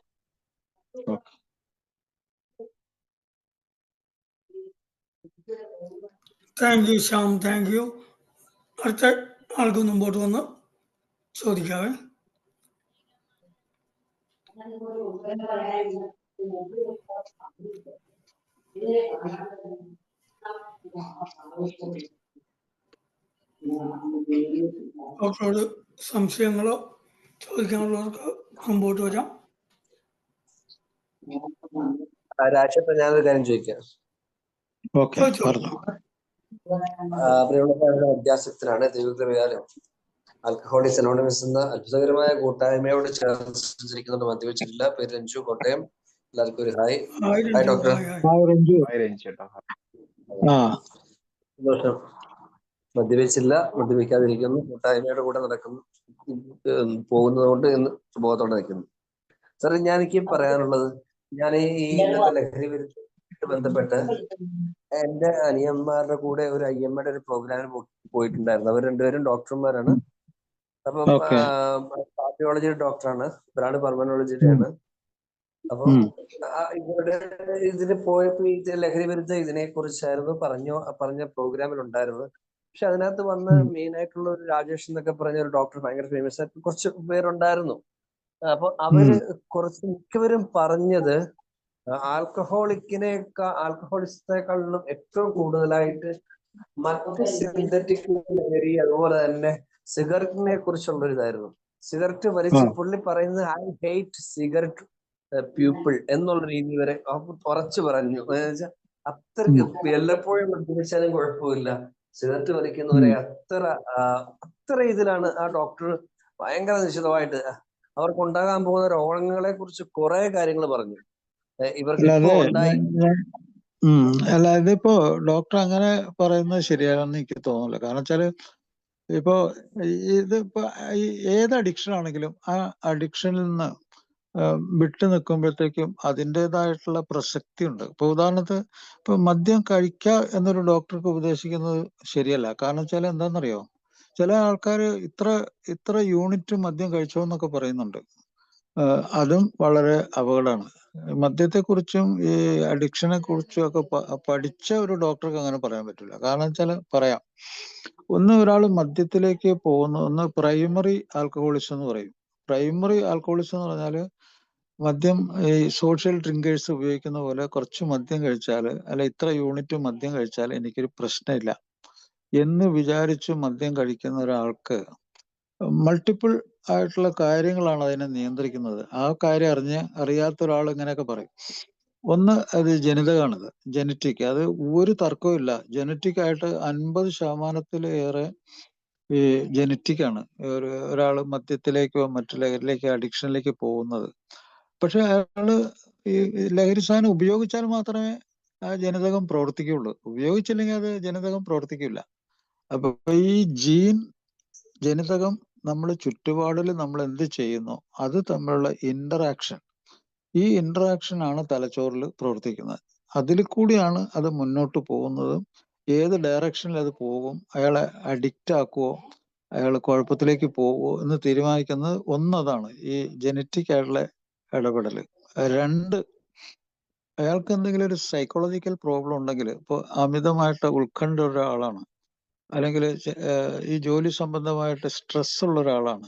Thank you Shyam, thank you. അടുത്ത ആൾക്ക് മുമ്പോട്ട് വന്ന് ചോദിക്കാവേ. ഡോക്ടറോട് സംശയങ്ങളോ ചോദിക്കാനുള്ളവർക്ക് മുമ്പോട്ട് വരാം. രാജേട്ടൻ, ഞാനൊരു കാര്യം ചോദിക്കാം. പ്രിയമുള്ള അഭ്യാസത്തിലാണ് ദൈവകൃപയാലും ആൽക്കഹോളിക്സ് അനോണിമസ് എന്ന അത്ഭുതകരമായ കൂട്ടായ്മയോട് ചേർന്ന് സഞ്ചരിക്കുന്നുണ്ട്. മദ്യവെച്ചിട്ടില്ല. പേര് രഞ്ജു, കോട്ടയം. എല്ലാവർക്കും ഒരു ഹായ്. Hi doctor. സന്തോഷം. മദ്യവെച്ചില്ല, മദ്യവെക്കാതിരിക്കുന്നു, കൂട്ടായ്മയുടെ കൂടെ നടക്കുന്നു, പോകുന്നത് കൊണ്ട് ഇന്ന് ബോധത്തോടെ നിൽക്കുന്നു. സാർ, എനിക്ക് പറയാനുള്ളത്, ഞാൻ ഈ ഇന്നത്തെ ലഹരി വിരുദ്ധമായിട്ട് ബന്ധപ്പെട്ട് എന്റെ അനിയന്മാരുടെ കൂടെ ഒരു IMAയുടെ ഒരു പ്രോഗ്രാമിന് പോയിട്ടുണ്ടായിരുന്നു. അവർ രണ്ടുപേരും ഡോക്ടർമാരാണ്. അപ്പം കാർഡിയോളജി ഡോക്ടറാണ്, ഒരാള് പൾമനോളജിയുടെയാണ്. അപ്പം ഇവരുടെ ഇതിന് പോയപ്പോ ഈ ലഹരി വിരുദ്ധ ഇതിനെ കുറിച്ചായിരുന്നു പറഞ്ഞ പ്രോഗ്രാമിൽ ഉണ്ടായിരുന്നത്. പക്ഷെ അതിനകത്ത് വന്ന് മെയിൻ ആയിട്ടുള്ള ഒരു രാജേഷ് എന്നൊക്കെ പറഞ്ഞ ഒരു ഡോക്ടർ, ഭയങ്കര ഫേമസ് ആയിട്ട് കുറച്ച് പേരുണ്ടായിരുന്നു. അപ്പൊ അവര് മിക്കവരും പറഞ്ഞത് ആൽക്കഹോളിസത്തെക്കാളിലും ഏറ്റവും കൂടുതലായിട്ട് മറ്റ് സിന്തറ്റിക് ലഹരി, അതുപോലെ തന്നെ സിഗരറ്റിനെ കുറിച്ചുള്ള ഒരു ഇതായിരുന്നു. സിഗരറ്റ് വലിച്ച് പുള്ളി പറയുന്നത് ഐ ഹേറ്റ് സിഗരറ്റ് പീപ്പിൾ എന്നുള്ള രീതി വരെ ഉറച്ചു പറഞ്ഞു. അത്രയ്ക്ക് വല്ലപ്പോഴും മദ്യപിച്ചാലും കുഴപ്പമില്ല, സിഗരറ്റ് വലിക്കുന്നവരെ അത്ര ഇതിലാണ് ആ ഡോക്ടർ ഭയങ്കര നിശ്ചിതമായിട്ട് അവർക്കുണ്ടാകാൻ പോകുന്ന രോഗങ്ങളെ കുറിച്ച് കുറെ കാര്യങ്ങൾ പറഞ്ഞു. ഇവർക്ക് ഇപ്പൊ ഉണ്ടായി. അല്ല, ഇതിപ്പോ ഡോക്ടർ അങ്ങനെ പറയുന്നത് ശരിയാണെന്ന് എനിക്ക് തോന്നുന്നില്ല. കാരണം വെച്ചാല് ഇപ്പോ ഇതിപ്പോ ഏത് അഡിക്ഷൻ ആണെങ്കിലും ആ അഡിക്ഷനിൽ നിന്ന് വിട്ടു നിൽക്കുമ്പോഴത്തേക്കും അതിൻ്റെതായിട്ടുള്ള പ്രസക്തി ഉണ്ട്. ഇപ്പൊ ഉദാഹരണത്തിന് ഇപ്പൊ മദ്യം കഴിക്കുക എന്നൊരു ഡോക്ടർക്ക് ഉപദേശിക്കുന്നത് ശരിയല്ല. കാരണം വെച്ചാൽ എന്താണെന്നറിയോ, ചില ആൾക്കാർ ഇത്ര യൂണിറ്റ് മദ്യം കഴിച്ചോ എന്നൊക്കെ പറയുന്നുണ്ട്. അതും വളരെ അപകടമാണ്. മദ്യത്തെക്കുറിച്ചും ഈ അഡിക്ഷനെ കുറിച്ചും ഒക്കെ പഠിച്ച ഒരു ഡോക്ടർക്ക് അങ്ങനെ പറയാൻ പറ്റില്ല. കാരണം വെച്ചാൽ പറയാം, ഒരാൾ മദ്യത്തിലേക്ക് പോകുന്ന ഒന്ന് പ്രൈമറി ആൽക്കഹോളിസം എന്ന് പറയും. പ്രൈമറി ആൽക്കഹോളിസം എന്ന് പറഞ്ഞാൽ മദ്യം ഈ സോഷ്യൽ ഡ്രിങ്കേഴ്സ് ഉപയോഗിക്കുന്ന പോലെ കുറച്ച് മദ്യം കഴിച്ചാൽ, അല്ല ഇത്ര യൂണിറ്റ് മദ്യം കഴിച്ചാൽ എനിക്കൊരു പ്രശ്നമില്ല എന്ന് വിചാരിച്ച് മദ്യം കഴിക്കുന്ന ഒരാൾക്ക് മൾട്ടിപ്പിൾ ആയിട്ടുള്ള കാര്യങ്ങളാണ് അതിനെ നിയന്ത്രിക്കുന്നത്. ആ കാര്യം അറിയാത്ത ഒരാൾ ഇങ്ങനെയൊക്കെ പറയും. ഒന്ന്, അത് ജനിതകമാണത്, ജനറ്റിക്. അത് ഒരു തർക്കവും ഇല്ല. ജനറ്റിക് ആയിട്ട് 50% ഈ ജനറ്റിക് ആണ് ഒരാൾ മദ്യത്തിലേക്കോ മറ്റു ലഹരിയിലേക്കോ അഡിക്ഷനിലേക്ക് പോകുന്നത്. പക്ഷെ അയാള് ഈ ലഹരി സാധനം ഉപയോഗിച്ചാൽ മാത്രമേ ആ ജനിതകം പ്രവർത്തിക്കുകയുള്ളൂ. ഉപയോഗിച്ചില്ലെങ്കിൽ അത് ജനിതകം പ്രവർത്തിക്കില്ല. അപ്പൊ ഈ ജനിതകം നമ്മൾ ചുറ്റുപാടിൽ നമ്മൾ എന്ത് ചെയ്യുന്നു അത് തമ്മിലുള്ള ഇന്ററാക്ഷൻ, ഈ ഇന്ററാക്ഷൻ ആണ് തലച്ചോറിൽ പ്രവർത്തിക്കുന്നത്. അതിൽ കൂടിയാണ് അത് മുന്നോട്ട് പോകുന്നതും ഏത് ഡയറക്ഷനിൽ അത് പോകും, അയാളെ അഡിക്റ്റ് ആക്കുവോ അയാൾ കുഴപ്പത്തിലേക്ക് പോവോ എന്ന് തീരുമാനിക്കുന്നത് ഒന്നതാണ്, ഈ ജനറ്റിക് ആയിട്ടുള്ള ഇടപെടൽ. രണ്ട്, അയാൾക്ക് എന്തെങ്കിലും ഒരു സൈക്കോളജിക്കൽ പ്രോബ്ലം ഉണ്ടെങ്കിൽ, ഇപ്പോൾ അമിതമായിട്ട് ഉത്കണ്ഠ ഒരാളാണ്, അല്ലെങ്കിൽ ഈ ജോലി സംബന്ധമായിട്ട് സ്ട്രെസ് ഉള്ള ഒരാളാണ്,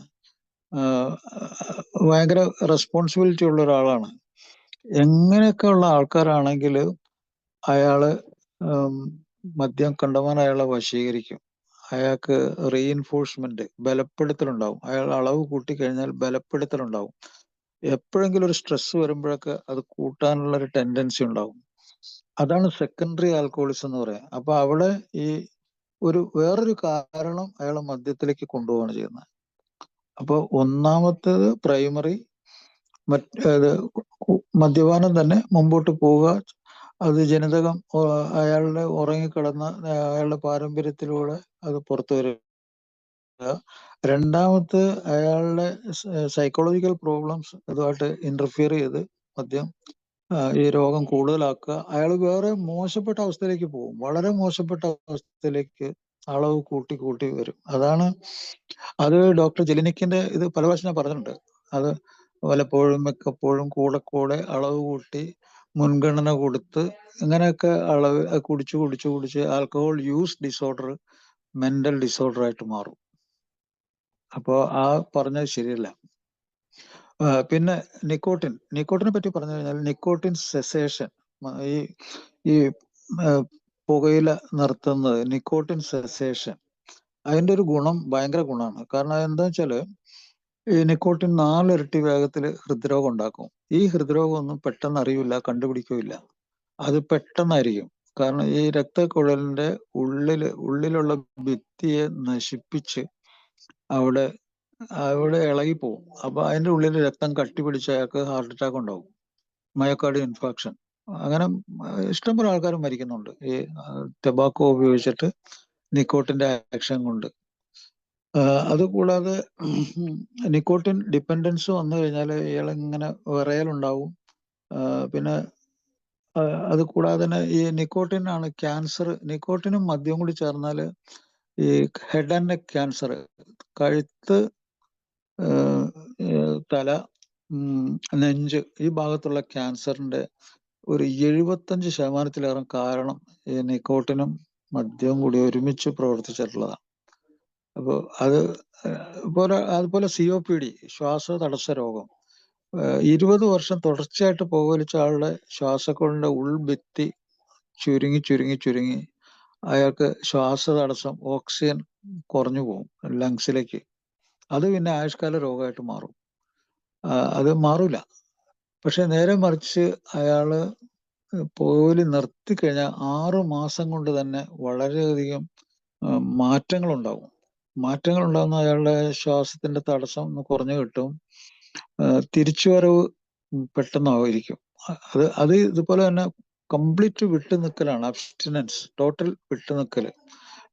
ഭയങ്കര റെസ്പോൺസിബിലിറ്റി ഉള്ള ഒരാളാണ്, എങ്ങനെയൊക്കെ ഉള്ള ആൾക്കാരാണെങ്കിൽ അയാള് മദ്യം കണ്ടമാനം അയാളെ വശീകരിക്കും. അയാൾക്ക് റീഇൻഫോഴ്സ്മെന്റ്, ബലപ്പെടുത്തലുണ്ടാവും. അയാൾ അളവ് കൂട്ടിക്കഴിഞ്ഞാൽ ബലപ്പെടുത്തലുണ്ടാവും. എപ്പോഴെങ്കിലും ഒരു സ്ട്രെസ് വരുമ്പോഴൊക്കെ അത് കൂട്ടാനുള്ള ഒരു ടെൻഡൻസി ഉണ്ടാവും. അതാണ് സെക്കൻഡറി ആൽക്കഹോളിസം എന്ന് പറയാം. അപ്പൊ അവിടെ ഈ വേറൊരു കാരണം അയാളെ മദ്യത്തിലേക്ക് കൊണ്ടുപോവാണ് ചെയ്യുന്നത്. അപ്പോൾ ഒന്നാമത്തേത് പ്രൈമറി, മദ്യപാനം തന്നെ മുമ്പോട്ട് പോവുക, അത് ജനിതകം അയാളുടെ ഉറങ്ങിക്കിടന്ന അയാളുടെ പാരമ്പര്യത്തിലൂടെ അത് പുറത്തു വരിക. രണ്ടാമത്തെ അയാളുടെ സൈക്കോളജിക്കൽ പ്രോബ്ലംസ് അതുമായിട്ട് ഇന്റർഫിയർ ചെയ്ത് മദ്യം ഈ രോഗം കൂടുതലാക്കുക, അയാൾ വേറെ മോശപ്പെട്ട അവസ്ഥയിലേക്ക് പോകും. വളരെ മോശപ്പെട്ട അവസ്ഥയിലേക്ക് അളവ് കൂട്ടി വരും. അത് ഡോക്ടർ ജെലിനിക്കിന്റെ ഇത് പല പ്രാവശ്യം ഞാൻ പറഞ്ഞിട്ടുണ്ട്. അത് പലപ്പോഴും മിക്കപ്പോഴും കൂടെ അളവ് കൂട്ടി മുൻഗണന കൊടുത്ത് ഇങ്ങനെയൊക്കെ അളവ് കുടിച്ച് alcohol use disorder mental disorder ആയിട്ട് മാറും. അപ്പോൾ ആ പറഞ്ഞത് ശരിയല്ല. പിന്നെ നിക്കോട്ടിനെ പറ്റി പറഞ്ഞു കഴിഞ്ഞാൽ നിക്കോട്ടിൻ സെസേഷൻ, ഈ പുകയില നിർത്തുന്നത്, നിക്കോട്ടിൻ സെസേഷൻ, അതിന്റെ ഒരു ഗുണം ഭയങ്കര ഗുണമാണ്. കാരണം എന്താ വെച്ചാല് ഈ നിക്കോട്ടിൻ 4 ഇരട്ടി വേഗത്തിൽ ഹൃദ്രോഗം ഉണ്ടാക്കും. ഈ ഹൃദ്രോഗം ഒന്നും പെട്ടെന്ന് അറിയില്ല, കണ്ടുപിടിക്കില്ല. അത് പെട്ടെന്നായിരിക്കും. കാരണം ഈ രക്തക്കുഴലിന്റെ ഉള്ളിലുള്ള ഭിത്തിയെ നശിപ്പിച്ച് അവിടെ ഇളകിപ്പോവും. അപ്പൊ അതിന്റെ ഉള്ളിൽ രക്തം കട്ടി പിടിച്ച് അയാൾക്ക് ഹാർട്ട് അറ്റാക്ക് ഉണ്ടാവും, മയോകാർഡിയൽ ഇൻഫാക്ഷൻ. അങ്ങനെ ഇഷ്ടംപോലെ ആൾക്കാർ മരിക്കുന്നുണ്ട് ഈ ടൊബാക്കോ ഉപയോഗിച്ചിട്ട് നിക്കോട്ടിന്റെ ആക്ഷൻ കൊണ്ട്. അതുകൂടാതെ നിക്കോട്ടിൻ ഡിപ്പെൻഡൻസ് വന്നു കഴിഞ്ഞാൽ ഇയാളിങ്ങനെ വിറയലുണ്ടാവും. പിന്നെ അത് കൂടാതെ തന്നെ ഈ നിക്കോട്ടിൻ ആണ് ക്യാൻസർ. നിക്കോട്ടിനും മദ്യവും കൂടി ചേർന്നാൽ ഈ ഹെഡ് ആൻഡ് നെക്ക് ക്യാൻസർ, കഴുത്ത്, തല, നെഞ്ച്, ഈ ഭാഗത്തുള്ള ക്യാൻസറിന്റെ ഒരു 75% കാരണം ഈ നിക്കോട്ടിനും മദ്യവും കൂടി ഒരുമിച്ച് പ്രവർത്തിച്ചിട്ടുള്ളതാണ്. അപ്പോൾ അതുപോലെ COPD, ശ്വാസതടസ്സ രോഗം, 20 വർഷം തുടർച്ചയായിട്ട് പുകവലിച്ച ആളുടെ ശ്വാസക്കോളിന്റെ ഉൾഭിത്തി ചുരുങ്ങി അയാൾക്ക് ശ്വാസതടസ്സം, ഓക്സിജൻ കുറഞ്ഞു പോകും ലങ്സിലേക്ക്. അത് പിന്നെ ആയുഷ്കാല രോഗമായിട്ട് മാറും. അത് മാറൂല. പക്ഷെ നേരെ മറിച്ച് അയാള് പോലി നിർത്തിക്കഴിഞ്ഞാൽ 6 മാസം കൊണ്ട് തന്നെ വളരെയധികം മാറ്റങ്ങൾ ഉണ്ടാകും. മാറ്റങ്ങൾ ഉണ്ടാകുന്ന അയാളുടെ ശ്വാസത്തിന്റെ തടസ്സം ഒന്ന് കുറഞ്ഞു കിട്ടും. തിരിച്ചുവരവ് പെട്ടെന്നായിരിക്കും. അത് ഇതുപോലെ തന്നെ കംപ്ലീറ്റ് വിട്ടു നിൽക്കലാണ്, അബ്സ്റ്റിനൻസ്, ടോട്ടൽ വിട്ടു നിൽക്കൽ.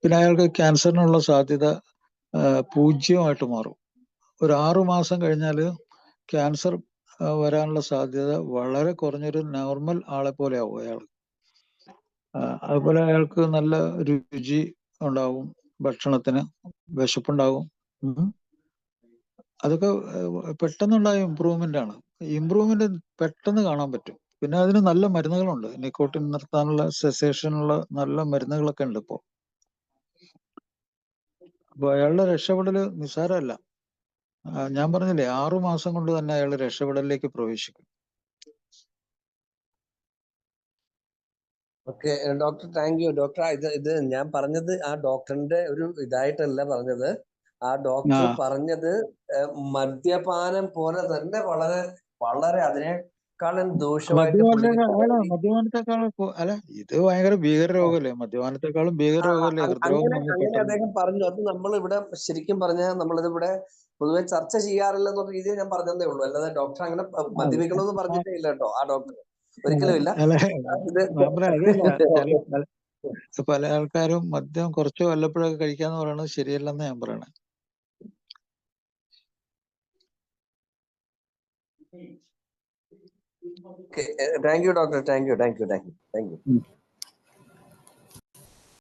പിന്നെ അയാൾക്ക് ക്യാൻസറിനുള്ള സാധ്യത 0 മാറും. ഒരു 6 മാസം കഴിഞ്ഞാൽ ക്യാൻസർ വരാനുള്ള സാധ്യത വളരെ കുറഞ്ഞൊരു നോർമൽ ആളെ പോലെ ആവും അയാൾ. അതുപോലെ അയാൾക്ക് നല്ല രുചി ഉണ്ടാവും, ഭക്ഷണത്തിന് വിശപ്പുണ്ടാകും. അതൊക്കെ പെട്ടെന്നുള്ള ഇമ്പ്രൂവ്മെന്റ് ആണ്. ഇമ്പ്രൂവ്മെന്റ് പെട്ടെന്ന് കാണാൻ പറ്റും. പിന്നെ അതിന് നല്ല മരുന്നുകളുണ്ട്, നിക്കോട്ടിൻ നിർത്താനുള്ള, സെസേഷനുള്ള നല്ല മരുന്നുകളൊക്കെ ഉണ്ട് ഇപ്പോൾ. അപ്പൊ അയാളുടെ രക്ഷപ്പെടല് നിസ്സാരമല്ല. ഞാൻ പറഞ്ഞില്ലേ, 6 മാസം കൊണ്ട് തന്നെ അയാൾ രക്ഷപ്പെടലിലേക്ക് പ്രവേശിക്കും. Okay doctor, thank you doctor. ഇത് ഞാൻ പറഞ്ഞത് ആ ഡോക്ടറിന്റെ ഒരു ഇതായിട്ടല്ല പറഞ്ഞത്. ആ ഡോക്ടർ പറഞ്ഞത് മദ്യപാനം പോലെ തന്നെ വളരെ വളരെ അതിനേക്കാളും ദോഷമായിട്ട് മദ്യപാനത്തെക്കാളും അല്ല, ഇത് ഭയങ്കര ഭീകര രോഗമല്ലേ? മദ്യപാനത്തെക്കാളും ഭീകര രോഗമല്ലേ ഹൃദ്രോഗം? അങ്ങനെ അദ്ദേഹം പറഞ്ഞു. അത് നമ്മളിവിടെ ശരിക്കും പറഞ്ഞാൽ നമ്മളിതിവിടെ പൊതുവെ ചർച്ച ചെയ്യാറില്ലെന്ന രീതിയിൽ ഞാൻ പറഞ്ഞതേ ഉള്ളൂ. അല്ലാതെ ഡോക്ടർ അങ്ങനെ മദ്യപിക്കണമെന്ന് പറഞ്ഞിട്ടേ ഇല്ല കേട്ടോ ആ ഡോക്ടർ, ഒരിക്കലും ഇല്ല. പല ആൾക്കാരും മദ്യം കുറച്ച് വല്ലപ്പോഴൊക്കെ കഴിക്കാന്ന് പറയുന്നത് ശരിയല്ലെന്ന് ഞാൻ പറയണേ. Thank you doctor, thank you.